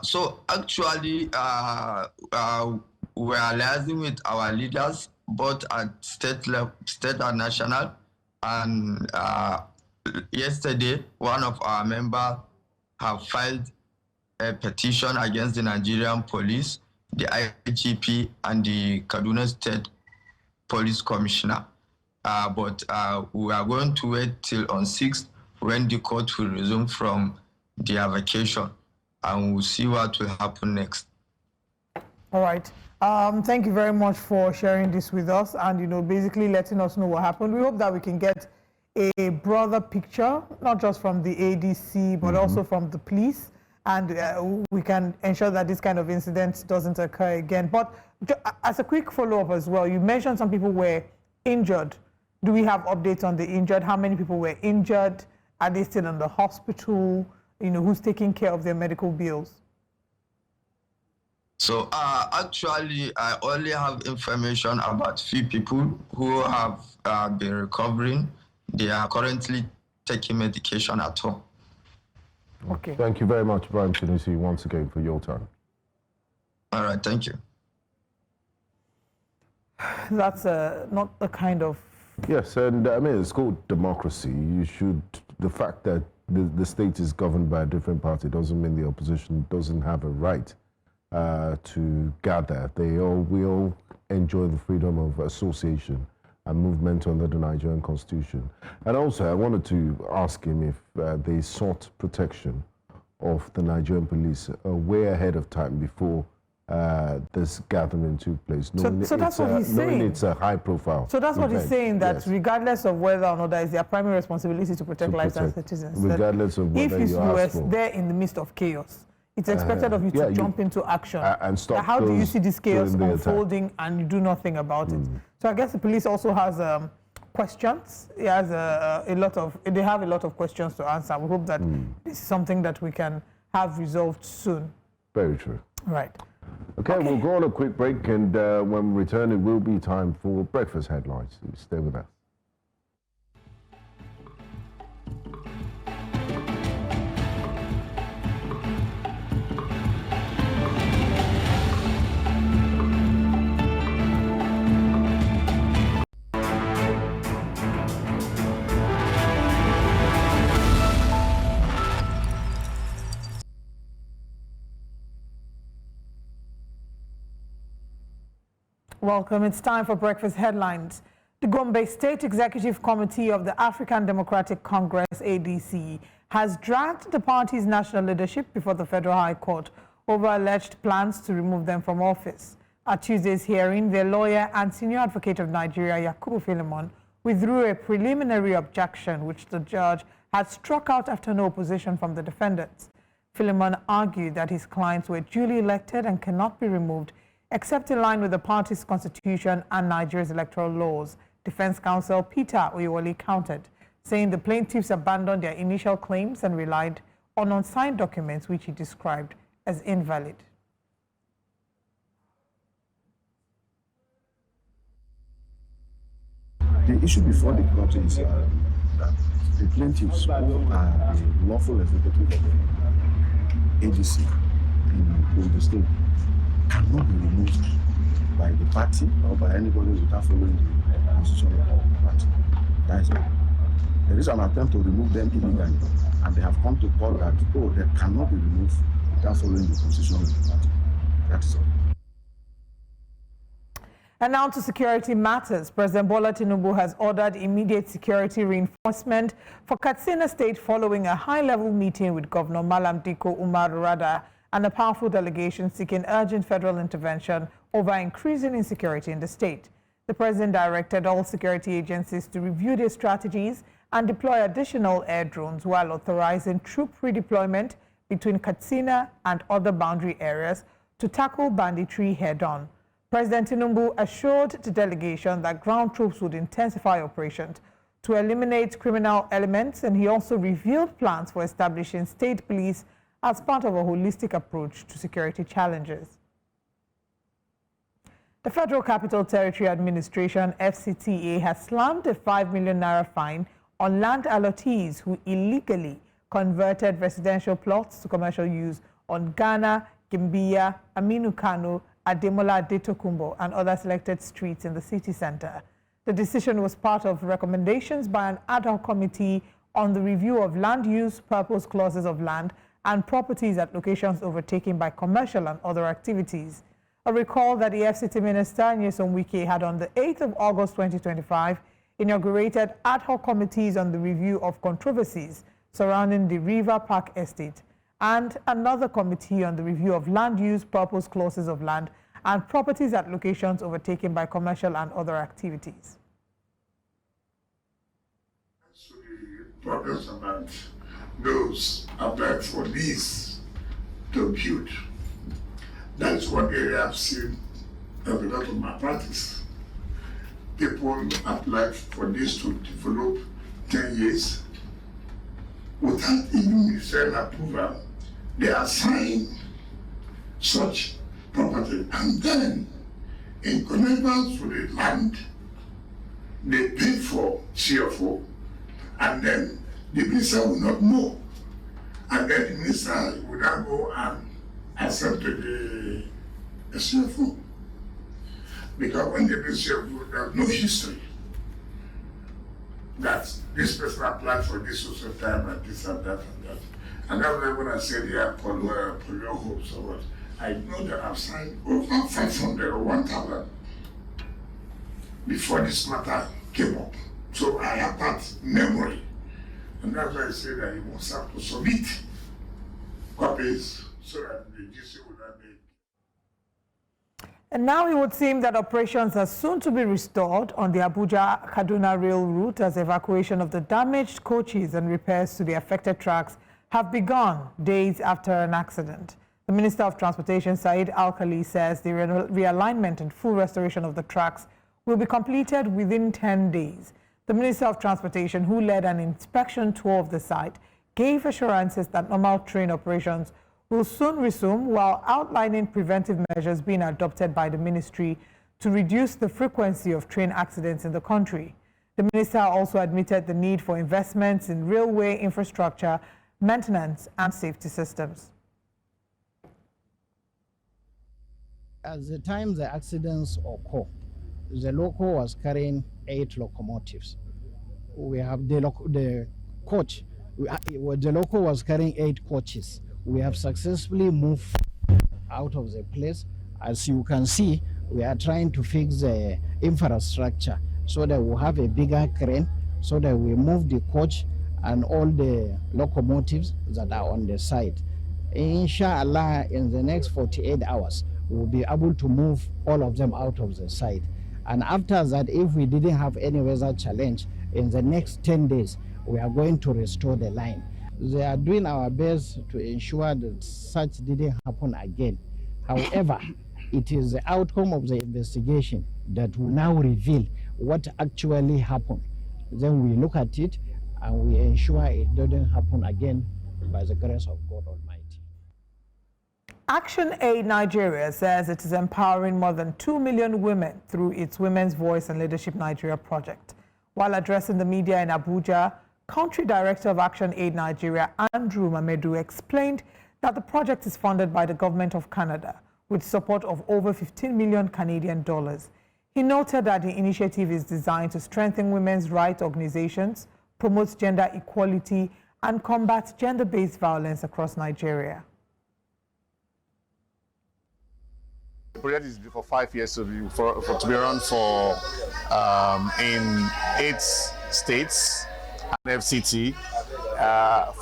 So actually, we are liaising with our leaders, both at state and national. And yesterday, one of our members have filed a petition against the Nigerian police, the IGP, and the Kaduna State Police Commissioner. But we are going to wait till on 6th when the court will resume from their vacation, and we'll see what will happen next. All right. Thank you very much for sharing this with us and, basically letting us know what happened. We hope that we can get a broader picture, not just from the ADC, but also from the police and we can ensure that this kind of incident doesn't occur again. But as a quick follow-up as well, you mentioned some people were injured. Do we have updates on the injured? How many people were injured? Are they still in the hospital? You know, who's taking care of their medical bills? So actually, I only have information about few people who have been recovering. They are currently taking medication at home. Okay. Thank you very much, Brian Sanusi, once again for your time. All right, thank you. That's not the kind of... Yes, and I mean, it's called democracy. You should, the fact that the state is governed by a different party doesn't mean the opposition doesn't have a right to gather. We all enjoy the freedom of association and movement under the Nigerian Constitution. And also, I wanted to ask him if they sought protection of the Nigerian police way ahead of time before this gathering took place. So that's what he's saying. It's a high-profile. So that's what he's saying, that yes, regardless of whether or not that is their primary responsibility to protect lives and citizens. Regardless of whether if you were ask for. there in the midst of chaos, it's expected of you to jump into action. And stop. How do you see this chaos unfolding and you do nothing about it? So I guess the police also has questions. It has they have a lot of questions to answer. We hope that this is something that we can have resolved soon. Very true. Right. Okay, we'll go on a quick break, and when we return, it will be time for breakfast headlines. So stay with us. Welcome. It's time for breakfast headlines. The Gombe State Executive Committee of the African Democratic Congress, ADC, has dragged the party's national leadership before the Federal High Court over alleged plans to remove them from office. At Tuesday's hearing, their lawyer and senior advocate of Nigeria, Yakubu Philemon, withdrew a preliminary objection which the judge had struck out after no opposition from the defendants. Philemon argued that his clients were duly elected and cannot be removed except in line with the party's constitution and Nigeria's electoral laws. Defense counsel Peter Oyewole countered, saying the plaintiffs abandoned their initial claims and relied on unsigned documents which he described as invalid. The issue before the court is that the plaintiffs, who are the lawful executive of the ADC in the state, cannot be removed by the party or by anybody without following the constitution of the party. That is all. There is an attempt to remove them illegally, and they have come to court that, they cannot be removed without following the constitution of the party. That is all. And now to security matters. President Bola Tinubu has ordered immediate security reinforcement for Katsina State following a high-level meeting with Governor Malam Diko Umar Rada and a powerful delegation seeking urgent federal intervention over increasing insecurity in the state. The president directed all security agencies to review their strategies and deploy additional air drones while authorizing troop redeployment between Katsina and other boundary areas to tackle banditry head-on. President Tinubu assured the delegation that ground troops would intensify operations to eliminate criminal elements, and he also revealed plans for establishing state police as part of a holistic approach to security challenges. The Federal Capital Territory Administration, FCTA, has slammed a 5 million naira fine on land allottees who illegally converted residential plots to commercial use on Ghana, Gimbiya, Aminu Kano, Ademola Adetokunbo, and other selected streets in the city center. The decision was part of recommendations by an ad hoc committee on the review of land use purpose clauses of land and properties at locations overtaken by commercial and other activities. I recall that the FCT Minister, Nyesom Wike, had on the 8th of August 2025 inaugurated ad hoc committees on the review of controversies surrounding the River Park Estate and another committee on the review of land use purpose clauses of land and properties at locations overtaken by commercial and other activities. Problems about those applied for this to build. That's one area I've seen a lot of my practice. People apply for this to develop 10 years. Without even ministerial approval, they assign such property, and then in connivance with the land, they pay for CFO, and then the minister will not know. And then the minister will now go and accept the CFO. Because when the CFO, there's no history that this person applied for this social time and this and that and that. And that's why when I said, yeah, polio hopes or what, I know that I've signed over 500 or 1,000 before this matter came up. So I have that memory. And that's why I say that you must have to submit copies so that the GC will not be. And now it would seem that operations are soon to be restored on the Abuja-Kaduna rail route as evacuation of the damaged coaches and repairs to the affected tracks have begun days after an accident. The Minister of Transportation, Said Al-Khali, says the realignment and full restoration of the tracks will be completed within 10 days. The Minister of Transportation, who led an inspection tour of the site, gave assurances that normal train operations will soon resume, while outlining preventive measures being adopted by the ministry to reduce the frequency of train accidents in the country. The minister also admitted the need for investments in railway infrastructure, maintenance, and safety systems. At the time the accidents occurred, the loco was carrying 8 locomotives. We have the coach. The loco was carrying 8 coaches. We have successfully moved out of the place. As you can see, we are trying to fix the infrastructure so that we have a bigger crane, so that we move the coach and all the locomotives that are on the site. Inshallah, in the next 48 hours, we'll be able to move all of them out of the site. And after that, if we didn't have any weather challenge, in the next 10 days, we are going to restore the line. They are doing our best to ensure that such didn't happen again. However, it is the outcome of the investigation that will now reveal what actually happened. Then we look at it and we ensure it doesn't happen again by the grace of God Almighty. Action Aid Nigeria says it is empowering more than 2 million women through its Women's Voice and Leadership Nigeria project. While addressing the media in Abuja, Country Director of Action Aid Nigeria, Andrew Mamedu, explained that the project is funded by the Government of Canada with support of over 15 million Canadian dollars. He noted that the initiative is designed to strengthen women's rights organizations, promote gender equality, and combat gender-based violence across Nigeria. The project is for 5 years to be run for in 8 states and FCT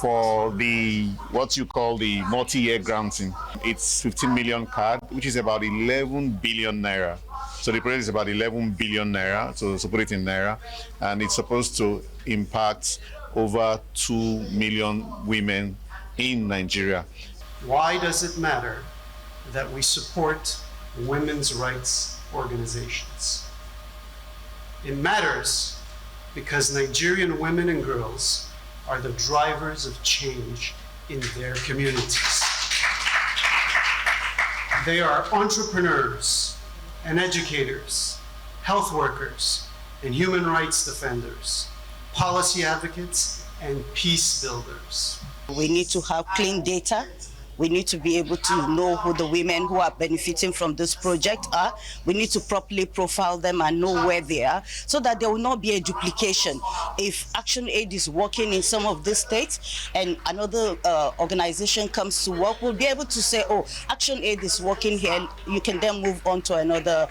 for the what you call the multi-year granting. It's 15 million card, which is about 11 billion naira. So the project is about 11 billion naira, so put it in naira, and it's supposed to impact over 2 million women in Nigeria. Why does it matter that we support women's rights organizations? It matters because Nigerian women and girls are the drivers of change in their communities. They are entrepreneurs and educators, health workers and human rights defenders, policy advocates and peace builders. We need to have clean data. We need to be able to know who the women who are benefiting from this project are. We need to properly profile them and know where they are so that there will not be a duplication. If Action Aid is working in some of these states and another organization comes to work, we'll be able to say, oh, Action Aid is working here. You can then move on to another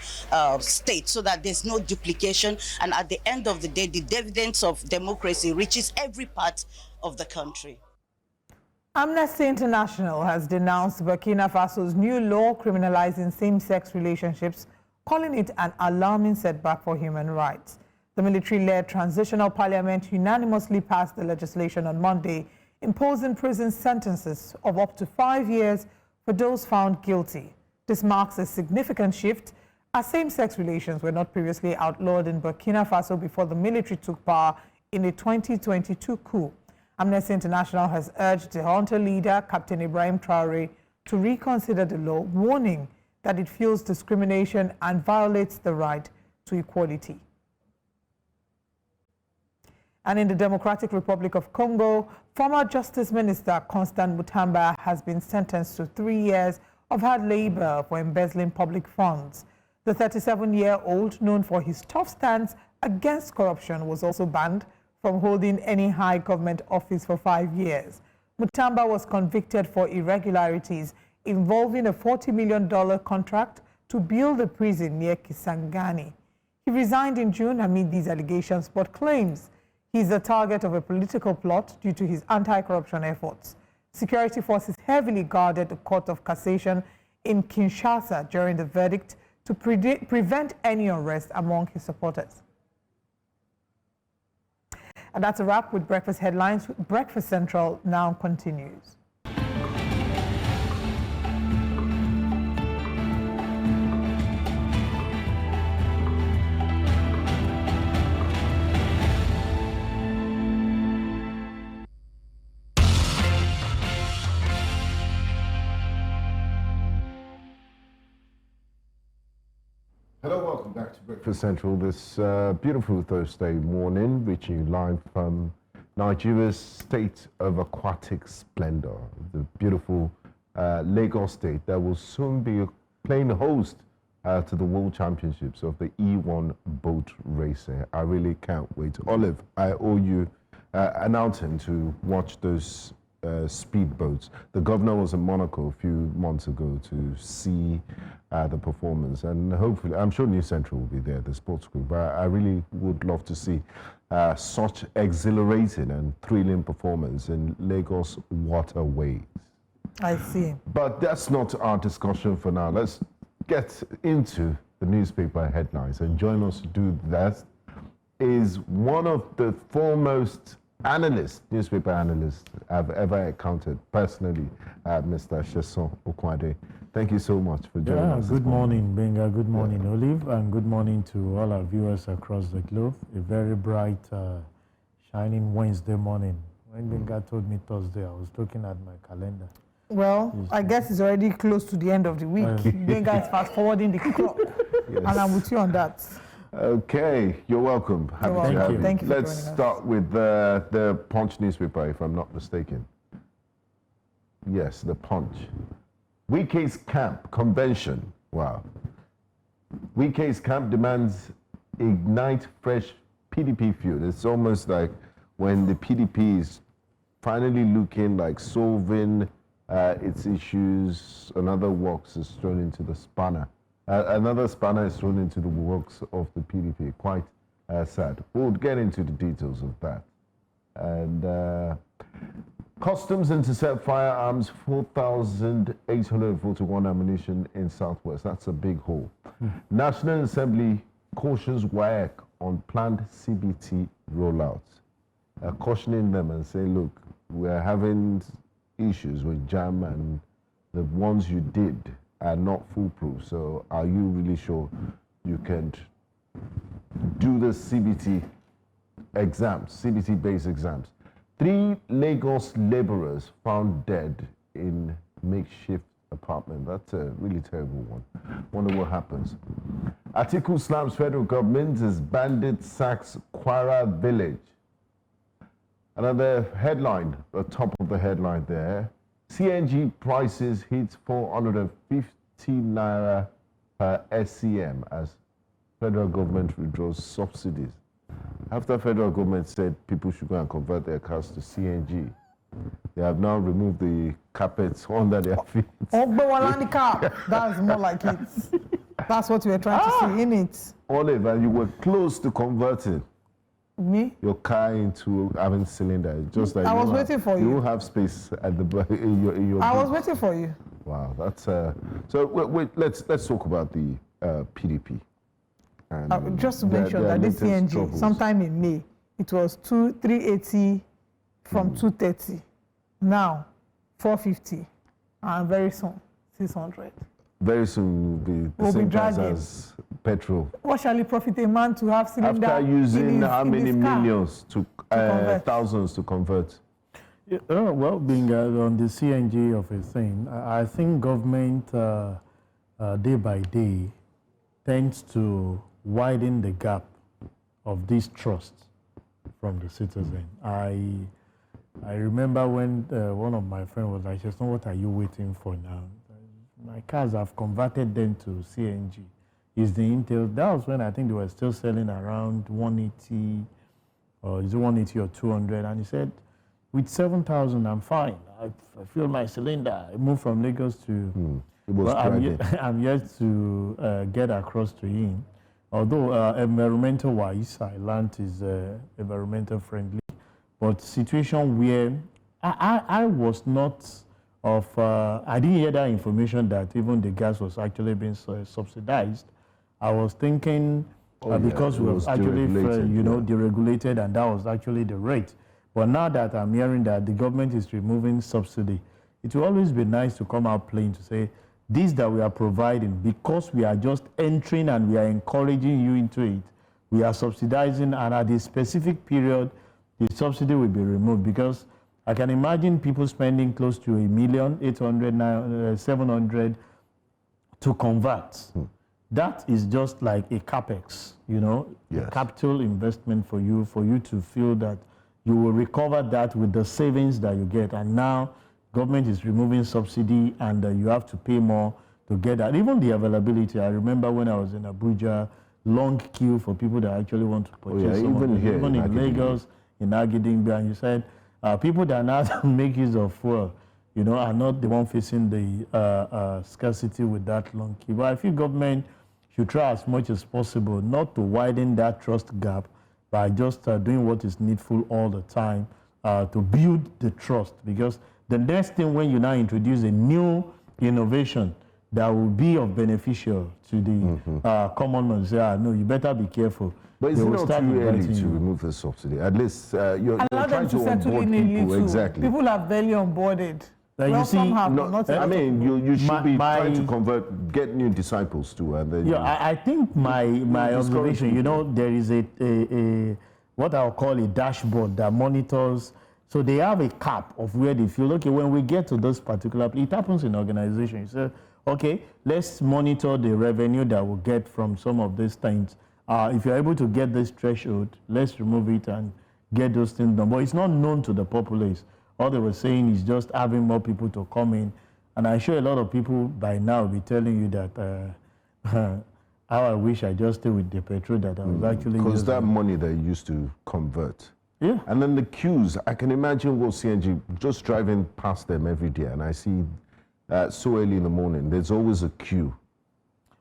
state so that there's no duplication. And at the end of the day, the dividends of democracy reaches every part of the country. Amnesty International has denounced Burkina Faso's new law criminalizing same-sex relationships, calling it an alarming setback for human rights. The military-led transitional parliament unanimously passed the legislation on Monday, imposing prison sentences of up to 5 years for those found guilty. This marks a significant shift, as same-sex relations were not previously outlawed in Burkina Faso before the military took power in a 2022 coup. Amnesty International has urged the junta leader, Captain Ibrahim Traoré, to reconsider the law, warning that it fuels discrimination and violates the right to equality. And in the Democratic Republic of Congo, former Justice Minister Constant Mutamba has been sentenced to 3 years of hard labor for embezzling public funds. The 37-year-old, known for his tough stance against corruption, was also banned from holding any high government office for 5 years. Mutamba was convicted for irregularities involving a $40 million contract to build a prison near Kisangani. He resigned in June amid these allegations, but claims he's the target of a political plot due to his anti-corruption efforts. Security forces heavily guarded the Court of Cassation in Kinshasa during the verdict to prevent any unrest among his supporters. And that's a wrap with Breakfast Headlines. Breakfast Central now continues. Hello, welcome back to Breakfast Central this beautiful Thursday morning, reaching you live from Nigeria's state of aquatic splendor, the beautiful Lagos state that will soon be playing host to the World Championships of the E1 boat racing. I really can't wait. Olive, I owe you an outing to watch those speedboats. The governor was in Monaco a few months ago to see the performance, and hopefully, I'm sure News Central will be there, the sports group, but I really would love to see such exhilarating and thrilling performance in Lagos waterways. I see. But that's not our discussion for now. Let's get into the newspaper headlines, and join us to do that is one of the foremost newspaper analysts I've ever encountered personally, Mr. Sheson Okwade. Thank you so much for joining us. Good morning, Benga. Good morning, Olive, and good morning to all our viewers across the globe. A very bright, shining Wednesday morning. When Benga told me Thursday, I was looking at my calendar. Well, I guess it's already close to the end of the week. Benga is fast forwarding the clock, yes. And I'm with you on that. Okay, you're welcome. Happy to have you. Thank you. Let's start with the Punch newspaper, if I'm not mistaken. Yes, the Punch. Wike's camp convention. Wow. Wike's camp demands ignite fresh PDP feud. It's almost like when the PDP is finally looking like solving its issues, another works is thrown into the spanner. Another spanner is thrown into the works of the PDP. Quite sad. We'll get into the details of that. And customs intercept firearms, 4,841 ammunition in Southwest. That's a big hole. National Assembly cautions WAEC on planned CBT rollouts. Cautioning them and saying, look, we're having issues with JAM, and the ones you did are not foolproof. So are you really sure you can do the CBT exams, CBT-based exams? 3 Lagos laborers found dead in makeshift apartment. That's a really terrible one. Wonder what happens. Atiku slams federal government as bandit sacks Kwara village. Another headline, the top of the headline there. CNG prices hit 450 naira per SCM as federal government withdraws subsidies. After federal government said people should go and convert their cars to CNG, they have now removed the carpets under their feet. That's more like it. That's what we were trying to see in it. Oliver, you were close to converting your car into having cylinder. Just like I was waiting for you. You have space at the in your I was waiting for you. Wow, that's so. Wait, let's talk about the PDP. Just to mention that this CNG, troubles. Sometime in May, it was 380 from 230. Now, 450, and very soon. 600. Very soon will be the same price as petrol. What shall it profit a man to have cylinder? After using how many millions to thousands to convert? Yeah, well, being on the CNG of a thing, I think government day by day tends to widen the gap of this trust from the citizen. I remember when one of my friends was like, "Just what are you waiting for now? My cars, I've converted them to CNG." Is the Intel? That was when I think they were still selling around 180, or is it 180 or 200? And he said, with 7,000, I'm fine. I fill my cylinder. I moved from Lagos to. I'm yet to get across to him. Although environmental-wise, I learned is environmental friendly, but situation where I was not of, I didn't hear that information that even the gas was actually being subsidized. I was thinking because we were actually, deregulated, and that was actually the rate. But now that I'm hearing that the government is removing subsidy, it will always be nice to come out plain to say, this that we are providing, because we are just entering and we are encouraging you into it, we are subsidizing, and at a specific period, the subsidy will be removed. Because I can imagine people spending close to 1,800,000, 700 to convert. That is just like a capex, a capital investment for you to feel that you will recover that with the savings that you get. And now government is removing subsidy, and you have to pay more to get that. Even the availability, I remember when I was in Abuja, long queue for people that actually want to purchase. Even here, even in Lagos, in Agidingbe, and you said people that now make use of fuel, are not the one facing the scarcity with that long queue. But I feel government should try as much as possible not to widen that trust gap by just doing what is needful all the time to build the trust. Because the next thing, when you now introduce a new innovation that will be of beneficial to the common man, say, no, you better be careful. But is it not too early to remove the subsidy? At least you're trying to onboard people. Exactly. People are barely onboarded. You see, you should be trying to convert, get new disciples too. And then I think my observation, there is a what I'll call a dashboard that monitors. So they have a cap of where they feel, okay, when we get to this particular, it happens in organizations. So, okay, let's monitor the revenue that we'll get from some of these things. If you're able to get this threshold, let's remove it and get those things done. But it's not known to the populace. All they were saying is just having more people to come in. And I'm sure a lot of people by now will be telling you that how I wish I just stayed with the petrol that I was actually using. Because that money that you used to convert. Yeah. And then the queues, I can imagine CNG, just driving past them every day, and I see so early in the morning, there's always a queue.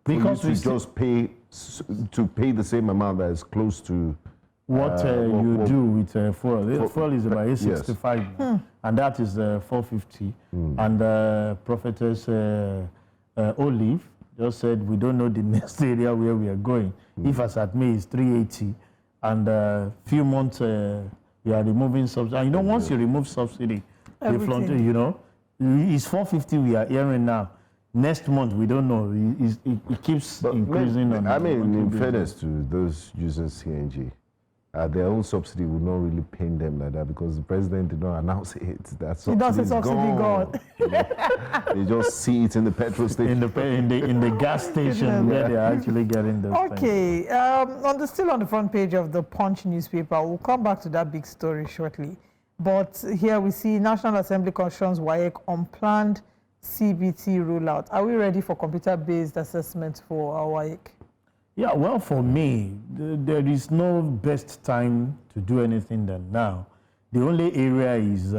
Because we just pay the same amount that is close to what you do with fuel. Fuel is about 865, and that is 450. And Prophetess Olive just said, we don't know the next area where we are going. If as at May is 380, and few months we are removing subsidy. And once you remove subsidy, it's 450 we are hearing now. Next month, we don't know. It keeps increasing. In fairness to those using CNG, their own subsidy will not really pain them like that, because the president did not announce it. That subsidy is gone. They just see it in the petrol station. In the gas station where they're actually getting those things. Okay, still on the front page of the Punch newspaper. We'll come back to that big story shortly. But here we see National Assembly cautions WAEC unplanned CBT rollout. Are we ready for computer-based assessment for our WAEC? Yeah, well, for me, there is no best time to do anything than now. The only area is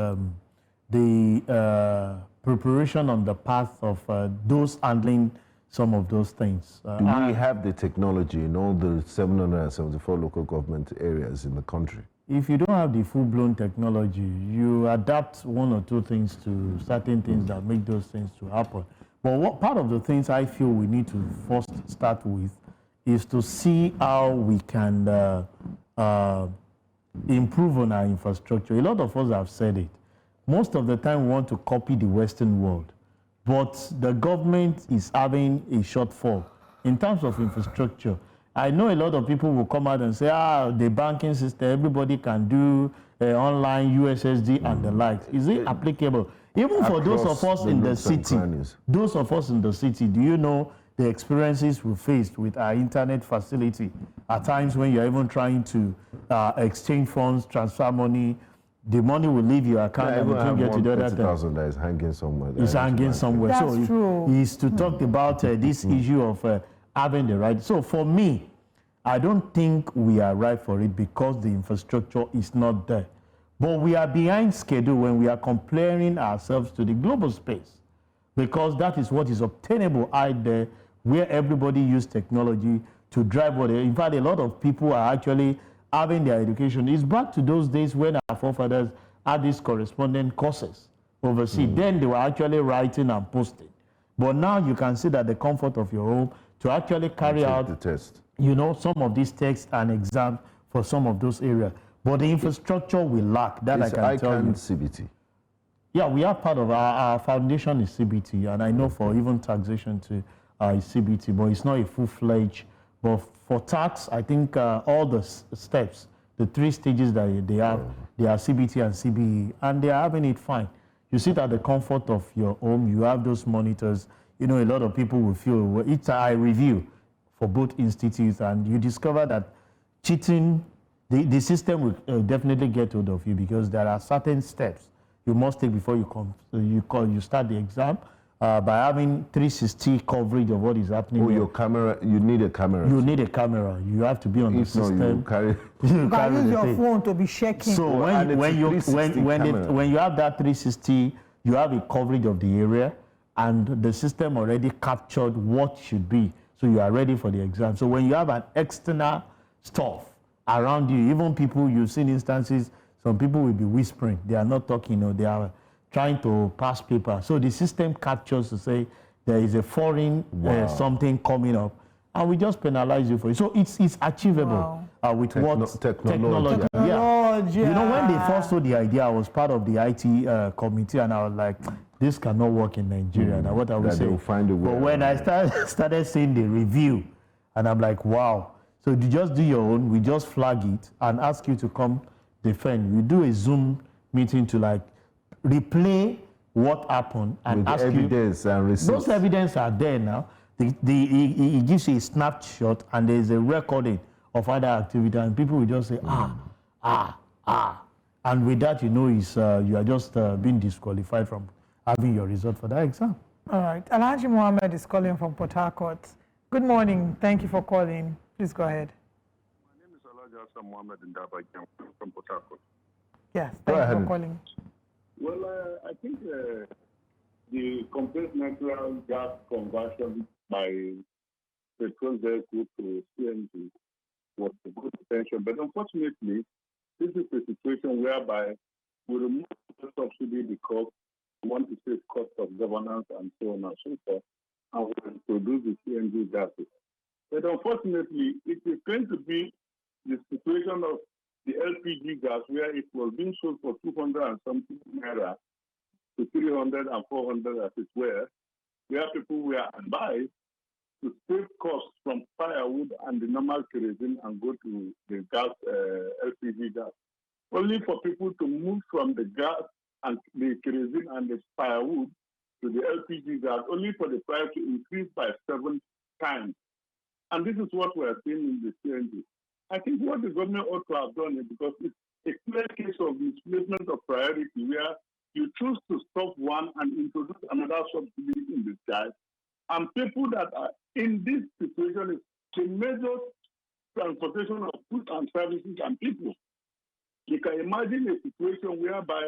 the preparation on the path of those handling some of those things. Do we have the technology in all the 774 local government areas in the country? If you don't have the full-blown technology, you adapt one or two things to certain things that make those things to happen. But what part of the things I feel we need to first start with is to see how we can improve on our infrastructure. A lot of us have said it. Most of the time we want to copy the Western world. but the government is having a shortfall in terms of infrastructure. I know a lot of people will come out and say, the banking system, everybody can do online USSD and the like. Is it applicable? Even for those of us in the city, do you know the experiences we faced with our internet facility? At times when you're even trying to exchange funds, transfer money, the money will leave your account and you can't get to the other thing. That is hanging somewhere. It's hanging somewhere. That's so true. It's to talk about this issue of having the right. So for me, I don't think we are right for it because the infrastructure is not there. But we are behind schedule when we are comparing ourselves to the global space, because that is what is obtainable out there, where everybody uses technology to drive what. In fact, a lot of people are actually having their education. It's back to those days when our forefathers had these correspondent courses overseas. Then they were actually writing and posting. But now you can see that the comfort of your home to actually carry out the test. You know, some of these tests and exams for some of those areas. But the infrastructure will lack. That I can tell you. CBT. Yeah, we are part of our foundation is CBT, and I know for even taxation too is CBT, but it's not a full-fledged. But for tax, I think all the steps, the 3 stages that they have, they are CBT and CBE, and they are having it fine. You sit at the comfort of your home, you have those monitors. You know, a lot of people will feel, well, it's a review for both institutes, and you discover that cheating, the system will definitely get hold of you, because there are certain steps you must take before you start the exam. By having 360 coverage of what is happening. Oh, your camera, you need a camera. You need a camera. You have to be on the system. No, you carry you can use your phone to be checking. So when you have that 360, you have a coverage of the area, and the system already captured what should be. So you are ready for the exam. So when you have an external stuff around you, even people, you've seen instances, some people will be whispering. They are not talking, they are trying to pass paper. So the system captures to say there is a foreign something coming up, and we just penalize you for it. So it's achievable with technology. Yeah. You know, when they first saw the idea, I was part of the IT committee, and I was like, this cannot work in Nigeria. Now what are we saying? But when I started seeing the review, and I'm like, wow. So you just do your own. We just flag it and ask you to come defend. We do a Zoom meeting to like replay what happened and with ask evidence you. And receipts. Those evidence are there now. It gives you a snapshot, and there is a recording of other activity, and people will just say and with that, you know, you are just being disqualified from having your result for that exam. All right. Alhaji Mohammed is calling from Port Harcourt. Good morning. Thank you for calling. Please go ahead. My name is Alhaji Hassan Mohammed Ndaba from Port Harcourt. Yes, thank you for calling. Well, I think the compressed natural gas conversion by petrol vehicle to CNG was a good intention, but unfortunately, this is a situation whereby we remove the subsidy because we want to save cost of governance and so on and so forth, and we produce the CNG gases. But unfortunately, it is going to be the situation of the LPG gas, where it was being sold for 200 and something naira to 300 and 400 as it were, where people were advised to save costs from firewood and the normal kerosene and go to the gas, LPG gas. Only for people to move from the gas and the kerosene and the firewood to the LPG gas, only for the price to increase by 7 times. And this is what we are seeing in the CNG. I think what the government ought to have done is, because it's a clear case of misplacement of priority, where you choose to stop one and introduce another subsidy in the sky. And people that are in this situation is the major transportation of goods and services and people. You can imagine a situation whereby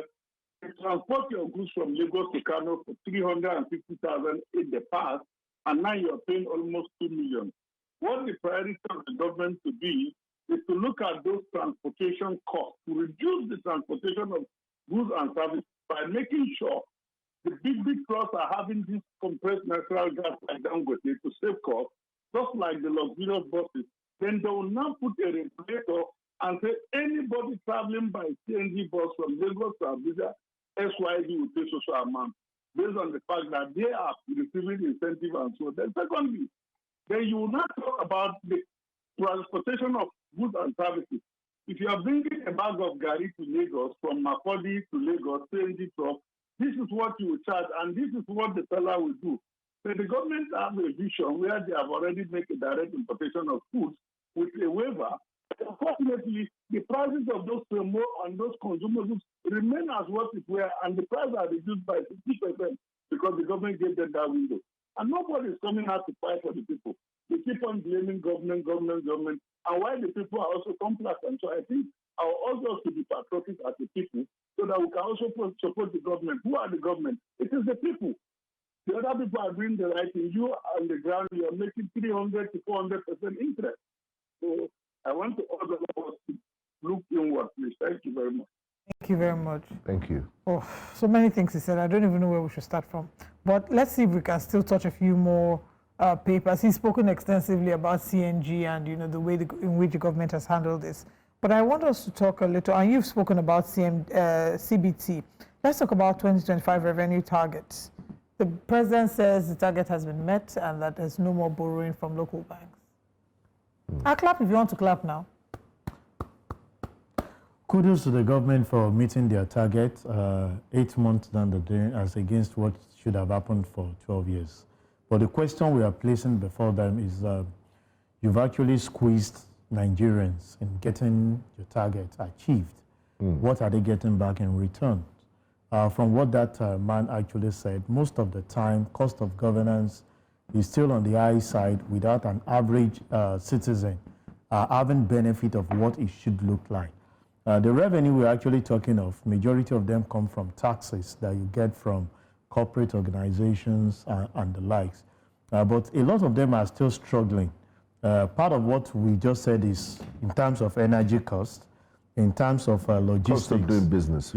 you transport your goods from Lagos to Kano for 350,000 in the past, and now you're paying almost 2 million. What the priority of the government to be is to look at those transportation costs, to reduce the transportation of goods and services by making sure the big trucks are having this compressed natural gas like Dangote to save costs, just like the luxurious buses. Then they will now put a regulator and say anybody traveling by CNG bus from Lagos to Abuja, SYD will pay social amount. based on the fact that they are receiving incentive and so on. Then secondly, then you will not talk about the transportation of goods and services. If you are bringing a bag of gari to Lagos, from Makurdi to Lagos, CNG truck, this is what you will charge, and this is what the seller will do. But the government have a vision where they have already made a direct importation of goods with a waiver. Unfortunately, the prices of those promo and those consumables remain as what it were, and the prices are reduced by 50% because the government gave them that window. And nobody is coming out to fight for the people. They keep on blaming government, and while the people are also complacent. So I think our also to be patriotic as the people, so that we can also support the government. Who are the government? It is the people. The other people are doing the right thing. You on the ground, you are making 300 to 400% interest. So I want to order us to look inward, please. Thank you very much. Thank you very much. Thank you. Oh, so many things he said. I don't even know where we should start from. But let's see if we can still touch a few more papers. He's spoken extensively about CNG and the way in which the government has handled this. But I want us to talk a little, and you've spoken about CBT. Let's talk about 2025 revenue targets. The president says the target has been met and that there's no more borrowing from local banks. I'll clap if you want to clap now. Kudos to the government for meeting their target 8 months down the drain as against what should have happened for 12 years. But the question we are placing before them is you've actually squeezed Nigerians in getting your target achieved. What are they getting back in return? From what that man actually said, most of the time, cost of governance is still on the high side without an average citizen having benefit of what it should look like. The revenue we're actually talking of, majority of them come from taxes that you get from corporate organizations and the likes. But a lot of them are still struggling. Part of what we just said is in terms of energy cost, in terms of logistics. Cost of doing business.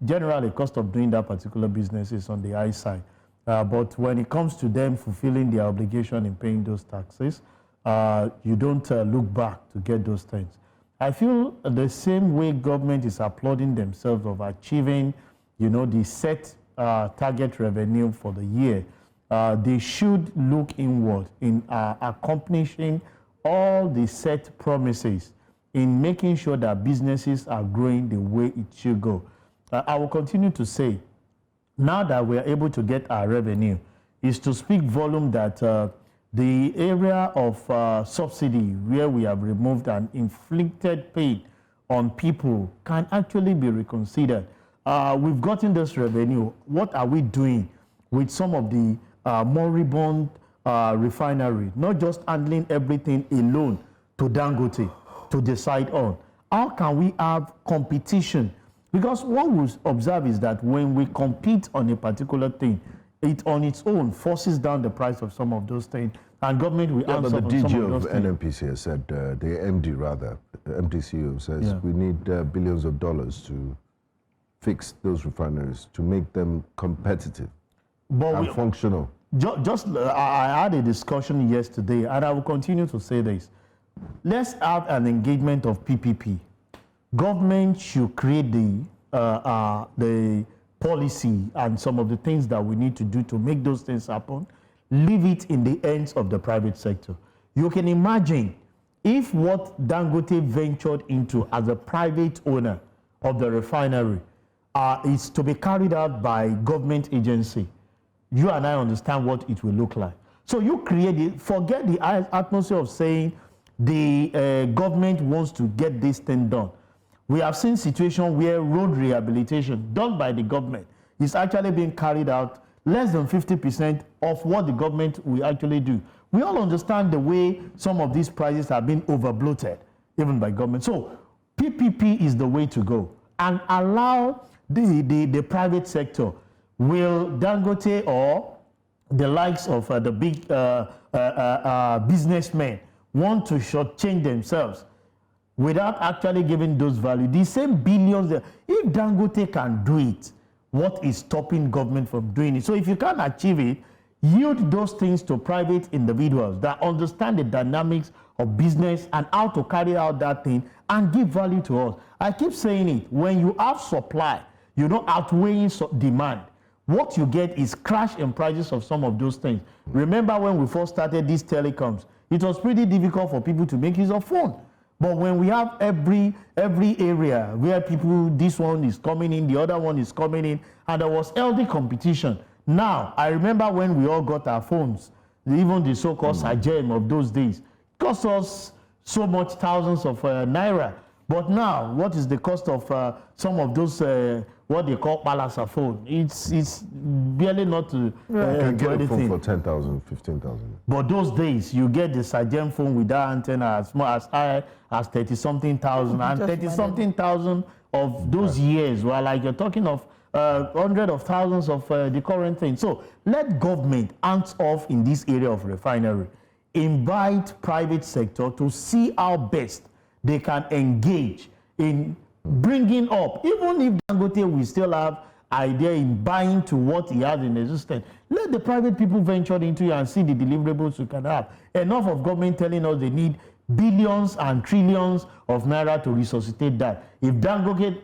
Generally, cost of doing that particular business is on the high side. But when it comes to them fulfilling their obligation in paying those taxes, you don't look back to get those things. I feel the same way government is applauding themselves of achieving, the set target revenue for the year. They should look inward in accomplishing all the set promises in making sure that businesses are growing the way it should go. I will continue to say, now that we are able to get our revenue, is to speak volume that the area of subsidy where we have removed and inflicted pain on people can actually be reconsidered. We've gotten this revenue. What are we doing with some of the moribund refinery? Not just handling everything alone to Dangote to decide on. How can we have competition? Because what we observe is that when we compete on a particular thing, it on its own forces down the price of some of those things, and government will answer but the on some DG of those of things. NNPC has said, the MD rather, the MDCO says we need billions of dollars to fix those refineries, to make them competitive and functional. I had a discussion yesterday, and I will continue to say this. Let's have an engagement of PPP. Government should create the policy and some of the things that we need to do to make those things happen. Leave it in the hands of the private sector. You can imagine if what Dangote ventured into as a private owner of the refinery is to be carried out by government agency. You and I understand what it will look like. So you create it, forget the atmosphere of saying the government wants to get this thing done. We have seen situations where road rehabilitation done by the government is actually being carried out less than 50% of what the government will actually do. We all understand the way some of these prices have been overbloated, even by government. So PPP is the way to go, and allow the private sector. Will Dangote or the likes of the big businessmen want to shortchange themselves without actually giving those value? The same billions, if Dangote can do it, what is stopping government from doing it? So if you can't achieve it, yield those things to private individuals that understand the dynamics of business and how to carry out that thing and give value to us. I keep saying it, when you have supply, outweighing demand. what you get is crash in prices of some of those things. Remember when we first started these telecoms, it was pretty difficult for people to make use of phone. But when we have every area where people, this one is coming in, the other one is coming in, and there was healthy competition. Now, I remember when we all got our phones, even the so-called Sajem of those days, it cost us so much thousands of naira. But now, what is the cost of some of those, what they call palasa phone? It's barely not to You can get a anything. phone for 10,000, 15,000. But those days, you get the Sajem phone with that antenna as high as 30-something thousand, and 30-something thousand of those years, well, like you're talking of hundreds of thousands of the current thing. So let government hands off in this area of refinery. Invite private sector to see how best they can engage in bringing up, even if Dangote will still have idea in buying to what he has in existence. Let the private people venture into it and see the deliverables you can have. Enough of government telling us they need billions and trillions of naira to resuscitate that. If Dangote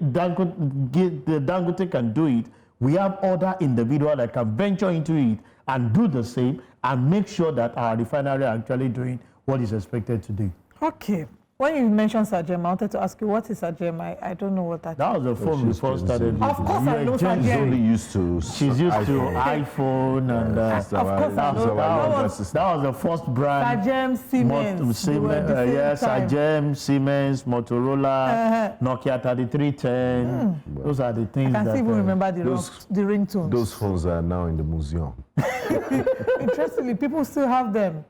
can do it, we have other individuals that can venture into it and do the same and make sure that our refinery are actually doing what is expected to do. Okay. When you mentioned Sajem, I wanted to ask you, what is Sajem? I don't know what that is. That was the phone we first started with. Of course I know Sajem. Only used to She's used to iPhone and of course I know that was the first brand. Sajem, Siemens. Yes, Sajem, Siemens, Motorola, Nokia 3310. Those are the things I can still remember the ringtones. Those phones are now in the museum. Interestingly, people still have them.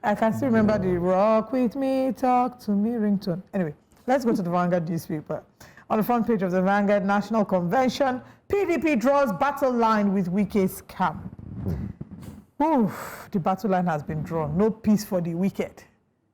I can still remember the rock with me, talk to me ringtone. Anyway, let's go to the Vanguard newspaper. On the front page of the Vanguard National Convention, PDP draws battle line with Wike's camp. Oof, the battle line has been drawn. No peace for the wicked.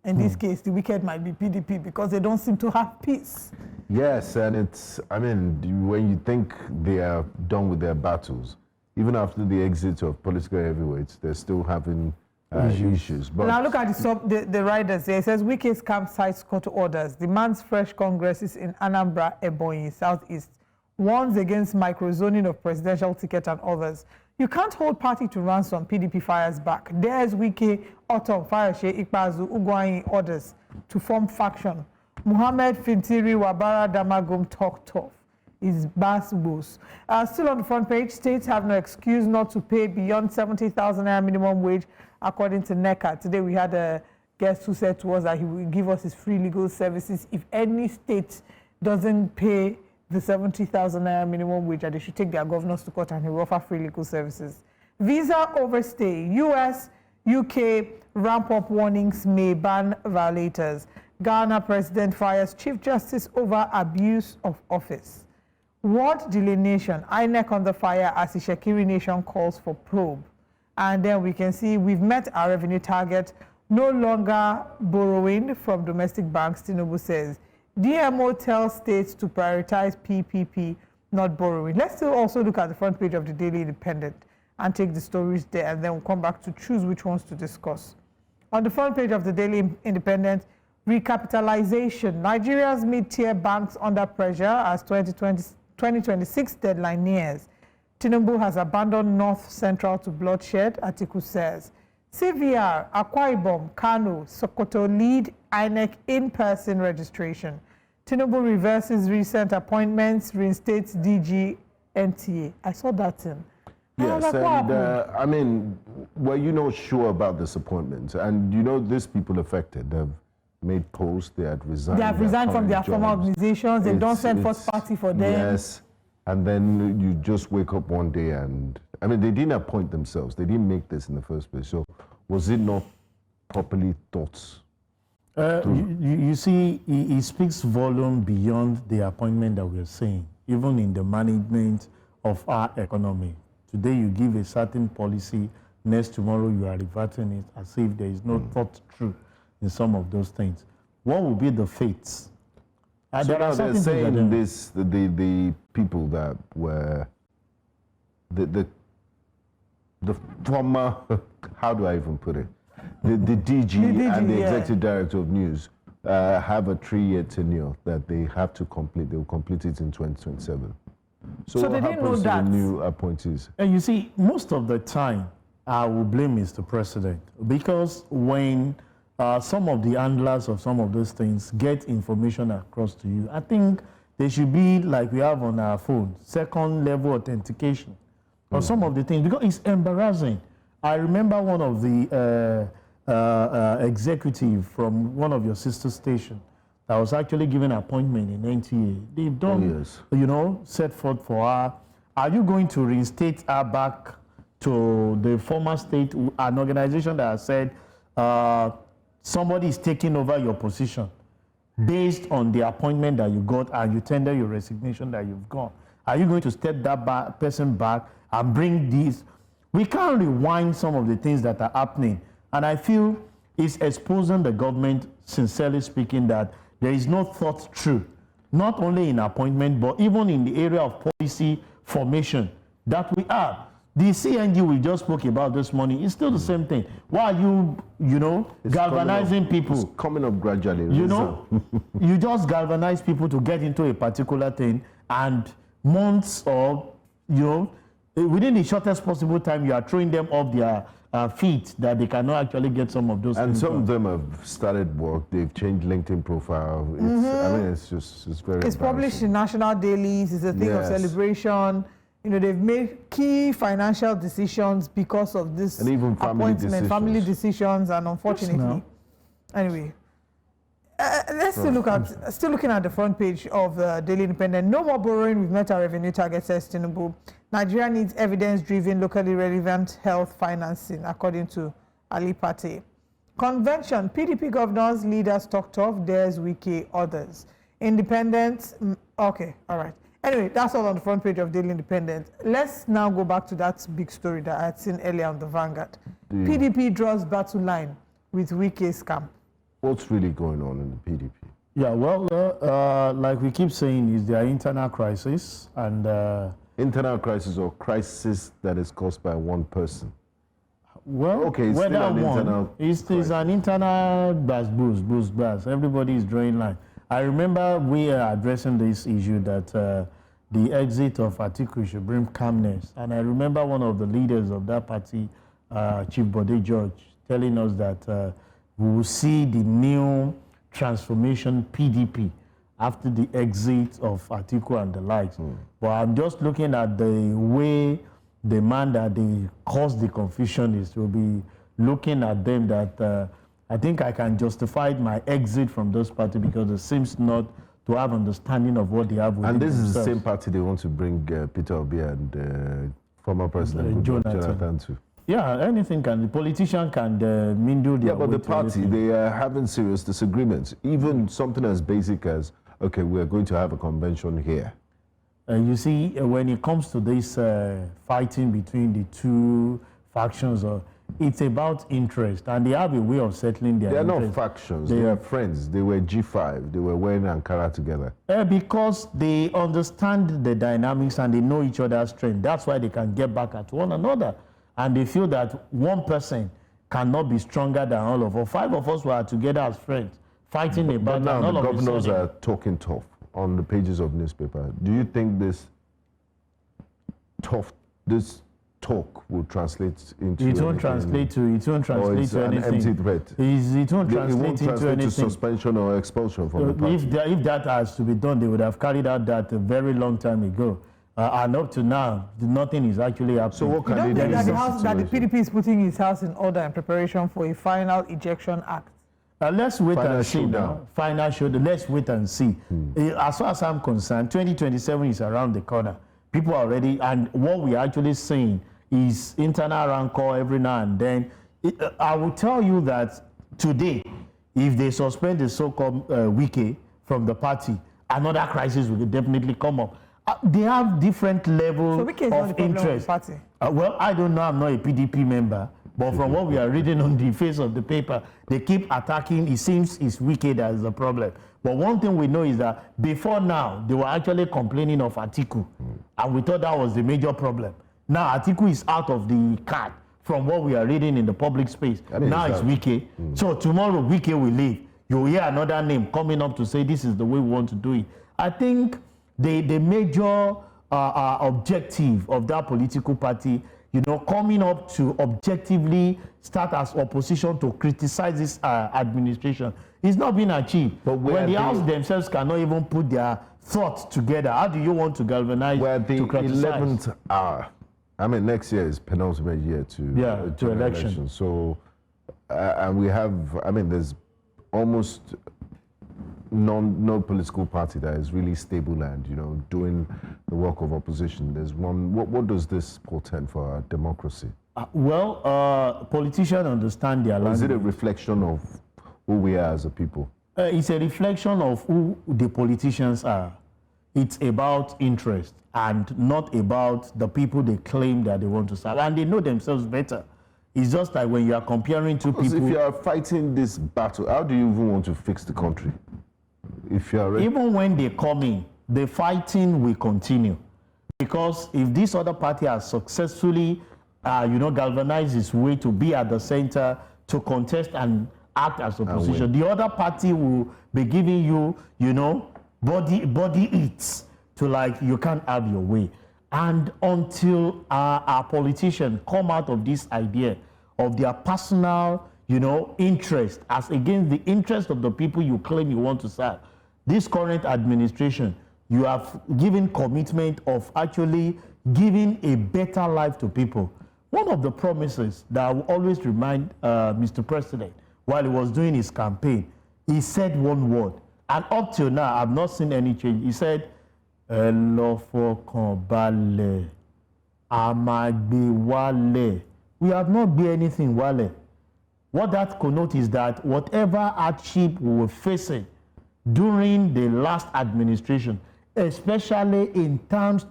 In this case, the wicked might be PDP because they don't seem to have peace. Yes, and it's, I mean, when you think they are done with their battles, even after the exit of political heavyweights, they're still having issues. But now look at the riders here. It says Wike's camp cites court orders, demands fresh congresses in Anambra, Ebonyi, Southeast, warns against microzoning of presidential ticket and others. You can't hold party to ransom, PDP fires back. There's Wike, Otom, Fayose, Ikpazu, Ugwuanyi, others to form faction. Muhammad Fintiri, Wabara, Damagum talk tough. Is Bass Boos. Still on the front page, states have no excuse not to pay beyond 70,000 naira minimum wage, according to NECA. Today we had a guest who said to us that he will give us his free legal services if any state doesn't pay the 70,000 naira minimum wage, and they should take their governors to court and he will offer free legal services. Visa overstay. US, UK ramp up warnings may ban violators. Ghana president fires Chief Justice over abuse of office. Ward delineation, INEC on the fire as the Shekiri Nation calls for probe. And then we can see we've met our revenue target, no longer borrowing from domestic banks, Tinubu says. DMO tells states to prioritize PPP, not borrowing. Let's still also look at the front page of the Daily Independent and take the stories there, and then we'll come back to choose which ones to discuss. On the front page of the Daily Independent, recapitalization. Nigeria's mid-tier banks under pressure as 2026 deadline nears. Tinubu has abandoned North Central to bloodshed, Atiku says. CVR, Akwa Ibom, Kano, Sokoto lead INEC in-person registration. Tinubu reverses recent appointments, reinstates DG NTA. I saw that in. Yes, and I mean, were you not sure about this appointment? And you know, these people affected, they've made posts, they had resigned. They have resigned from their former organizations, they don't send first party for them. Yes, and then you just wake up one day and, I mean, they didn't appoint themselves, they didn't make this in the first place. So was it not properly thought? You see, he speaks volume beyond the appointment that we're seeing, even in the management of our economy. Today you give a certain policy, next tomorrow you are reverting it as if there is no thought through in some of those things. What will be the fates? So now they're saying this, the people that were the former, how do I even put it? The DG and the executive director of news have a 3-year tenure that they have to complete. They will complete it in 2027. So So what they didn't know happens to that. the new appointees? And you see, most of the time, I will blame Mr. President because when some of the handlers of some of those things get information across to you, I think they should be like we have on our phone, second level authentication of some of the things, because it's embarrassing. I remember one of the executive from one of your sister stations that was actually given an appointment in NTA. They've done, you know, set forth for her. Are you going to reinstate her back to the former state, an organization that has said somebody is taking over your position based on the appointment that you got and you tender your resignation that you've got? Are you going to step that person back and bring these? We can't rewind some of the things that are happening. And I feel it's exposing the government, sincerely speaking, that there is no thought through, not only in appointment, but even in the area of policy formation that we have. The CNG we just spoke about this morning is still the same thing. Why are you know, galvanizing people? It's coming up gradually. You know, you just galvanize people to get into a particular thing, and months or, you know, within the shortest possible time, you are throwing them off their feet that they cannot actually get some of those and things some done. of them have started work. They've changed LinkedIn profile. It's, I mean, it's very It's published in national dailies. It's a thing of celebration. You know, they've made key financial decisions because of this and even family decisions, and unfortunately, anyway. Let's still look at, looking at the front page of the Daily Independent. No more borrowing, we've met our revenue target, says Tinubu. Nigeria needs evidence-driven, locally relevant health financing, according to Ali Pate. Convention, PDP governors, leaders talk tough, there's Wike, others. Independent, okay, all right. Anyway, that's all on the front page of Daily Independent. Let's now go back to that big story that I had seen earlier on the Vanguard. PDP draws battle line with Wike's camp. What's really going on in the PDP? Yeah, well, like we keep saying, is their internal crisis and... internal crisis or crisis that is caused by one person? Well, okay, it's whether still an one, internal it's an internal buzz. Everybody is drawing line. I remember we are addressing this issue that the exit of Atiku should bring calmness. And I remember one of the leaders of that party, Chief Bode George, telling us that we will see the new transformation PDP after the exit of Atiku and the likes. But I'm just looking at the way the man that they caused the confusion is to be looking at them that I think I can justify my exit from those parties because it seems not to have understanding of what they have within And this themselves. is the same party they want to bring Peter Obi and former President Jonathan to. Yeah, anything can. The politician can mingle their Yeah, but way the to party, anything. they are having serious disagreements. Even something as basic as, okay, we are going to have a convention here. You see, when it comes to this fighting between the two factions, it's about interest, and they have a way of settling their They are interest. not factions, they are friends. They were G5, they were wearing Ankara together. Because they understand the dynamics and they know each other's strength. That's why they can get back at one another. And they feel that one person cannot be stronger than all of us. 5 of us were together as friends, fighting a battle. But now and all the of a governors sudden- are talking tough on the pages of newspaper. Do you think this talk will translate into It won't translate to anything. An empty threat? It won't translate into anything. To suspension or expulsion from the party. If that has to be done, they would have carried out that a very long time ago. And up to now, nothing is actually happening. So what You can don't they think do? that the PDP is putting his house in order in preparation for a final ejection act? Let's wait Final and see showdown. now. Final showdown. Let's wait and see. As far as I'm concerned, 2027 is around the corner. People are ready, and what we are actually seeing is internal rancor every now and then. I will tell you that today, if they suspend the so-called Wike from the party, another crisis will definitely come up. They have different levels Wike is not the of problem with the interest. party. Well, I don't know. I'm not a PDP member. But from what we are reading on the face of the paper, they keep attacking. It seems it's Wike that is the problem. But one thing we know is that before now, they were actually complaining of Atiku. And we thought that was the major problem. Now Atiku is out of the card from what we are reading in the public space. Now it's Wike. So tomorrow Wike will leave. You'll hear another name coming up to say this is the way we want to do it. I think the major objective of that political party, you know, coming up to objectively start as opposition to criticize this administration, is not being achieved. But when the House themselves cannot even put their thoughts together, how do you want to galvanize to criticize? 11th hour. I mean, next year is penultimate year to election. So, and we have, I mean, there's almost no political party that is really stable and, you know, doing the work of opposition. There's one. What does this portend for our democracy? Politicians understand their language. Is it a reflection of who we are as a people? It's a reflection of who the politicians are. It's about interest and not about the people they claim that they want to serve. And they know themselves better. It's just like when you are comparing two people. If you are fighting this battle, how do you even want to fix the country? If you are even when they come in, the fighting will continue. Because if this other party has successfully, galvanized its way to be at the center, to contest and act as opposition, the other party will be giving you, body eats to like, you can't have your way. And until our politicians come out of this idea of their personal, interest as against the interest of the people you claim you want to serve, this current administration, you have given commitment of actually giving a better life to people. One of the promises that I will always remind Mr. President while he was doing his campaign, he said one word. And up till now, I've not seen any change. He said, Elofokobale, Amagbiwale. We have not been anything wale. What that connotes is that whatever hardship we were facing during the last administration, especially in terms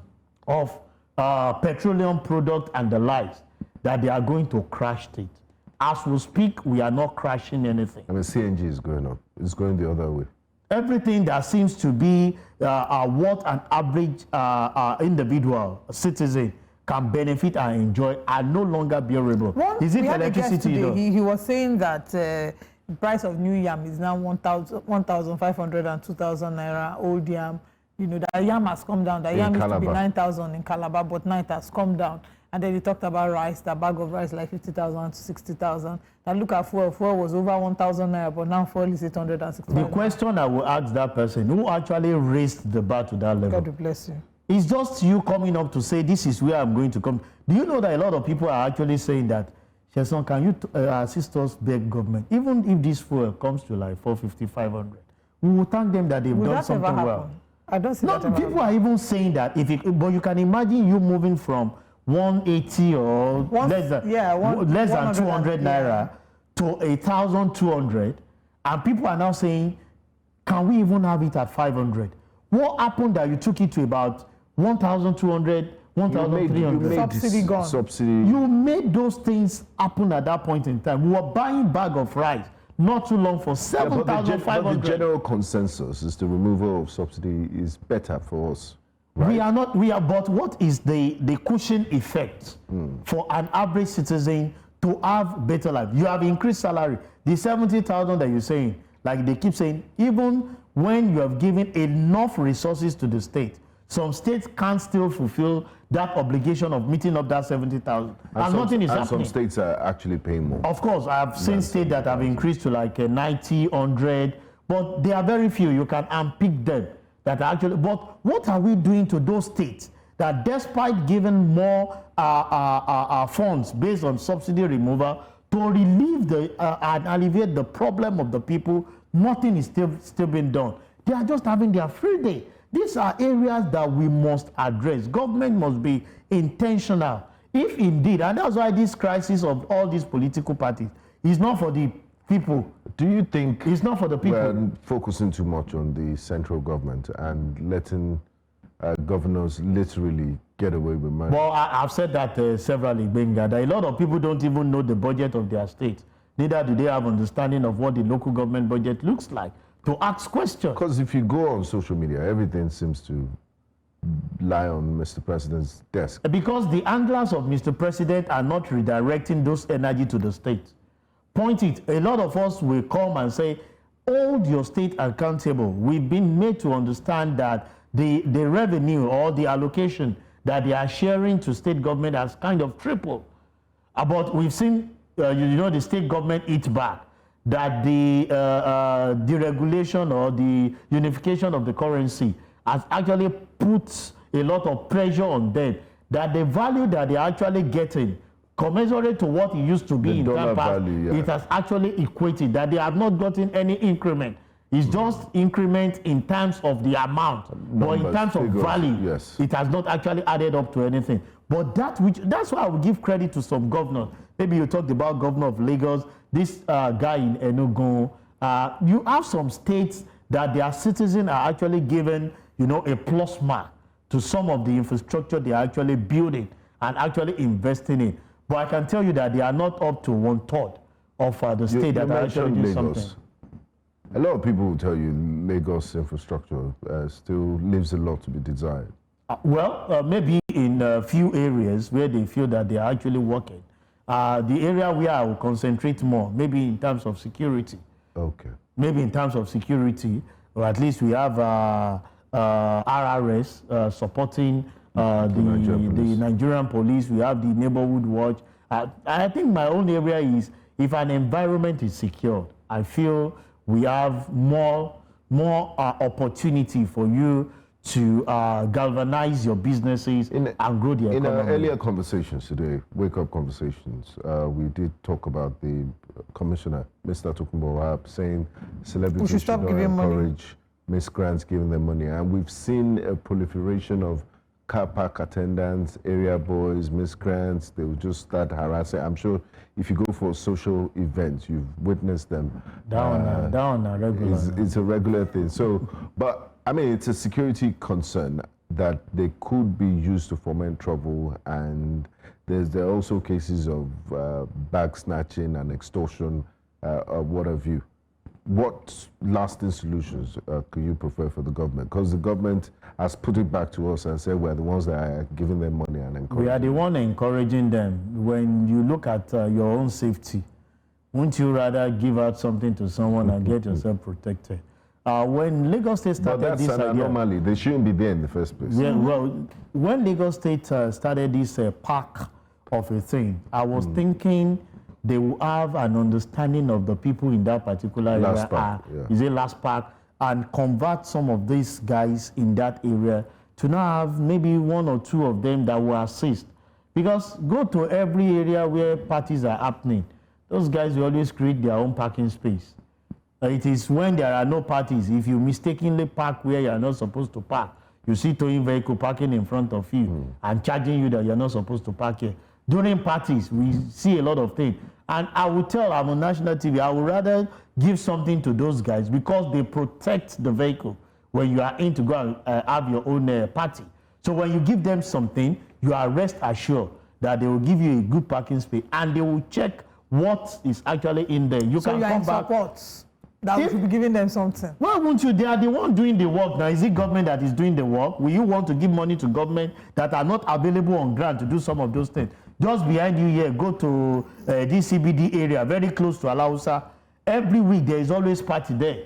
of petroleum product and the likes, that they are going to crash it. As we speak, we are not crashing anything. I mean, CNG is going up. It's going the other way. Everything that seems to be what an average individual citizen can benefit and enjoy are no longer bearable. Is it electricity? He was saying that the price of new yam is now 1,500 and 2,000 naira. Old yam, the yam has come down. The yam used to be 9,000 in Calabar, but now it has come down. And then he talked about rice. The bag of rice like 50,000 to 60,000. And look at fuel. Fuel was over 1,000 naira, but now fuel is 860. The question I will ask that person who actually raised the bar to that level. God bless you. It's just you coming up to say, this is where I'm going to come. Do you know that a lot of people are actually saying that, Sheson, can you assist us beg government? Even if this fuel comes to like 450, 500, we will thank them that they've done something well. I don't see that ever people are even saying that, but you can imagine you moving from 180 or less than 200 naira to 1,200, and people are now saying, can we even have it at 500? What happened that you took it to about 1,200, 1,300? Subsidy gone. Subsidy. You made those things happen at that point in time. We were buying bag of rice not too long for 7,500. But the general consensus is the removal of subsidy is better for us. Right? But what is the cushion effect for an average citizen to have better life? You have increased salary. The 70,000 that you're saying, like they keep saying, even when you have given enough resources to the state, some states can't still fulfill that obligation of meeting up that 70,000. And nothing is happening. Some states are actually paying more. Of course, I have seen states that have increased to like 90, 100, but there are very few. You can unpick them. That actually, but what are we doing to those states that despite giving more funds based on subsidy removal to relieve and alleviate the problem of the people, nothing is still being done. They are just having their free day. These are areas that we must address. Government must be intentional. If indeed, and that's why this crisis of all these political parties is not for the people. Do you think it's not for the people? We're focusing too much on the central government and letting governors literally get away with money? Well, I've said that severally, Benga, that a lot of people don't even know the budget of their state. Neither do they have understanding of what the local government budget looks like to ask questions. Because if you go on social media, everything seems to lie on Mr. President's desk. Because the anglers of Mr. President are not redirecting those energy to the state. Point it. A lot of us will come and say, hold your state accountable. We've been made to understand that the revenue or the allocation that they are sharing to state government has kind of tripled. But we've seen, the state government eat back, that the deregulation or the unification of the currency has actually put a lot of pressure on them, that the value that they're actually getting, commensurate to what it used to be in time past, it has actually equated, that they have not gotten any increment. It's just increment in terms of the amount, but in terms of value, it has not actually added up to anything. But that's why I would give credit to some governors. Maybe you talked about Governor of Lagos, this guy in Enugu. You have some states that their citizens are actually given, a plus mark to some of the infrastructure they are actually building and actually investing in. But I can tell you that they are not up to 1/3 of the state that are actually doing something. A lot of people will tell you Lagos infrastructure still leaves a lot to be desired. Maybe in a few areas where they feel that they are actually working. The area where I will concentrate more, maybe in terms of security. Okay. Maybe in terms of security, or at least we have RRS supporting the Nigerian police. We have the neighborhood watch. I think my own area is, if an environment is secured, I feel we have more opportunity for you to galvanize your businesses and grow the economy. In our earlier conversations today, wake-up conversations, we did talk about the commissioner, Mr. Tokunbo, saying celebrities should not encourage miscreants giving them money. And we've seen a proliferation of car park attendants, area boys, miscreants. They will just start harassing. I'm sure if you go for social events, you've witnessed them. Regular. It's a regular thing. So, but I mean, it's a security concern that they could be used to foment trouble, and there are also cases of bag snatching and extortion. What have you? What lasting solutions could you prefer for the government? Because the government has put it back to us and said we're the ones that are giving them money and encouraging. We are the one encouraging them. When you look at your own safety, wouldn't you rather give out something to someone and get yourself protected? When Lagos State started but that's this an anomaly. They shouldn't be there in the first place. Yeah, well, when Lagos State started this park of a thing, I was thinking they will have an understanding of the people in that particular area. Is it last park? And convert some of these guys in that area to now have maybe one or two of them that will assist. Because go to every area where parties are happening, those guys will always create their own parking space. It is when there are no parties, if you mistakenly park where you are not supposed to park, you see towing vehicle parking in front of you and charging you that you're not supposed to park here. During parties, we see a lot of things. And I will tell, I'm on national TV, I would rather give something to those guys because they protect the vehicle when you are in to go and have your own party. So when you give them something, you are rest assured that they will give you a good parking space and they will check what is actually in there. You can come back. That we should be giving them something. Why won't you? They are the one doing the work now. Is it government that is doing the work? Will you want to give money to government that are not available on ground to do some of those things? Just behind you here, go to this CBD area, very close to Alausa. Every week there is always party there.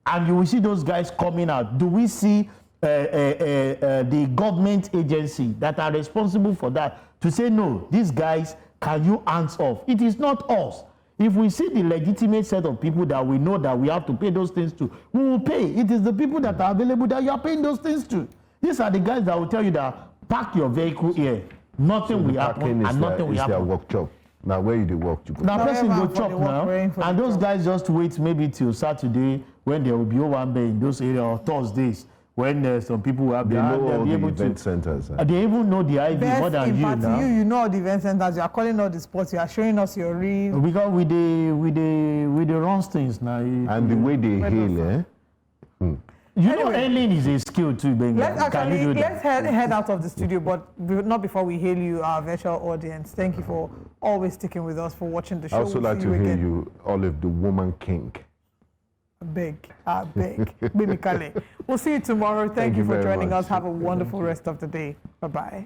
And you will see those guys coming out. Do we see the government agency that are responsible for that to say, no, these guys, can you hands off? It is not us. If we see the legitimate set of people that we know that we have to pay those things to, we will pay. It is the people that are available that you are paying those things to. These are the guys that will tell you that park your vehicle here. Nothing will happen and nothing will happen. Their work job. Now where you dey work, you go. Now person go chop now, and those guys just wait maybe till Saturday when there will be Owambe in those areas, or Thursdays when some people will have they'll be able event centers. They even know the IV more than you now. You know all the event centers. You are calling all the sports. You are showing us your reel. Because we the run things now. And the way they hail, You know, hailing is a skill too, Benga. Let's head out of the studio, but not before we hail you, our virtual audience. Thank you for always sticking with us, for watching the show. I also like to hail you, Olive, the woman king. Big. Baby Kale. We'll see you tomorrow. Thank you for joining us. Have a wonderful rest of the day. Bye-bye.